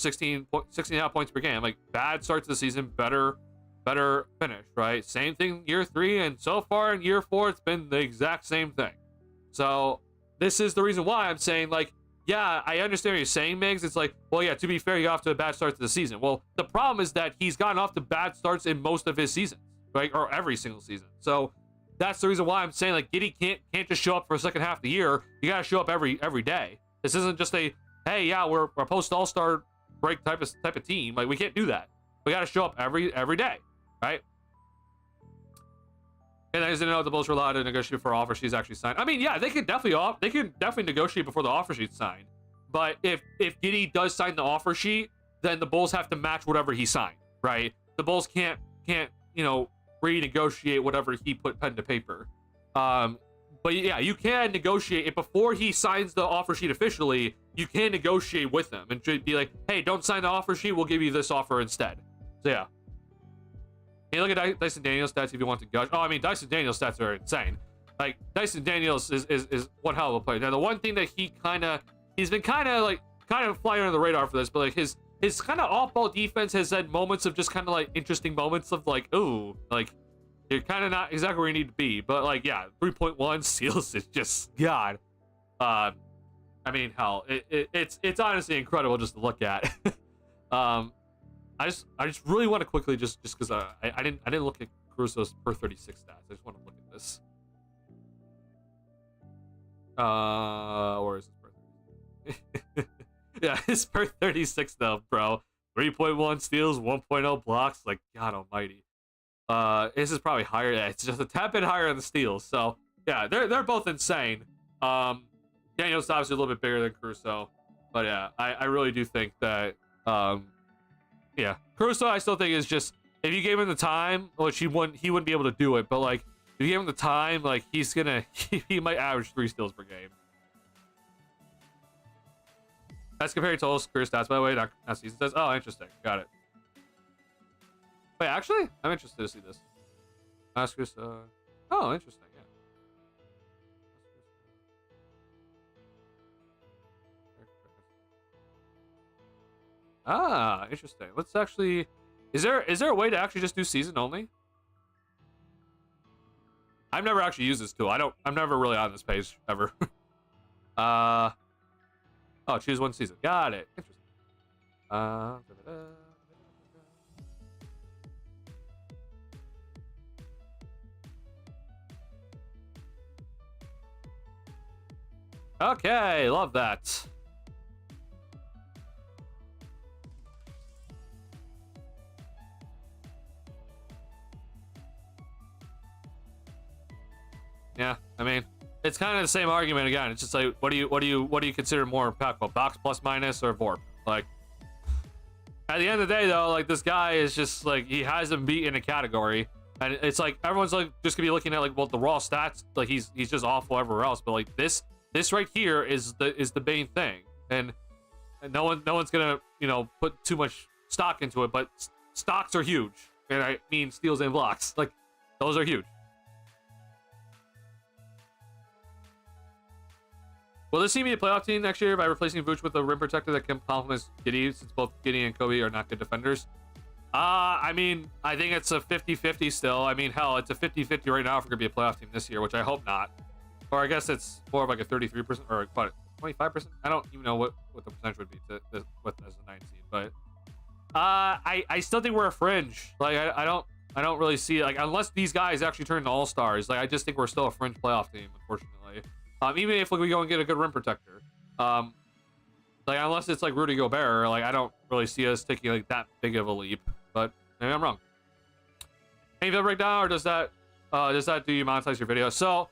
16.5 points per game. Like bad start to the season, better finish, right? Same thing year 3, and so far in year 4, it's been the exact same thing. So this is the reason why I'm saying, like, yeah, I understand what you're saying, Migs. It's like, well, yeah, to be fair, he got off to a bad start to the season. Well, the problem is that he's gotten off to bad starts in most of his seasons, right? Or every single season. So that's the reason why I'm saying, like, Giddey can't just show up for the second half of the year. You got to show up every day. This isn't just a, hey, yeah, we're a post All-Star break type of team. Like, we can't do that. We got to show up every day, right? And I didn't know the Bulls were allowed to negotiate before offer sheets actually signed. I mean, yeah, they could definitely negotiate before the offer sheet's signed. But if Giddey does sign the offer sheet, then the Bulls have to match whatever he signed, right? The Bulls can't renegotiate whatever he put pen to paper. But yeah, you can negotiate it before he signs the offer sheet officially. You can negotiate with him and be like, hey, don't sign the offer sheet. We'll give you this offer instead. So yeah. Hey, look at Dyson Daniels' stats if you want to gush. Oh, I mean, Dyson Daniels' stats are insane. Like, Dyson Daniels is one hell of a player. Now, the one thing that he's been kind of flying under the radar for this, but like his kind of off-ball defense has had moments of just kind of like interesting moments of like, ooh, like you're kind of not exactly where you need to be. But like, yeah, 3.1 steals is just God. I mean, hell, it's honestly incredible just to look at. I just really want to quickly just because I didn't look at Caruso's per 36 stats. I just want to look at this. Or is his per 30? Yeah, his per 36 though, bro. 3.1 steals, 1.0 blocks. Like, God almighty. This is probably higher. Yeah, it's just a tad bit higher on the steals. So yeah, they're both insane. Daniel's obviously a little bit bigger than Caruso, but yeah, I really do think that yeah, Caruso I still think is just, if you gave him the time, which he wouldn't be able to do it, but like if you gave him the time, like he might average 3 steals per game. That's compared to total career stats, by the way, not season stats. Oh, interesting. Got it. Wait, actually, I'm interested to see this. Oscars. Oh, interesting. Yeah. Ah, interesting. Let's actually. Is there a way to actually just do season only? I've never actually used this tool. I'm never really on this page ever. Oh, choose one season. Got it. Interesting. Okay, love that. Yeah, I mean, it's kind of the same argument again. It's just like, what do you consider more impactful, box plus minus or VORP? Like, at the end of the day, though, like this guy is just like, he has him beat in a category, and it's like everyone's like just gonna be looking at like, well, the raw stats, like he's just awful everywhere else, but like this right here is the main thing, and no one's gonna put too much stock into it, but stocks are huge, and I mean steals and blocks, like those are huge. Will this team be a playoff team next year by replacing Vooch with a rim protector that can complement Giddey, since both Giddey and Kobe are not good defenders? I mean, I think it's a 50-50 still. I mean, hell, it's a 50-50 right now if we're going to be a playoff team this year, which I hope not. Or I guess it's more of like a 33% or what, 25%? I don't even know what the percentage would be as a 9 seed, but I still think we're a fringe. Like I don't really see it, like, unless these guys actually turn into all-stars. Like I just think we're still a fringe playoff team, unfortunately. Even if we go and get a good rim protector, like unless it's like Rudy Gobert, like I don't really see us taking like that big of a leap. But maybe I'm wrong. Any video breakdown, or does that do you monetize your video? So,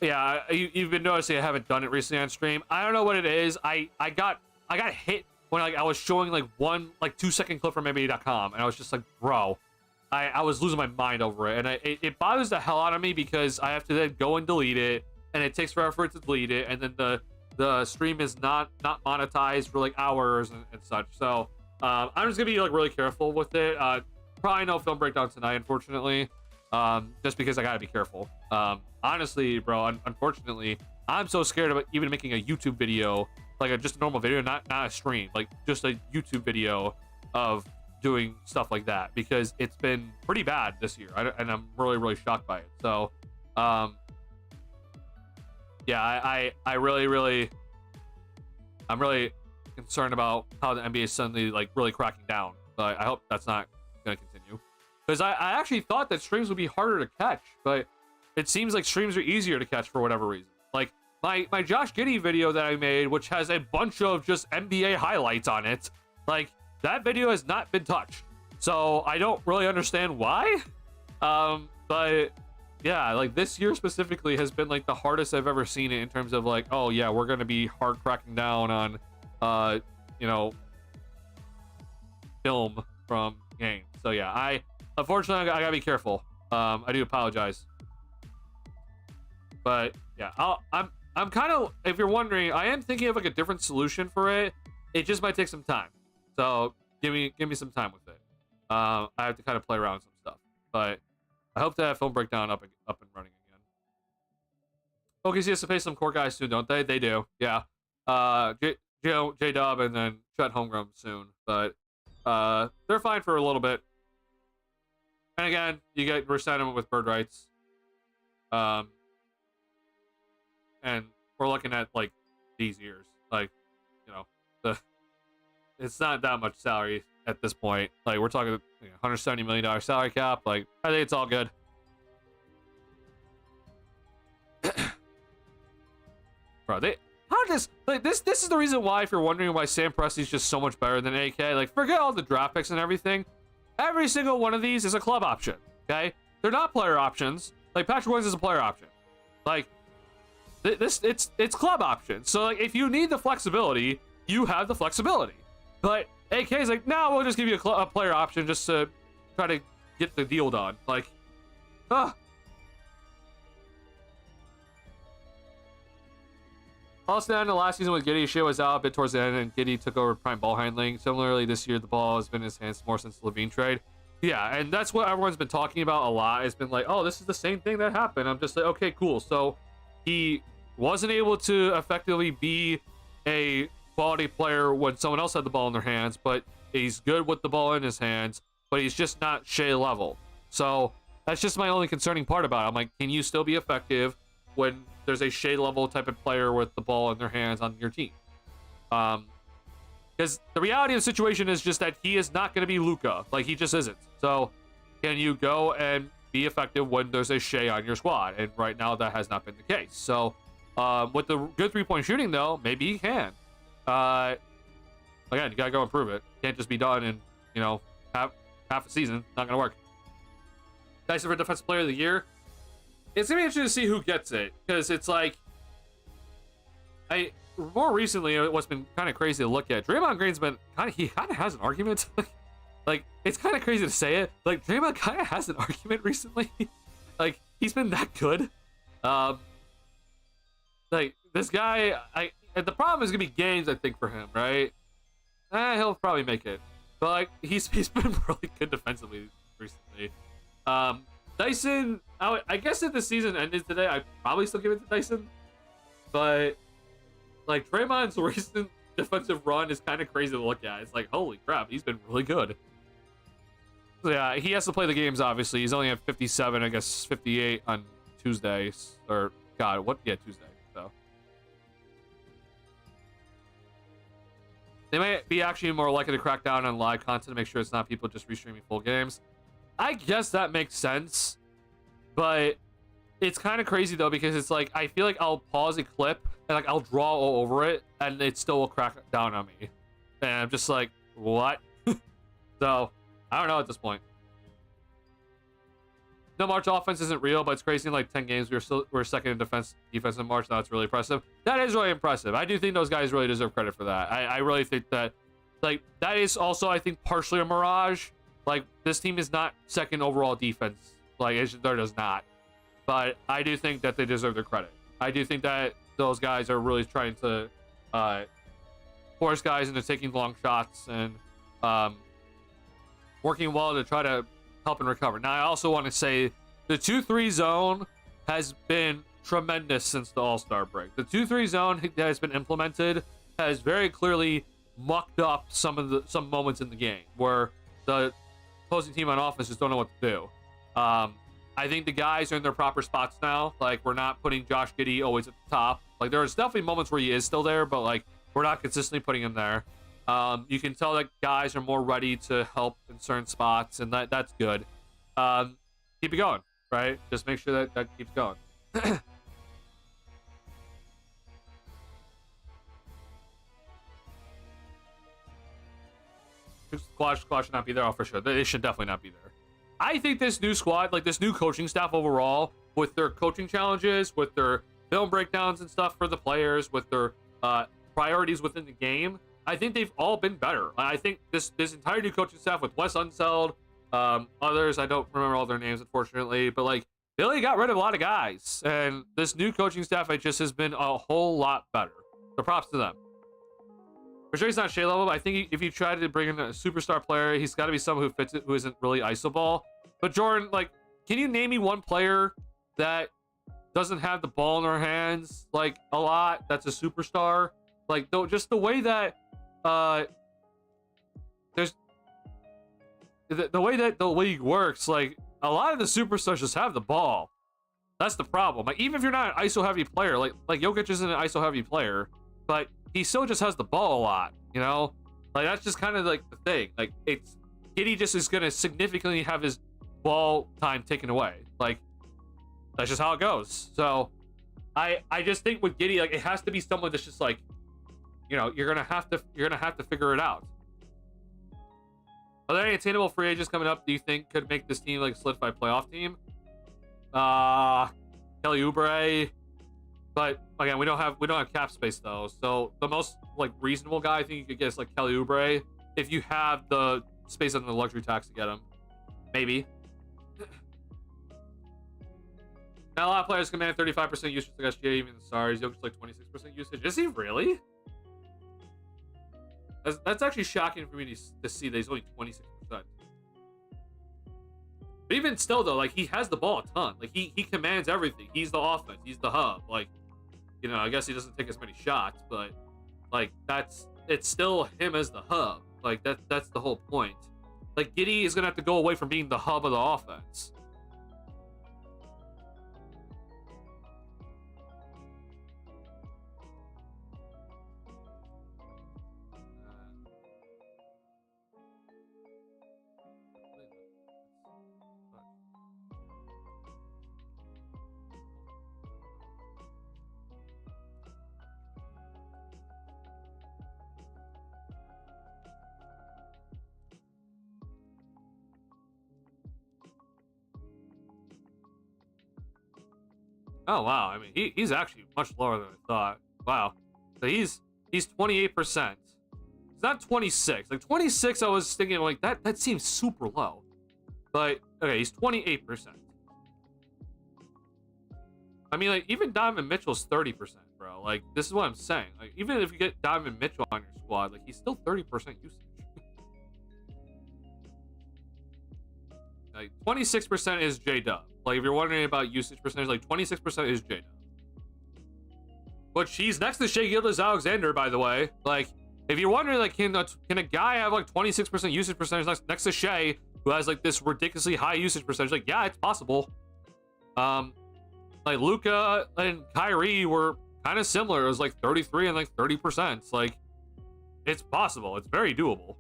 yeah, you've been noticing I haven't done it recently on stream. I don't know what it is. I got hit when like I was showing like one 2-second clip from NBA.com, and I was just like, bro, I was losing my mind over it, and it bothers the hell out of me because I have to then go and delete it. And it takes forever to delete it, and then the stream is not monetized for like hours and such. So I'm just gonna be like really careful with it. Probably no film breakdown tonight, unfortunately, just because I gotta be careful. Honestly, bro, unfortunately, I'm so scared about even making a YouTube video, like just a normal video, not a stream, like just a YouTube video of doing stuff like that, because it's been pretty bad this year, and I'm really shocked by it. So yeah, I'm really concerned about how the NBA is suddenly like really cracking down. But I hope that's not going to continue, because I actually thought that streams would be harder to catch, but it seems like streams are easier to catch for whatever reason. Like my Josh Giddey video that I made, which has a bunch of just NBA highlights on it, like that video has not been touched. So I don't really understand why. But yeah, like this year specifically has been like the hardest I've ever seen it in terms of like, oh yeah, we're gonna be hard cracking down on, you know, film from games. So yeah, unfortunately I gotta be careful. I do apologize, but yeah, I'm kind of, if you're wondering, I am thinking of like a different solution for it. It just might take some time, so give me some time with it. I have to kind of play around with some stuff, but I hope to have film breakdown up and running again. OKC has to pay some core guys soon, don't they? They do, yeah. J Dub and then Chet Holmgren soon, but they're fine for a little bit. And again, you get resentment with bird rights. And we're looking at like these years, like, you know, it's not that much salary at this point. Like, we're talking $170 million salary cap. Like, I think it's all good. Bro, this is the reason why, if you're wondering why Sam Presti's just so much better than AK, like, forget all the draft picks and everything. Every single one of these is a club option, okay? They're not player options. Like, Patrick Williams is a player option. Like, it's club options. So, like, if you need the flexibility, you have the flexibility. But AK is like, no, we'll just give you a player option just to try to get the deal done. Like, Also, in the last season with Giddey, shit was out a bit towards the end, and Giddey took over prime ball handling. Similarly, this year, the ball has been in his hands more since the Levine trade. Yeah, and that's what everyone's been talking about a lot. It's been like, oh, this is the same thing that happened. I'm just like, okay, cool. So he wasn't able to effectively be a quality player when someone else had the ball in their hands, but he's good with the ball in his hands, but he's just not Shea level. So that's just my only concerning part about it. I'm like, can you still be effective when there's a Shea level type of player with the ball in their hands on your team? Because the reality of the situation is just that he is not going to be Luka. Like, he just isn't. So can you go and be effective when there's a Shea on your squad? And right now that has not been the case. So with the good three-point shooting, though, maybe he can. Again, you gotta go improve it. Can't just be done in, you know, half a season. Not gonna work. Dyson for Defensive Player of the Year. It's gonna be interesting to see who gets it, because it's like, more recently, what's been kind of crazy to look at, Draymond Green's been he kind of has an argument. Like, it's kind of crazy to say it. Like, Draymond kind of has an argument recently. Like, he's been that good. Like, this guy, and the problem is gonna be games, I think, for him, right? He'll probably make it, but like, he's been really good defensively recently. Dyson, I guess if the season ended today, I'd probably still give it to Dyson, but like, Draymond's recent defensive run is kind of crazy to look at. It's like, holy crap, he's been really good. So yeah, he has to play the games, obviously. He's only at 57, I guess 58 on Tuesdays, or God, what? Yeah, Tuesday. So they might be actually more likely to crack down on live content to make sure it's not people just restreaming full games. I guess that makes sense, but it's kind of crazy though, because it's like, I feel like I'll pause a clip and like I'll draw all over it and it still will crack down on me, and I'm just like, what? So I don't know at this point. No, March offense isn't real, but it's crazy. In like 10 games, we're second in defense in March. Now it's really impressive. That is really impressive. I do think those guys really deserve credit for that. I really think that, like, that is also, I think, partially a mirage. Like, this team is not second overall defense. Like, there does not. But I do think that they deserve their credit. I do think that those guys are really trying to force guys into taking long shots and working well to try to help and recover. Now, I also want to say the 2-3 zone has been tremendous since the All-Star break. The 2-3 zone that has been implemented has very clearly mucked up some moments in the game where the opposing team on offense just don't know what to do. I think the guys are in their proper spots now. Like, we're not putting Josh Giddey always at the top. Like, there's definitely moments where he is still there, but like, we're not consistently putting him there. You can tell that guys are more ready to help in certain spots, and that's good. Keep it going, right? Just make sure that keeps going. Squad should not be there. Oh, for sure. They should definitely not be there. I think this new squad, like this new coaching staff overall, with their coaching challenges, with their film breakdowns and stuff for the players, with their priorities within the game, I think they've all been better. I think this entire new coaching staff with Wes Unseld, others, I don't remember all their names, unfortunately, but like, Billy got rid of a lot of guys, and this new coaching staff, it just has been a whole lot better. So props to them. For sure he's not Shea level, but I think if you try to bring in a superstar player, he's got to be someone who fits it, who isn't really iso ball. But Jordan, like, can you name me one player that doesn't have the ball in their hands, like, a lot, that's a superstar? Like, though, just the way that, there's, the way that the league works, like, a lot of the superstars just have the ball. That's the problem. Like, even if you're not an ISO-heavy player, like Jokic isn't an ISO-heavy player, but he still just has the ball a lot, you know? Like, that's just kind of, like, the thing. Like, it's... Giddey just is going to significantly have his ball time taken away. Like, that's just how it goes. So, I just think with Giddey, like, it has to be someone that's just, like, you know, you're gonna have to figure it out. Are there any attainable free agents coming up do you think could make this team like a solidified playoff team? Kelly Oubre, but again, we don't have cap space though. So the most like reasonable guy I think you could get is like Kelly Oubre if you have the space on the luxury tax to get him. Maybe. Now a lot of players command 35% usage against SGA, even the stars. Jokic's like 26% usage. Is he really? That's actually shocking for me to see that he's only 26%. But even still, though, like, he has the ball a ton. Like, he commands everything. He's the offense. He's the hub. Like, you know, I guess he doesn't take as many shots, but, like, it's still him as the hub. Like, that's the whole point. Like, Giddey is going to have to go away from being the hub of the offense. Oh wow! I mean, he's actually much lower than I thought. Wow. So he's 28%. It's not 26. Like 26, I was thinking like that seems super low. But okay, he's 28%. I mean, like even Donovan Mitchell's 30%, bro. Like this is what I'm saying. Like even if you get Donovan Mitchell on your squad, like he's still 30% usage. Like 26% is J-Dub. Like if you're wondering about usage percentage, like 26% is J-Dub. But she's next to Shea Gilgeous-Alexander, by the way. Like if you're wondering, like can a guy have like 26% usage percentage next to Shea, who has like this ridiculously high usage percentage? Like yeah, it's possible. Like Luka and Kyrie were kind of similar. It was like 33 and like 30%. Like it's possible. It's very doable.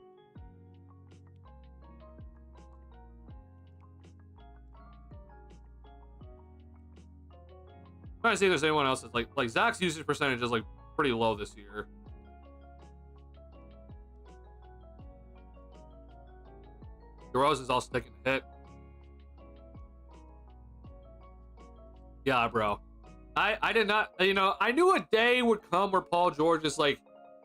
I'm trying to see if there's anyone else that's like Zach's usage percentage is like pretty low this year. DeRozan's also taking a hit. Yeah, bro. I did not, you know, I knew a day would come where Paul George is like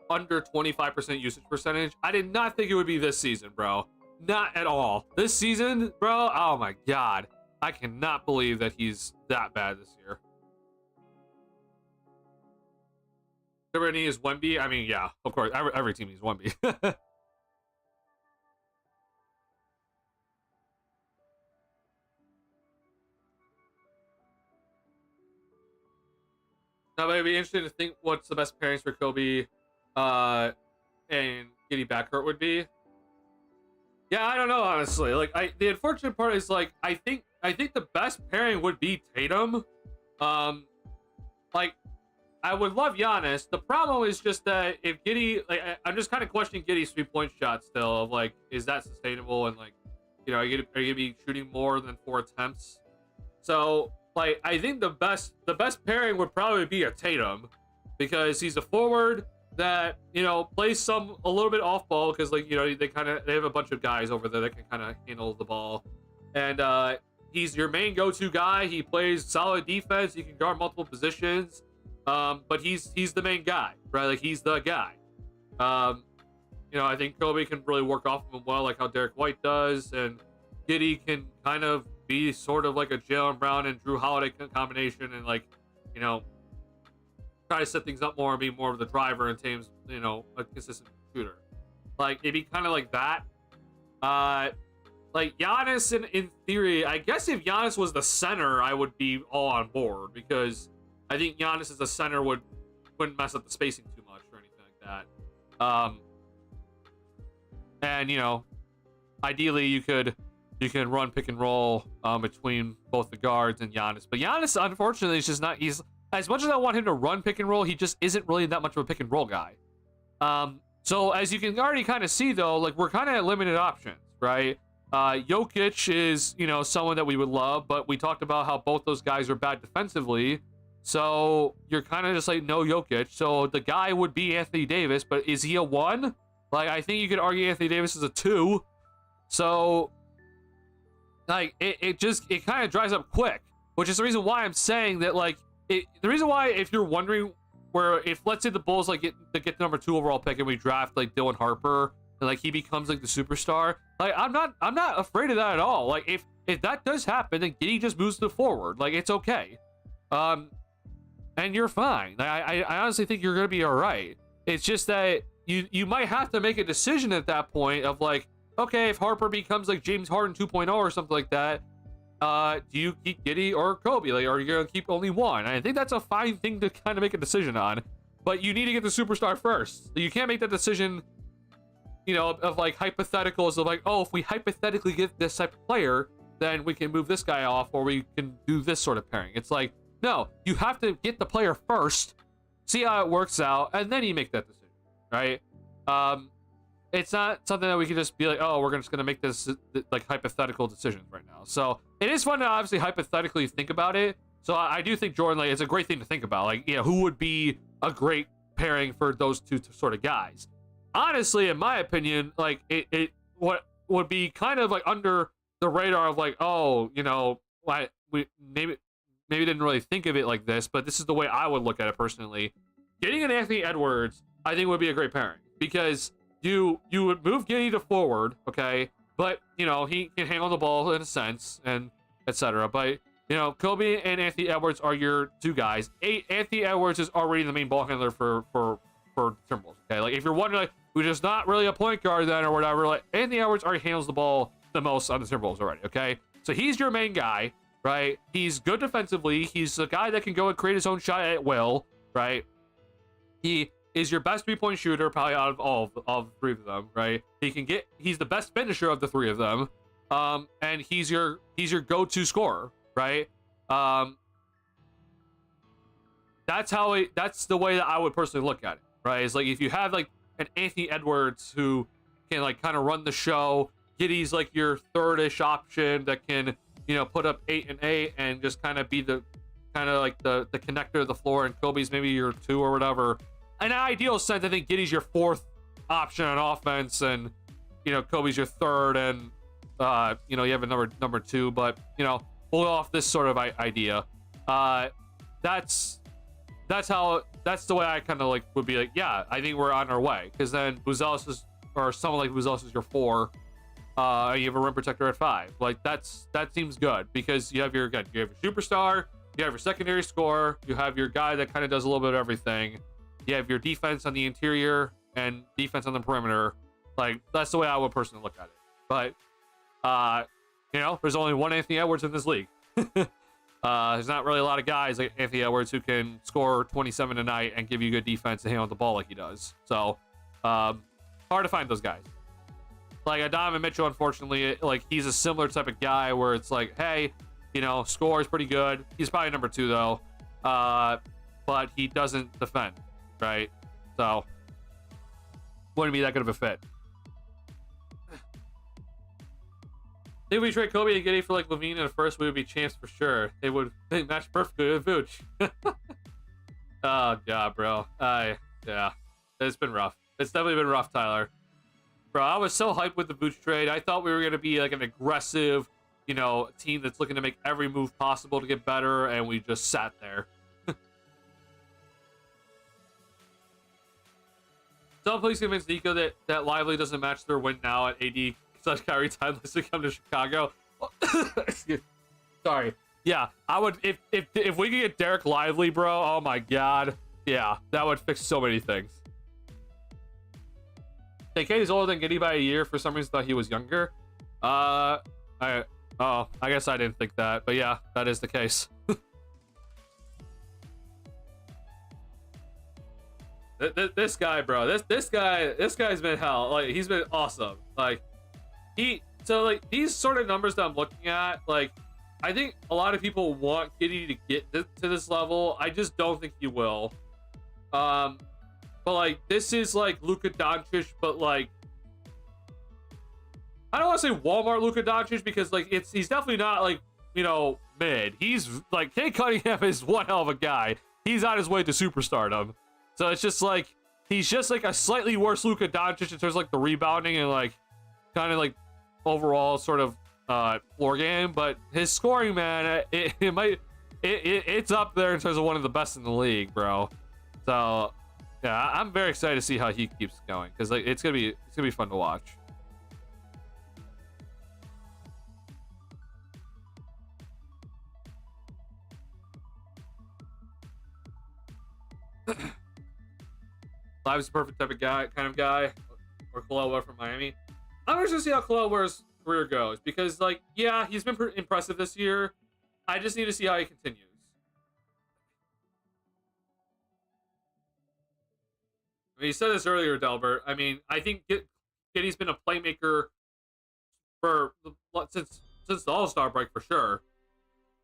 under 25% usage percentage. I did not think it would be this season, bro. Not at all. This season, bro, oh my God. I cannot believe that he's that bad this year. Everybody needs Wemby. I mean, yeah, of course. Every team needs Wemby. Now, it'd be interesting to think what's the best pairings for Kobe and Giddey backcourt would be. Yeah, I don't know, honestly. Like, the unfortunate part is, like, I think the best pairing would be Tatum. Like, I would love Giannis. The problem is just that if Giddey, like, I'm just kind of questioning Giddey's 3-point shot still. Of like, is that sustainable? And like, you know, are you gonna be shooting more than 4 attempts? So, like, I think the best pairing would probably be a Tatum, because he's a forward that, you know, plays a little bit off ball, because like, you know, they have a bunch of guys over there that can kind of handle the ball, and he's your main go-to guy. He plays solid defense. He can guard multiple positions. But he's the main guy, right? Like, he's the guy. You know, I think Kobe can really work off of him well, like how Derek White does, and Giddey can kind of be sort of like a Jaylen Brown and Drew Holiday combination, and, like, you know, try to set things up more and be more of the driver and Tames, you know, a consistent shooter. Like, it'd be kind of like that. Like, Giannis, in theory, I guess if Giannis was the center, I would be all on board, because I think Giannis as a center wouldn't mess up the spacing too much or anything like that. And, you know, ideally you can run pick and roll between both the guards and Giannis. But Giannis, unfortunately, is just not. He's, as much as I want him to run pick and roll, he just isn't really that much of a pick and roll guy. So as you can already kind of see, though, like, we're kind of at limited options, right? Jokic is, you know, someone that we would love, but we talked about how both those guys are bad defensively. So you're kind of just like, no Jokic. So the guy would be Anthony Davis, but is he a 1? Like, I think you could argue Anthony Davis is a 2. So, like, it kind of dries up quick, which is the reason why I'm saying that, like, the reason why, if you're wondering where, if, let's say, the Bulls, like, get the number 2 overall pick and we draft, like, Dylan Harper, and, like, he becomes, like, the superstar, like, I'm not afraid of that at all. Like, if that does happen, then Giddey just moves to forward. Like, it's okay. And you're fine. I honestly think you're going to be all right. It's just that you might have to make a decision at that point of, like, okay, if Harper becomes like James Harden 2.0 or something like that, do you keep Giddey or Kobe? Like, are you going to keep only one? I think that's a fine thing to kind of make a decision on, but you need to get the superstar first. You can't make that decision, you know, of like hypotheticals of like, oh, if we hypothetically get this type of player, then we can move this guy off, or we can do this sort of pairing. It's like, no, you have to get the player first, see how it works out, and then you make that decision, right? It's not something that we can just be like, oh, we're just going to make this like hypothetical decisions right now. So it is fun to obviously hypothetically think about it. So I do think Jordan, like, it's a great thing to think about. Like, you know, who would be a great pairing for those two sort of guys? Honestly, in my opinion, like, what would be kind of like under the radar of like, oh, you know, we maybe didn't really think of it like this, but this is the way I would look at it personally. Getting an Anthony Edwards, I think, would be a great pairing, because you would move Giddey to forward, okay, but, you know, he can handle the ball in a sense, and etc. But, you know, Kobe and Anthony Edwards are your two guys. Anthony Edwards is already the main ball handler for Timberwolves, okay? Like, if you're wondering, like, we're just not really a point guard then or whatever, like, Anthony Edwards already handles the ball the most on the Timberwolves already, okay? So he's your main guy, right? He's good defensively. He's a guy that can go and create his own shot at will, right? He is your best three-point shooter, probably out of all of three of them, right? He's the best finisher of the three of them, and he's your go-to scorer, right? That's the way that I would personally look at it, right? It's like, if you have like an Anthony Edwards who can like kind of run the show, Giddey's like your third-ish option that can, you know, put up 8 and 8 and just kind of be the kind of like the connector of the floor, and Kobe's maybe your 2 or whatever. In an ideal sense, I think Giddey's your 4th option on offense, and, you know, Kobe's your 3rd, and you know, you have a number 2. But, you know, pull off this sort of idea. That's the way I kind of like would be like, yeah, I think we're on our way, because then Buzelis is, or someone like Buzelis is your 4. You have a rim protector at 5. Like, that seems good, because you have your superstar, you have your secondary scorer, you have your guy that kind of does a little bit of everything. You have your defense on the interior and defense on the perimeter. Like, that's the way I would personally look at it. But, you know, there's only one Anthony Edwards in this league. There's not really a lot of guys like Anthony Edwards who can score 27 a night and give you good defense and handle the ball like he does. So, hard to find those guys. Like, Donovan Mitchell, unfortunately, like, he's a similar type of guy where it's like, hey, you know, score is pretty good. He's probably number 2, though. But he doesn't defend. Right, so wouldn't be that good of a fit. If we trade Kobe and Giddey for like Levine in a first, we would be champs for sure. They match perfectly with Vooch. Oh god, bro. Yeah, it's been rough. It's definitely been rough, Tyler. Bro, I was so hyped with the Vooch trade. I thought we were gonna be like an aggressive, you know, a team that's looking to make every move possible to get better, and we just sat there. Someone please convince Nico that Lively doesn't match their win now at AD/Kyrie timeless to come to Chicago. Sorry. Yeah, I would if we could get Derek Lively, bro. Oh my god. Yeah, that would fix so many things. Hey, Katie's older than Giddy by a year. For some reason, thought he was younger. I guess I didn't think that, but yeah, that is the case. This guy, bro. This guy's been hell. Like, he's been awesome. Like, like these sort of numbers that I'm looking at, like, I think a lot of people want Giddy to get to this level. I just don't think he will. But like, this is like Luka Doncic, but like, I don't want to say Walmart Luka Doncic because like he's definitely not like, you know, mid. He's like, Kate Cunningham is one hell of a guy. He's on his way to superstardom. So it's just like, he's just like a slightly worse Luka Doncic in terms of like the rebounding and like kind of like overall sort of floor game, but his scoring, man, it's up there in terms of one of the best in the league, bro. So yeah, I'm very excited to see how he keeps going because like it's gonna be fun to watch. Live is the perfect type of guy, kind of guy, or Khalil from Miami. I'm interested to see how Khalil Ware's career goes because, like, yeah, he's been impressive this year. I just need to see how he continues. I mean, you said this earlier, Delbert. I mean, I think Giddy's been a playmaker for since the All-Star break for sure,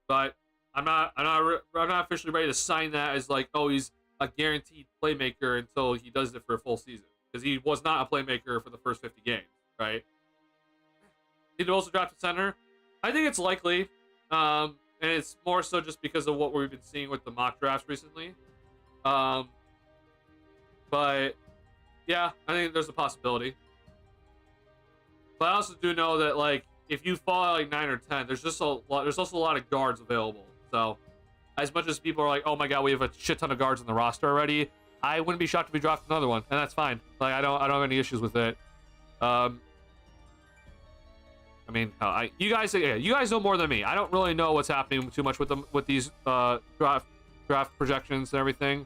but I'm not officially ready to sign that as like, oh, he's a guaranteed playmaker until he does it for a full season because he was not a playmaker for the first 50 games, right? He'd also draft a center. I think it's likely, and it's more so just because of what we've been seeing with the mock drafts recently. But yeah, I think there's a possibility. But I also do know that like if you fall at like 9 or 10, there's also a lot of guards available. So as much as people are like, oh my god, we have a shit ton of guards on the roster already, I wouldn't be shocked if we dropped another one, and that's fine. Like I don't have any issues with it. I mean, you guys know more than me. I don't really know what's happening too much with them with these draft projections and everything.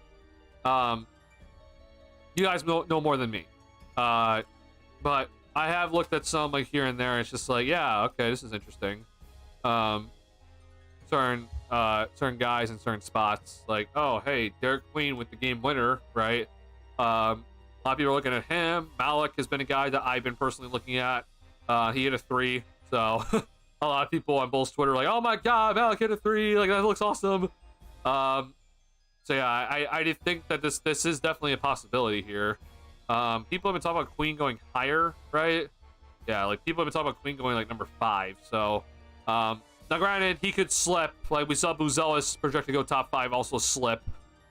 You guys know more than me. But I have looked at some like here and there. And it's just like, yeah, okay, this is interesting. Certain guys in certain spots, like, oh, hey, Derek Queen with the game winner, right? A lot of people are looking at him. Malik has been a guy that I've been personally looking at. He hit a 3, so a lot of people on Bulls Twitter are like, oh my god, Malik hit a 3, like that looks awesome. So yeah, I did think that this is definitely a possibility here. People have been talking about Queen going higher, right? Yeah, like people have been talking about Queen going like number 5. So now granted, he could slip. Like we saw Buzelis projected to go top 5, also slip.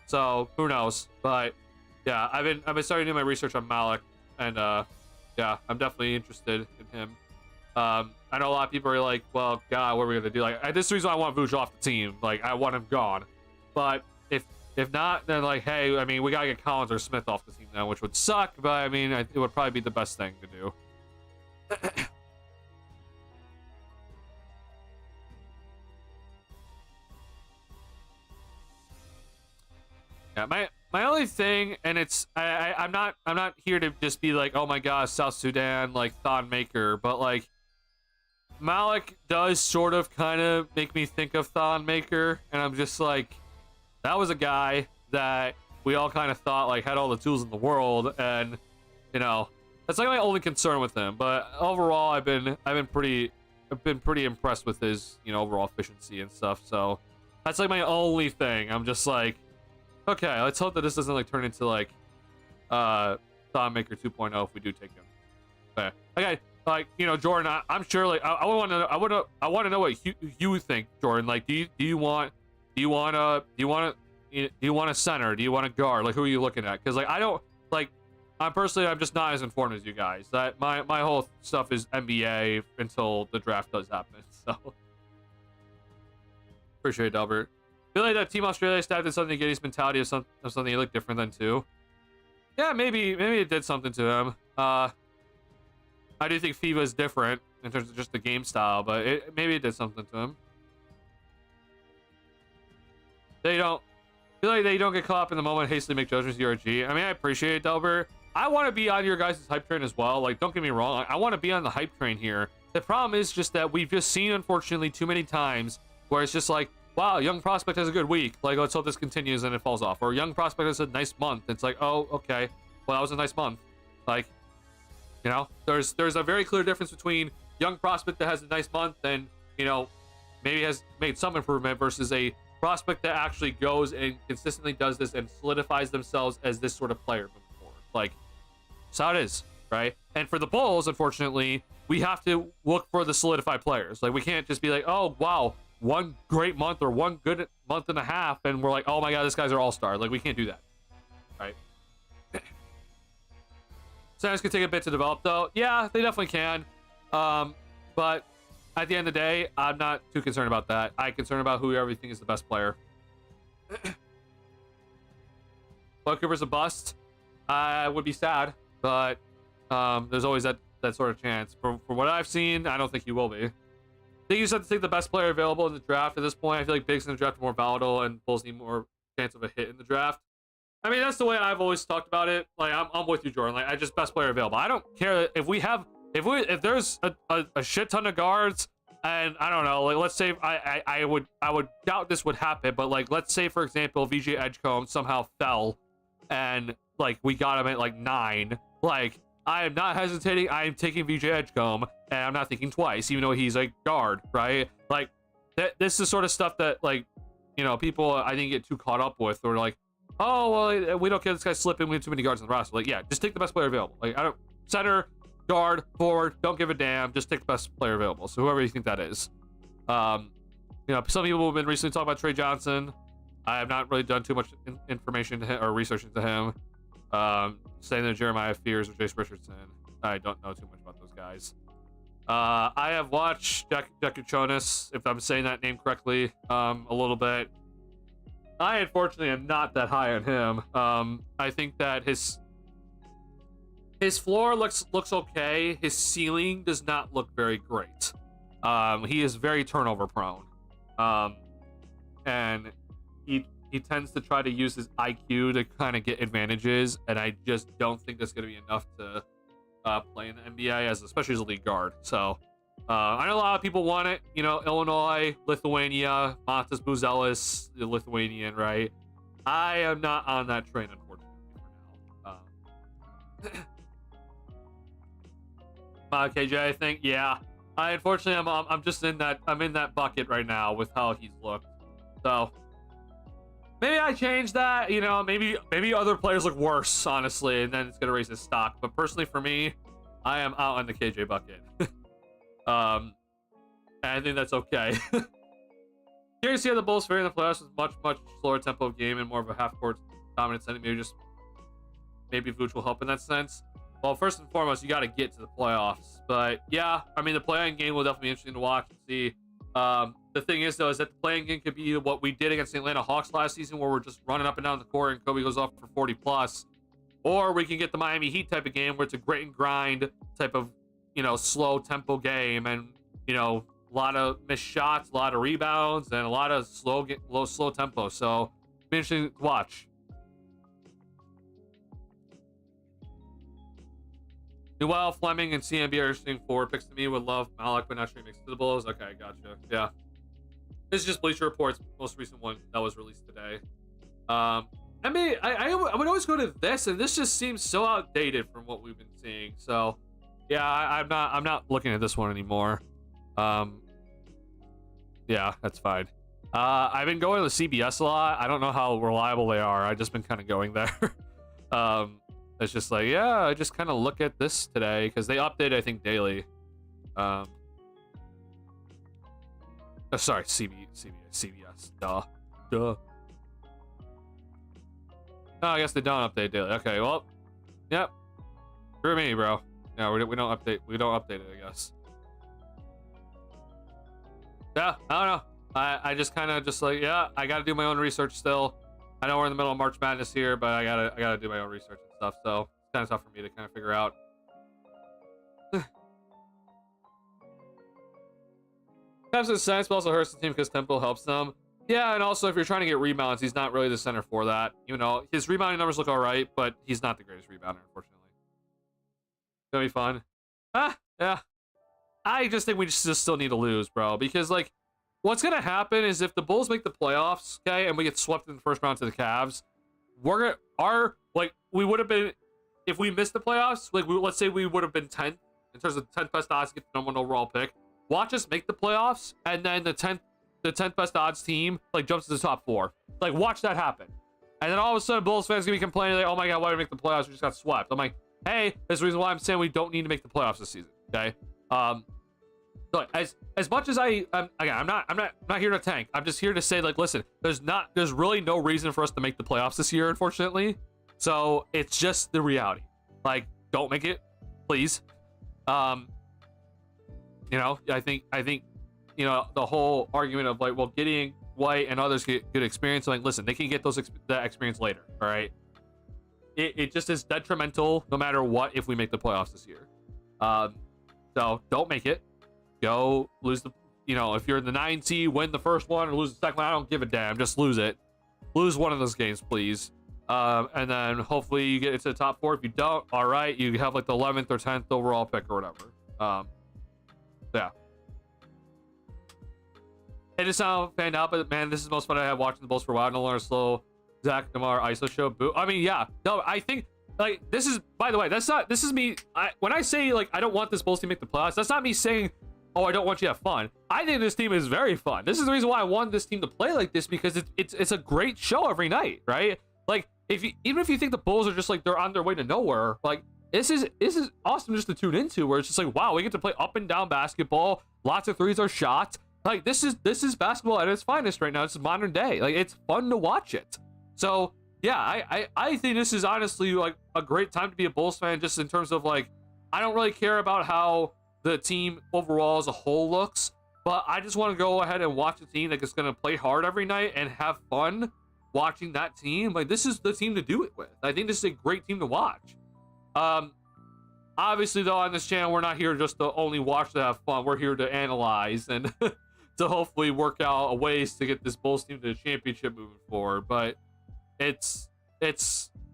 So who knows? But yeah, I've been starting to do my research on Malik, and yeah, I'm definitely interested in him. I know a lot of people are like, well, God, what are we gonna do? Like, this is the reason I want Vooch off the team. Like, I want him gone. But if not, then like, hey, I mean, we gotta get Collins or Smith off the team now, which would suck. But I mean, it would probably be the best thing to do. Yeah, my only thing, and it's I'm not here to just be like, oh my gosh, South Sudan, like Thon Maker, but like Malik does sort of kind of make me think of Thon Maker, and I'm just like, that was a guy that we all kind of thought like had all the tools in the world, and you know, that's like my only concern with him. But overall, I've been pretty impressed with his, you know, overall efficiency and stuff. So that's like my only thing. I'm just like, okay, let's hope that this doesn't like turn into like Thon Maker 2.0 if we do take him. Okay, like, you know, Jordan, I'm sure like I want to know what you think, Jordan. Like, do you want a center? Do you want a guard? Like, who are you looking at? Because like I'm just not as informed as you guys. That my whole stuff is NBA until the draft does happen. So appreciate it, Delbert. I feel like that Team Australia staff did something to get his mentality of something he looked different than too. Yeah, maybe it did something to him. I do think FIFA is different in terms of just the game style, but maybe it did something to him. They don't feel like they don't get caught up in the moment, hastily make judgments. URG. I mean, I appreciate it, Delbert. I want to be on your guys' hype train as well. Like, don't get me wrong. I want to be on the hype train here. The problem is just that we've just seen, unfortunately, too many times where it's just like, wow, young prospect has a good week. Like, let's hope this continues and it falls off. Or young prospect has a nice month. It's like, oh, okay. Well, that was a nice month. Like, you know, there's a very clear difference between young prospect that has a nice month and, you know, maybe has made some improvement versus a prospect that actually goes and consistently does this and solidifies themselves as this sort of player moving forward. Like, that's how it is, right? And for the Bulls, unfortunately, we have to look for the solidified players. Like, we can't just be like, oh, wow, one great month or one good month and a half, and we're like, oh my god, this guy's our all-star. Like, we can't do that, right? Centers can take a bit to develop, though. Yeah, they definitely can. But at the end of the day, I'm not too concerned about that. I'm concerned about whoever we think is the best player. Bud Cooper's a bust. I would be sad, but there's always that sort of chance. For what I've seen, I don't think he will be. I think you just have to take the best player available in the draft at this point. I feel like bigs in the draft are more volatile, and Bulls need more chance of a hit in the draft. I mean, that's the way I've always talked about it. Like, I'm with you, Jordan. Like, I just best player available. I don't care if there's a shit ton of guards, and I don't know, like, let's say I would doubt this would happen, but like, let's say for example, VJ Edgecombe somehow fell, and like we got him at like 9. Like, I am not hesitating. I am taking VJ Edgecombe, and I'm not thinking twice, even though he's a guard, right? Like, this is sort of stuff that, like, you know, people I think get too caught up with, or like, oh well, we don't care, this guy's slipping, we have too many guards on the roster. Like, yeah, just take the best player available. Like, I don't center, guard, forward, don't give a damn, just take the best player available. So whoever you think that is. You know, some people have been recently talking about Trey Johnson. I have not really done too much information to him, or research into him. Saying that Jeremiah Fears or Jace Richardson. I don't know too much about those guys. I have watched Jack Jonas, if I'm saying that name correctly, a little bit. I unfortunately am not that high on him. I think that his floor looks okay. His ceiling does not look very great. He is very turnover prone. And he tends to try to use his IQ to kind of get advantages, and I just don't think that's going to be enough to play in the NBA, especially as a lead guard. So I know a lot of people want it. You know, Illinois, Lithuania, Montes Buzelis, the Lithuanian, right? I am not on that train, unfortunately, for now. KJ, I think, yeah. Unfortunately, I'm just in that bucket right now with how he's looked. So maybe I change that. You know, maybe other players look worse, honestly, and then it's gonna raise his stock. But personally, for me, I am out on the KJ bucket. And I think that's okay. Curious to see how the Bulls fare in the playoffs with much slower tempo of game and more of a half-court dominant setting. Maybe Vooch will help in that sense. Well, first and foremost, you got to get to the playoffs. But yeah, I mean, the play-in game will definitely be interesting to watch and see. The thing is, though, is that the play-in game could be what we did against the Atlanta Hawks last season, where we're just running up and down the court and Kobe goes off for 40+. Or we can get the Miami Heat type of game where it's a grit and grind type of, you know, slow tempo game, and, you know, a lot of missed shots, a lot of rebounds, and a lot of slow tempo. So it'll be interesting to watch. Meanwhile, Fleming and CMB are interesting forward picks to me. Would love Malik, but not sure he makes it to the Bulls. Okay, gotcha. Yeah. This is just Bleacher Report's most recent one that was released today. I mean, I would always go to this, and this just seems so outdated from what we've been seeing. So, yeah, I'm not looking at this one anymore. Yeah, that's fine. I've been going to the CBS a lot. I don't know how reliable they are. I've just been kind of going there. It's just like, yeah, I just kind of look at this today because they update, I think, daily. Oh, sorry, CBS. Duh. Oh, I guess they don't update daily. Okay, well, yep. Screw me, bro. Yeah, we don't update. We don't update it, I guess. yeah, I don't know. I just kind of just like, yeah, I got to do my own research still. I know we're in the middle of March Madness here, but I gotta do my own research and stuff. So it's kind of tough for me to kind of figure out. Perhaps his science, but also hurts the team because Temple helps them. Yeah, and also if you're trying to get rebounds, he's not really the center for that. You know, his rebounding numbers look all right, but he's not the greatest rebounder, unfortunately. It's gonna be fun. Yeah. I just think we just still need to lose, bro, because like, what's gonna happen is if the Bulls make the playoffs, okay, and we get swept in the first round to the Cavs, we would have been, if we missed the playoffs, like let's say we would have been 10th in terms of 10th best odds to get the #1 overall pick. Watch us make the playoffs, and then the 10th best odds team like jumps to the top 4. Like watch that happen, and then all of a sudden Bulls fans gonna be complaining like, oh my god, why did we make the playoffs? We just got swept. I'm like, hey, there's the reason why I'm saying we don't need to make the playoffs this season. Okay. Look, as much as again, I'm not here to tank. I'm just here to say, like, listen, there's really no reason for us to make the playoffs this year, unfortunately. So it's just the reality. Like, don't make it, please. You know, I think you know, the whole argument of like, well, getting White and others get good experience. Like, listen, they can get that experience later. All right. It just is detrimental no matter what if we make the playoffs this year. So don't make it. Go lose the, you know, if you're in the 9 seed, win the first one or lose the second one. I don't give a damn. Just lose it. Lose one of those games, please. And then hopefully you get into the top 4. If you don't, all right, you have like the 11th or 10th overall pick or whatever. Yeah. It just sound fanned out, but man, this is the most fun I have watching the Bulls for a while. No longer slow Zach Demar ISO show. Boo. I mean, yeah. No, I think like this is, by the way, this is me. When I say like I don't want this Bulls team to make the playoffs, that's not me saying, oh, I don't want you to have fun. I think this team is very fun. This is the reason why I want this team to play like this, because it's a great show every night, right? Like even if you think the Bulls are just like they're on their way to nowhere, like this is awesome just to tune into, where it's just like, wow, we get to play up and down basketball. Lots of threes are shot. Like this is basketball at its finest right now. This is modern day. Like it's fun to watch it. So yeah, I think this is honestly like a great time to be a Bulls fan, just in terms of like, I don't really care about how the team overall as a whole looks, but I just want to go ahead and watch a team that is going to play hard every night and have fun watching that team. Like this is the team to do it with. I think this is a great team to watch. Obviously though, on this channel, we're not here just to only watch to have fun. We're here to analyze and to hopefully work out ways to get this Bulls team to the championship moving forward. But it's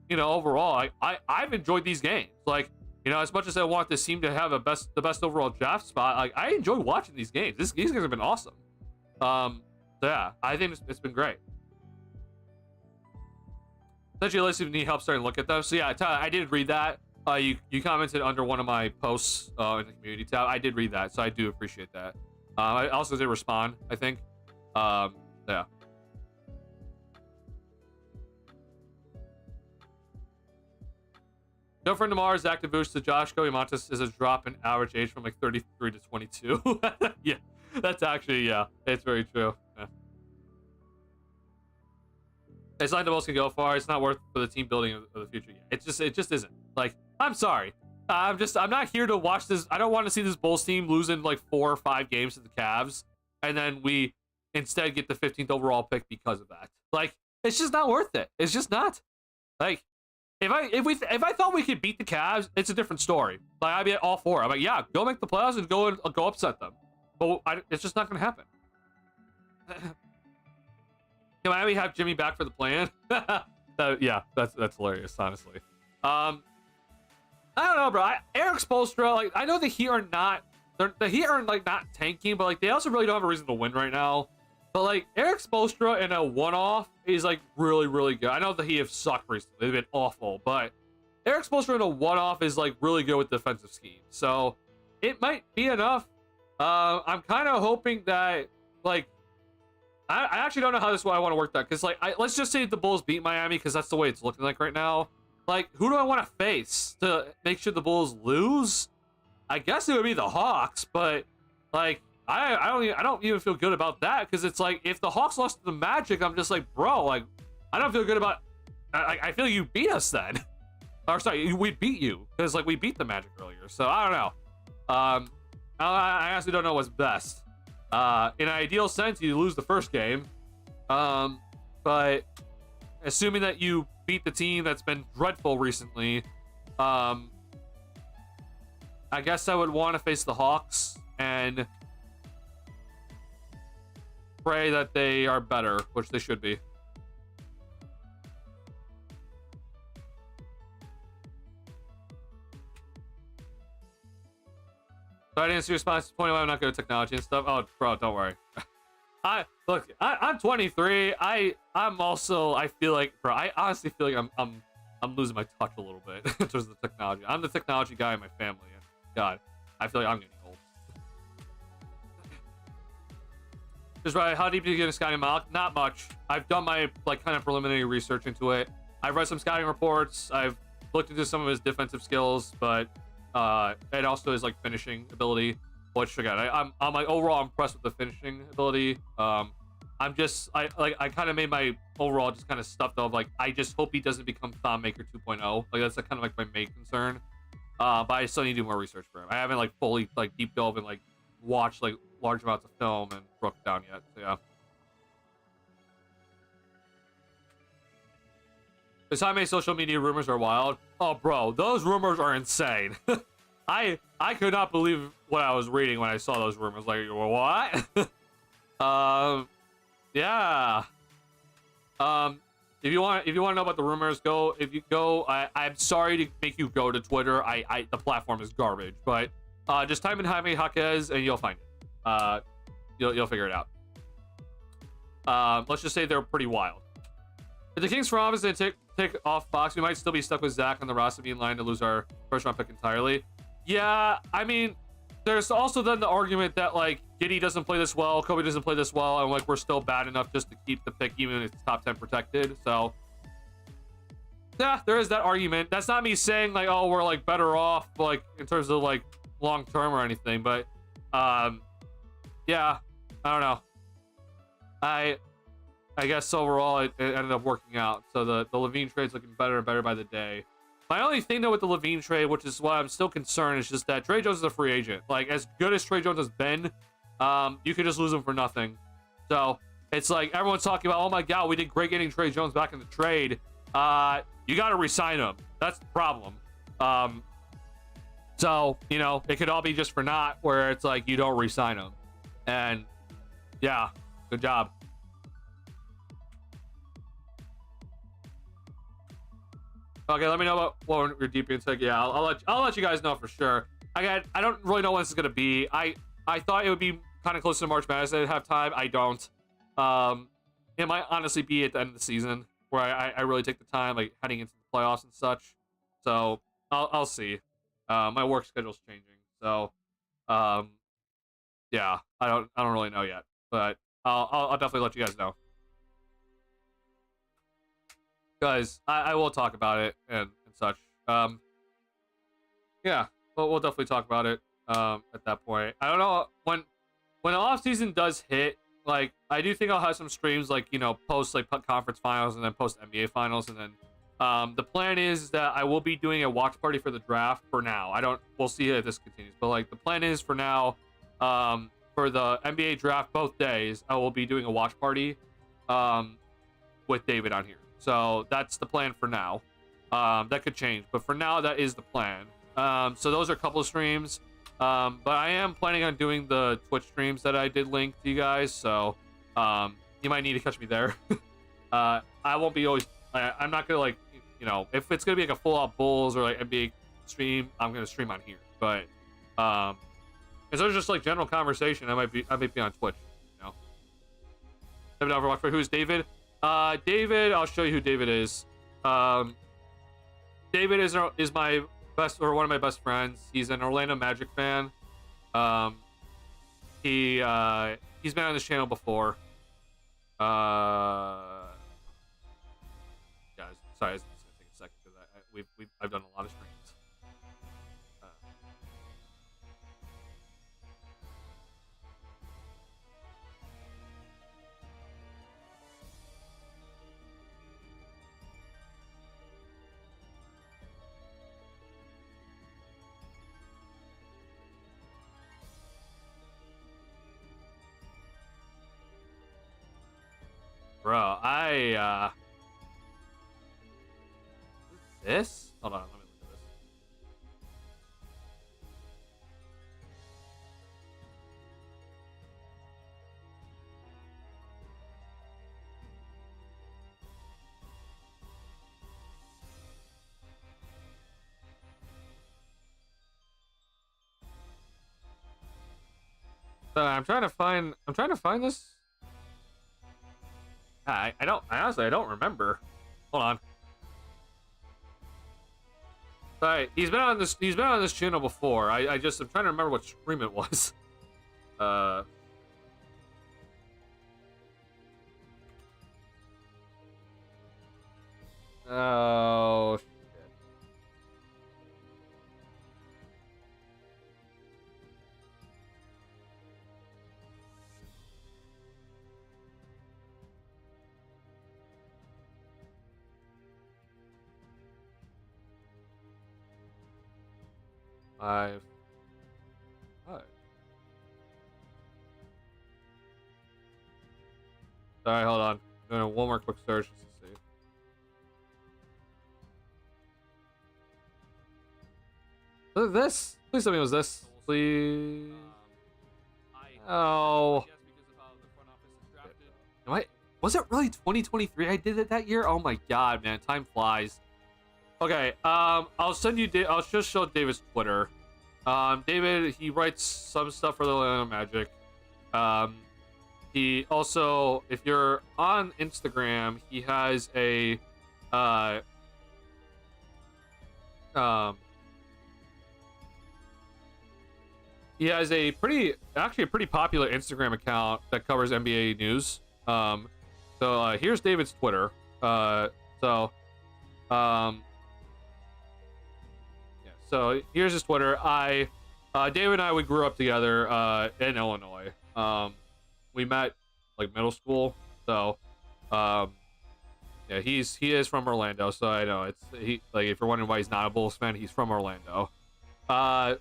you know, overall, I've enjoyed these games. Like, you know, as much as I want this team to have the best overall draft spot, like I enjoy watching these games. These games have been awesome. So yeah, I think it's been great. Essentially, unless you need help starting to look at them. So yeah, Tyler, I did read that. You commented under one of my posts in the community tab. I did read that, so I do appreciate that. I also did respond, I think. Yeah. Girlfriend Demar is active boost to Josh Montes is a drop in average age from like 33 to 22. Yeah, that's actually, yeah, it's very true. Yeah. It's like the Bulls can go far. It's not worth for the team building of the future yet. It just isn't. Like, I'm sorry. I'm not here to watch this. I don't want to see this Bulls team losing like 4 or 5 games to the Cavs, and then we instead get the 15th overall pick because of that. Like, it's just not worth it. It's just not. Like, if I thought we could beat the Cavs, it's a different story. Like, I'd be all for it. I'm like, yeah, go make the playoffs and go upset them. But it's just not gonna happen. Can Miami have Jimmy back for the plan? Yeah, that's hilarious, honestly. I don't know, bro. Eric Spoelstra, like, I know the Heat are not, the Heat are like not tanking, but like they also really don't have a reason to win right now. But like Eric Spoelstra in a one-off is like really, really good. I know the Heat have sucked recently; they've been awful, but Eric Spoelstra in a one-off is like really good with defensive schemes. So it might be enough. I'm kind of hoping that like I actually don't know how this way I want to work that, because like let's just say the Bulls beat Miami, because that's the way it's looking like right now. Like, who do I want to face to make sure the Bulls lose? I guess it would be the Hawks, but like I don't even feel good about that, because it's like if the Hawks lost to the Magic, I'm just like, bro, like I don't feel good about. I feel you beat us then, or sorry, we beat you, because like we beat the Magic earlier. So I don't know. I honestly don't know what's best. In an ideal sense, you lose the first game. But assuming that you beat the team that's been dreadful recently, I guess I would want to face the Hawks and pray that they are better, which they should be. So I didn't see response to 21. I'm not good at technology and stuff. Oh, bro, don't worry. I'm 23. I'm also, I feel like, bro, I honestly feel like I'm losing my touch a little bit in terms of the technology. I'm the technology guy in my family, and God, I feel like I'm getting old. Just right. How deep do you get into scouting, Malik? Not much. I've done my like kind of preliminary research into it. I've read some scouting reports. I've looked into some of his defensive skills, but it also is like finishing ability. Which again, I'm like overall impressed with the finishing ability. I kind of made my overall just kind of stuff though. Like I just hope he doesn't become Thon Maker 2.0. Like that's kind of like my main concern. But I still need to do more research for him. I haven't like fully like deep dove and like watched like large amounts of film and broke it down yet. So yeah. This how many social media rumors are wild. Oh, bro, those rumors are insane. I could not believe what I was reading when I saw those rumors. Like, what? Yeah. If you want to know about the rumors, go. If you go, I'm sorry to make you go to Twitter. The platform is garbage, but just type in Jaime Jaquez and you'll find it. You'll figure it out. Let's just say they're pretty wild. If the Kings front office didn't take off Fox, we might still be stuck with Zach on the roster being line to lose our first round pick entirely. Yeah, I mean, there's also then the argument that like Giddey doesn't play this well, Kobe doesn't play this well, and like we're still bad enough just to keep the pick even if it's top 10 protected. So yeah, there is that argument. That's not me saying like, oh, we're like better off like in terms of like long term or anything, but yeah, I don't know. I guess overall it ended up working out. So the Levine trade's looking better and better by the day. My only thing though with the Levine trade, which is why I'm still concerned, is just that Tre Jones is a free agent. Like as good as Tre Jones has been, you could just lose him for nothing. So it's like everyone's talking about, oh my god, we did great getting Tre Jones back in the trade. You got to re-sign him. That's the problem. So you know it could all be just for naught, where it's like you don't re-sign him. And yeah, good job. Okay, let me know what we're deep into. Yeah, I'll let you guys know for sure. I don't really know when this is gonna be. I thought it would be kind of close to March Madness at halftime. I don't. It might honestly be at the end of the season where I really take the time, like heading into the playoffs and such. So I'll see. My work schedule's changing, so yeah, I don't really know yet, but I'll definitely let you guys know. Guys, I will talk about it and such. Yeah, we'll definitely talk about it at that point. I don't know when the off season does hit. Like I do think I'll have some streams like post like conference finals and then post NBA finals, and then the plan is that I will be doing a watch party for the draft for now. We'll see if this continues, but like the plan is for now, for the NBA draft both days I will be doing a watch party with David on here. So that's the plan for now. That could change, but for now that is the plan. So those are a couple of streams, but I am planning on doing the Twitch streams that I did link to you guys, so you might need to catch me there. I won't be always, I'm not gonna like, if it's gonna be like a full-out Bulls or like NBA stream, I'm gonna stream on here. But if there's just like general conversation, I might be on Twitch. David Overwatch for who's David? David, I'll show you who David is. David is my one of my best friends. He's an Orlando Magic fan. He's been on this channel before. Guys, sorry, it's gonna take a second because I've done a lot of streams. bro, this? Hold on, let me look at this. I'm trying to find this. I honestly I don't remember. Hold on. Sorry, he's been on this channel before. I'm trying to remember what stream it was. Oh shit. Five. Sorry, hold on. I'm doing one more quick search just to see. Was it this? Please tell me it was this. Please. Oh. Am I? Was it really 2023? I did it that year. Oh my god, man! Time flies. Okay. I'll send you. I'll just show David's Twitter. David, he writes some stuff for the Orlando Magic. He also, if you're on Instagram, he has a he has a pretty popular Instagram account that covers NBA news. So here's David's Twitter. Yeah, so here's his Twitter. David and I, we grew up together in Illinois. We met like middle school. So yeah, he is from Orlando. So I know like if you're wondering why he's not a Bulls fan, he's from Orlando. But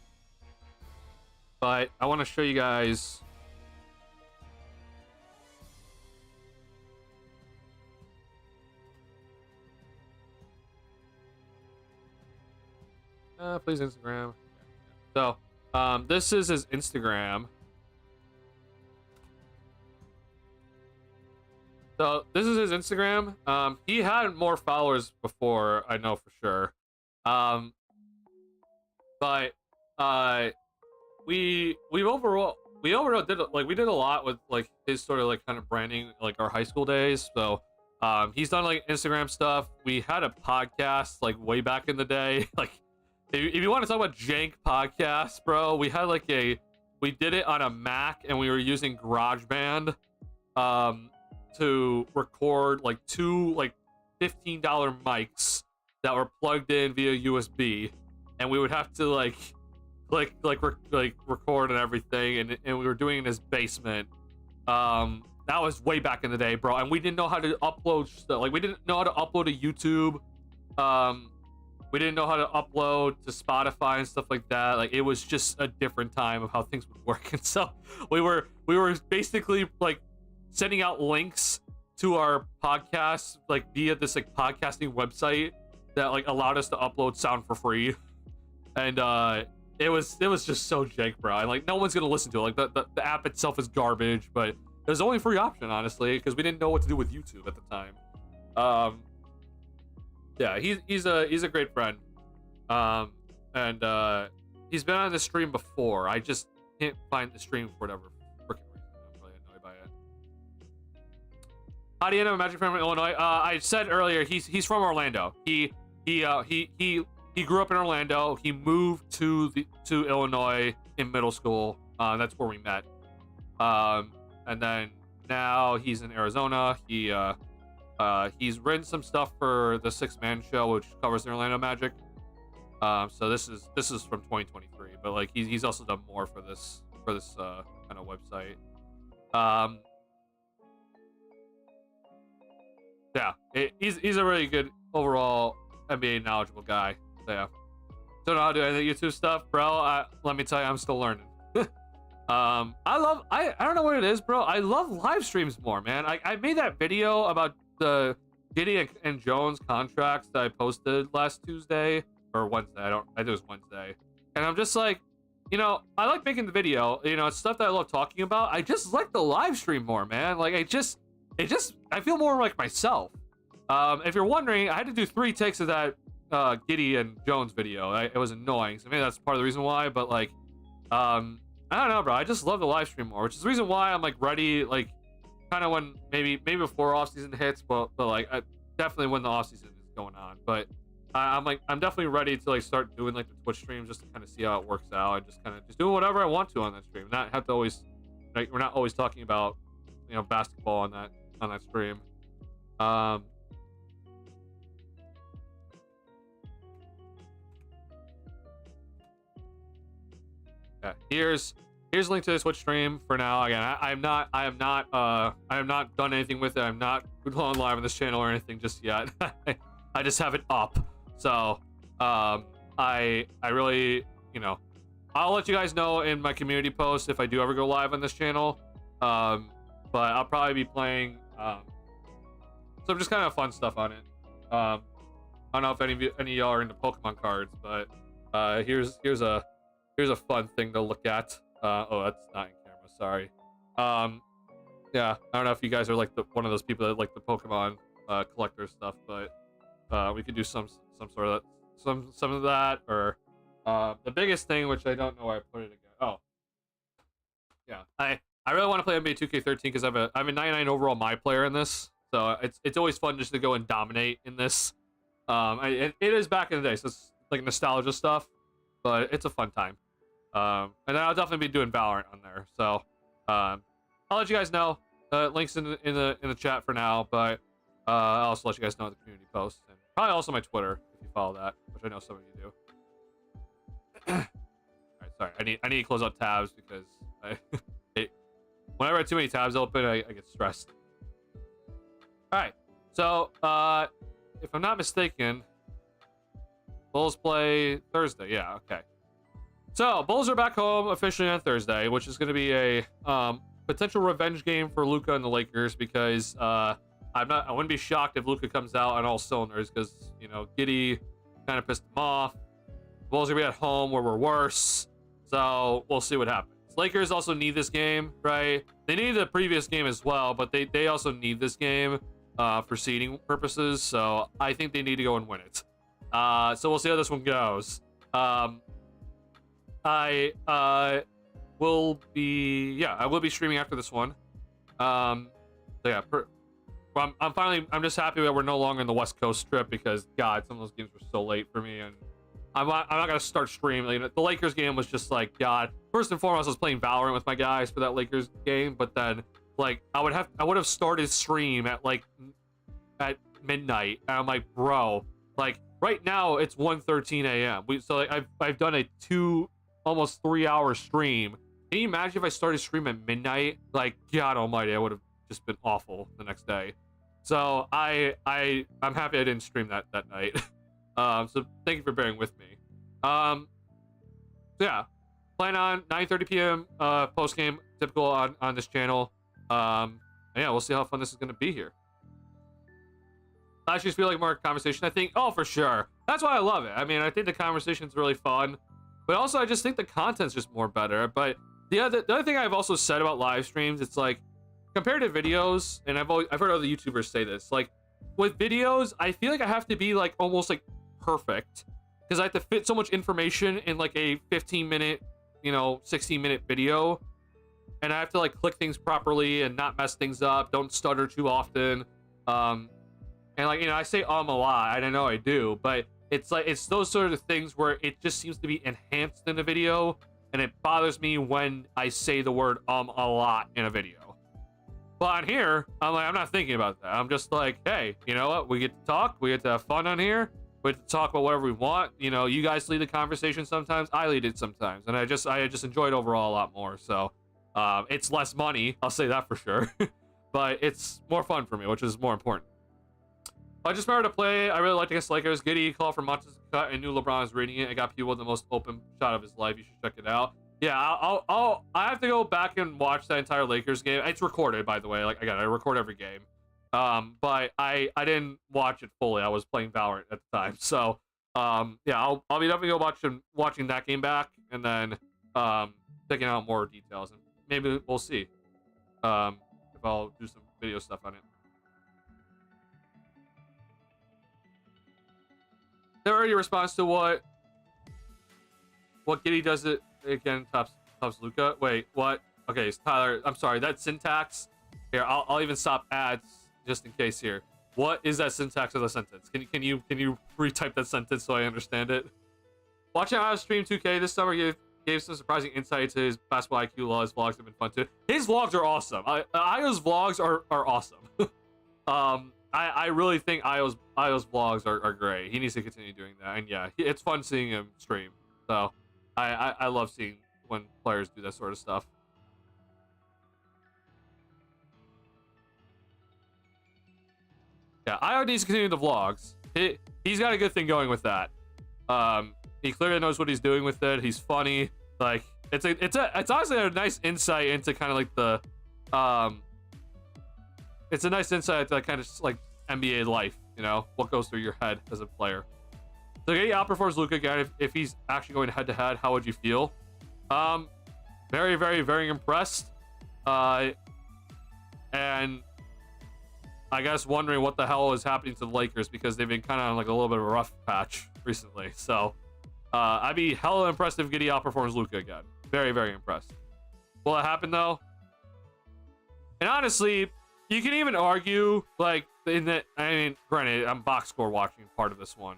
I want to show you guys. Please Instagram. So, this is his Instagram. So this is his Instagram. He had more followers before, I know for sure. But we overall did a lot with like his sort of like kind of branding, like our high school days. So he's done like Instagram stuff. We had a podcast like way back in the day. Like if you want to talk about jank podcasts, bro, we did it on a Mac and we were using GarageBand to record like two like $15 mics that were plugged in via USB, and we would have to record and everything, and we were doing it in his basement. That was way back in the day, bro, and we didn't know how to upload stuff. Like we didn't know how to upload to YouTube. We didn't know how to upload to Spotify and stuff like that. Like it was just a different time of how things would work. And so we were basically like sending out links to our podcasts like via this like podcasting website that like allowed us to upload sound for free. And it was just so jank, bro. And like no one's gonna listen to it. Like the app itself is garbage, but it was the only free option, honestly, because we didn't know what to do with YouTube at the time. Yeah, he's a great friend. And he's been on the stream before. I just can't find the stream for whatever freaking reason. I'm really annoyed by it. How do you know a Magic fan from Illinois? I said earlier he's from Orlando. He grew up in Orlando. He moved to Illinois in middle school. That's where we met. And then now he's in Arizona. He's written some stuff for the Six Man Show, which covers the Orlando Magic. So this is from 2023, but like he's also done more for this kind of website. Yeah, he's a really good overall NBA knowledgeable guy. So yeah, don't know how to do any YouTube stuff, bro. Let me tell you, I'm still learning. I don't know what it is, bro. I love live streams more, man. I made that video about the Giddy and Jones contracts that I posted last Tuesday or Wednesday. I think it was Wednesday. And I'm just like, you know, I like making the video. You know, it's stuff that I love talking about. I just like the live stream more, man. Like, I feel more like myself. If you're wondering, I had to do 3 takes of that Giddy and Jones video. It was annoying. So maybe that's part of the reason why. But like, I don't know, bro. I just love the live stream more, which is the reason why I'm like ready, like, kind of when maybe before off season hits, but like definitely when the off season is going on. But I'm definitely ready to like start doing like the Twitch streams just to kind of see how it works out and just kind of just doing whatever I want to on that stream. Not have to always, like, we're not always talking about, you know, basketball on that stream. Yeah, here's a link to this Twitch stream for now. Again, I have not done anything with it. I'm not going live on this channel or anything just yet. I just have it up. So, I really, you know, I'll let you guys know in my community post if I do ever go live on this channel. But I'll probably be playing some just kind of fun stuff on it. I don't know if any of y'all are into Pokemon cards, but here's a fun thing to look at. Oh, that's not in camera, sorry. Yeah, I don't know if you guys are like one of those people that like the Pokemon collector stuff, but we could do some sort of some of that, or the biggest thing, which I don't know where I put it again. Oh, yeah, I really want to play NBA 2K13 because I'm a 99 overall my player in this, so it's always fun just to go and dominate in this. It is back in the day, so it's like nostalgia stuff, but it's a fun time. And then I'll definitely be doing Valorant on there, so I'll let you guys know. Links in the chat for now, but I'll also let you guys know in the community post, and probably also my Twitter if you follow that, which I know some of you do. All right, sorry, I need to close up tabs because whenever I have too many tabs open, I get stressed. All right, so if I'm not mistaken, Bulls play Thursday. Yeah, okay. So Bulls are back home officially on Thursday, which is going to be a potential revenge game for Luka and the Lakers, because I wouldn't be shocked if Luka comes out on all cylinders, because, you know, Giddy kind of pissed him off. Bulls are gonna be at home where we're worse, so we'll see what happens. Lakers also need this game, right? They need the previous game as well, but they also need this game for seeding purposes, so I think they need to go and win it. So we'll see how this one goes. I will be streaming after this one. So yeah, I'm just happy that we're no longer in the West Coast trip, because God, some of those games were so late for me, and I'm not gonna start streaming. Like, the Lakers game was just like, God. First and foremost, I was playing Valorant with my guys for that Lakers game, but then like I would have started stream at midnight, and I'm like, bro, like right now it's 1:13 a.m. So like I've done a almost 3-hour stream. Can you imagine if I started streaming at midnight? Like, God Almighty, I would have just been awful the next day. So I'm happy I didn't stream that night. So thank you for bearing with me. So yeah, plan on 9:30 p.m. Post game, typical on this channel. And yeah, we'll see how fun this is gonna be here. I just feel like more conversation, I think. Oh, for sure. That's why I love it. I mean, I think the conversation's really fun, but also I just think the content's just more better. But the other thing I've also said about live streams, it's like, compared to videos, and I've heard other YouTubers say this, like with videos, I feel like I have to be like almost like perfect, because I have to fit so much information in like a 15-minute, 16-minute video, and I have to like click things properly and not mess things up, don't stutter too often, and like, I say a lot, I don't know I do, but it's like, it's those sort of things where it just seems to be enhanced in a video, and it bothers me when I say the word a lot in a video. But on here, I'm like, I'm not thinking about that. I'm just like, hey, you know what? We get to talk. We get to have fun on here. We get to talk about whatever we want. You guys lead the conversation sometimes. I lead it sometimes. And I just enjoy it overall a lot more. So it's less money. I'll say that for sure. But it's more fun for me, which is more important. I just remember to play. I really liked against Lakers. Giddy call for Montes cut and knew LeBron was reading it. I got people with the most open shot of his life. You should check it out. Yeah, I have to go back and watch that entire Lakers game. It's recorded, by the way. Like, again, I record every game. But I didn't watch it fully. I was playing Valorant at the time. So, yeah, I'll be definitely watching that game back, and then picking out more details, and maybe we'll see if I'll do some video stuff on it. There already responds to what Giddy does it again. Tops Luca. Wait, what? Okay, it's Tyler. I'm sorry. That syntax. Here, I'll even stop ads just in case. Here, what is that syntax of the sentence? Can you retype that sentence so I understand it? Watching Io's stream 2K this summer gave some surprising insight to his basketball IQ. Law. His vlogs have been fun too. His vlogs are awesome. Io's vlogs are awesome. I really think Io's vlogs are great. He needs to continue doing that. And yeah, it's fun seeing him stream. So I love seeing when players do that sort of stuff. Yeah, Io needs to continue the vlogs. He's got a good thing going with that. He clearly knows what he's doing with it. He's funny. Like it's honestly a nice insight into kind of like the it's a nice insight to kind of like NBA life, you know, what goes through your head as a player. So he outperforms Luka again. If he's actually going head to head, how would you feel? Very, very, very impressed. And I guess wondering what the hell is happening to the Lakers, because they've been kind of like a little bit of a rough patch recently. So I'd be hella impressed if Giddy outperforms Luka again. Very, very impressed. Will it happen though? And honestly, you can even argue like in that. I mean, granted, I'm box score watching part of this one,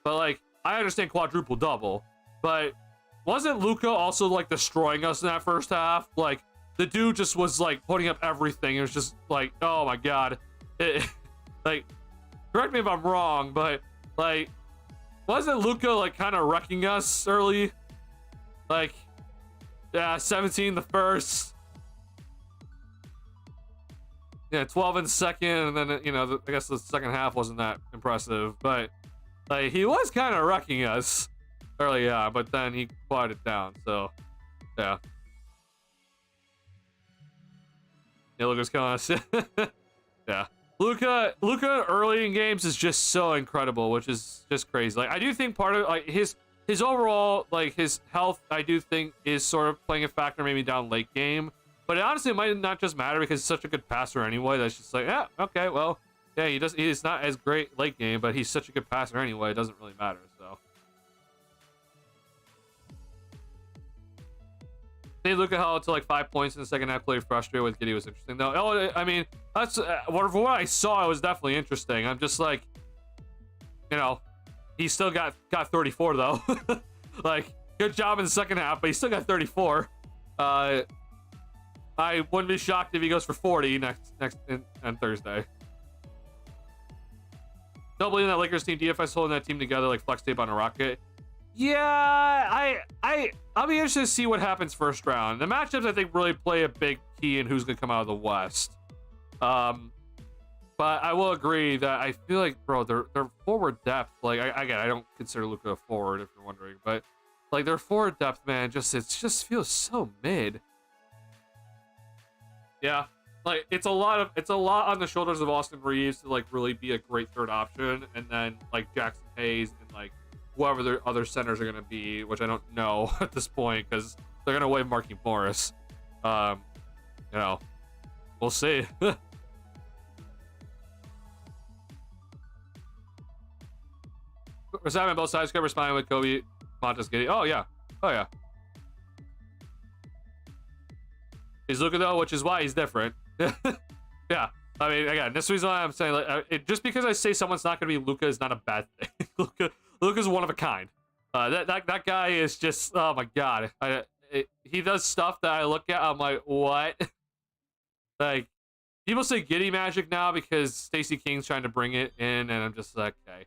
but like I understand quadruple double, but wasn't Luka also like destroying us in that first half? Like the dude just was like putting up everything. It was just like, oh my god. Like, correct me if I'm wrong, but like, wasn't Luka like kind of wrecking us early? Like, yeah, 17 the first, yeah, 12 in the second, and then you know, I guess the second half wasn't that impressive, but like he was kind of wrecking us early, yeah. But then he quieted down, so yeah. Yeah, Luka's killing us. Yeah. Luka early in games is just so incredible, which is just crazy. Like I do think part of like his overall like his health, I do think is sort of playing a factor maybe down late game. But honestly, it might not just matter because he's such a good passer anyway. That's just like, yeah, okay, well, yeah, he's not as great late game, but he's such a good passer anyway. It doesn't really matter. So they Luka held to like 5 points in the second half. Played frustrated with Giddy was interesting though. Oh, I mean, that's for what I saw, it was definitely interesting. I'm just like, you know, he still got 34 though. Like, good job in the second half, but he still got 34. I wouldn't be shocked if he goes for 40 on Thursday. Don't believe in that Lakers team. DFS holding that team together like flex tape on a rocket. Yeah, I'll be interested to see what happens first round. The matchups I think really play a big key in who's gonna come out of the West. But I will agree that I feel like, bro, their forward depth, like again, I don't consider Luka a forward if you're wondering, but like their forward depth, man, it just feels so mid. Yeah, like it's a lot on the shoulders of Austin Reeves to like really be a great third option, and then like Jackson Hayes and like whoever their other centers are gonna be, which I don't know at this point because they're gonna waive Marquise Morris. You know, we'll see. Simon both sides cover spine with Kobe Montes Giddy. Oh yeah. He's Luka though, which is why he's different. Yeah, I mean, again, this is the reason why I'm saying like just because I say someone's not gonna be Luka is not a bad thing. Luka's one of a kind. That guy is just, oh my god. He does stuff that I look at, I'm like, what? Like, people say Giddy magic now because Stacey King's trying to bring it in, and I'm just like, okay.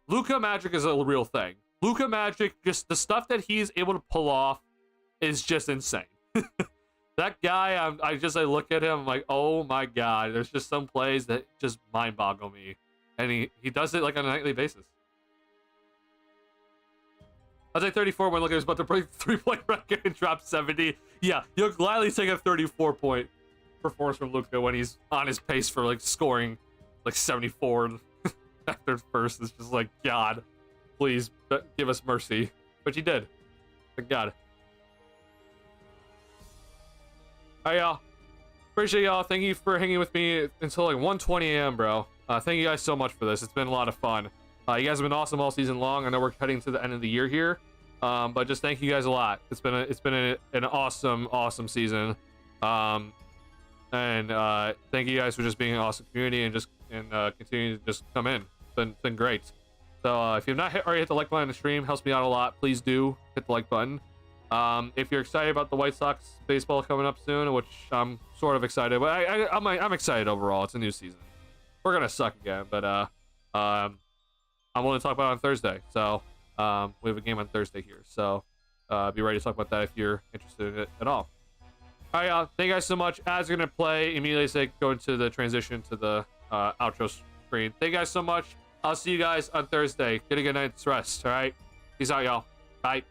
Luka magic is a real thing. Luka magic, just the stuff that he's able to pull off is just insane. That guy, I look at him, I'm like, oh my god. There's just some plays that just mind boggle me. And he does it like on a nightly basis. I'll take 34 when Luka is about to break the 3-point record and drop 70. Yeah, you'll gladly take a 34-point performance from Luka when he's on his pace for like scoring like 74 after first. It's just like, God, please give us mercy. But you did. Thank God. All right, y'all. Appreciate y'all. Thank you for hanging with me until like 1:20 a.m., bro. Thank you guys so much for this. It's been a lot of fun. You guys have been awesome all season long. I know we're heading to the end of the year here, but just thank you guys a lot. It's been an awesome season, and thank you guys for just being an awesome community and continuing to just come in. It's been great. So if you've not already hit the like button on the stream, helps me out a lot. Please do hit the like button. If you're excited about the White Sox baseball coming up soon, which I'm sort of excited, but I'm excited overall. It's a new season. We're gonna suck again, but I'm willing to talk about it on Thursday. So we have a game on Thursday here. So be ready to talk about that if you're interested in it at all. All right, thank you guys so much. Ads are gonna play immediately as they go into the transition to the outro screen. Thank you guys so much. I'll see you guys on Thursday. Get a good night's rest. All right, peace out, y'all. Bye.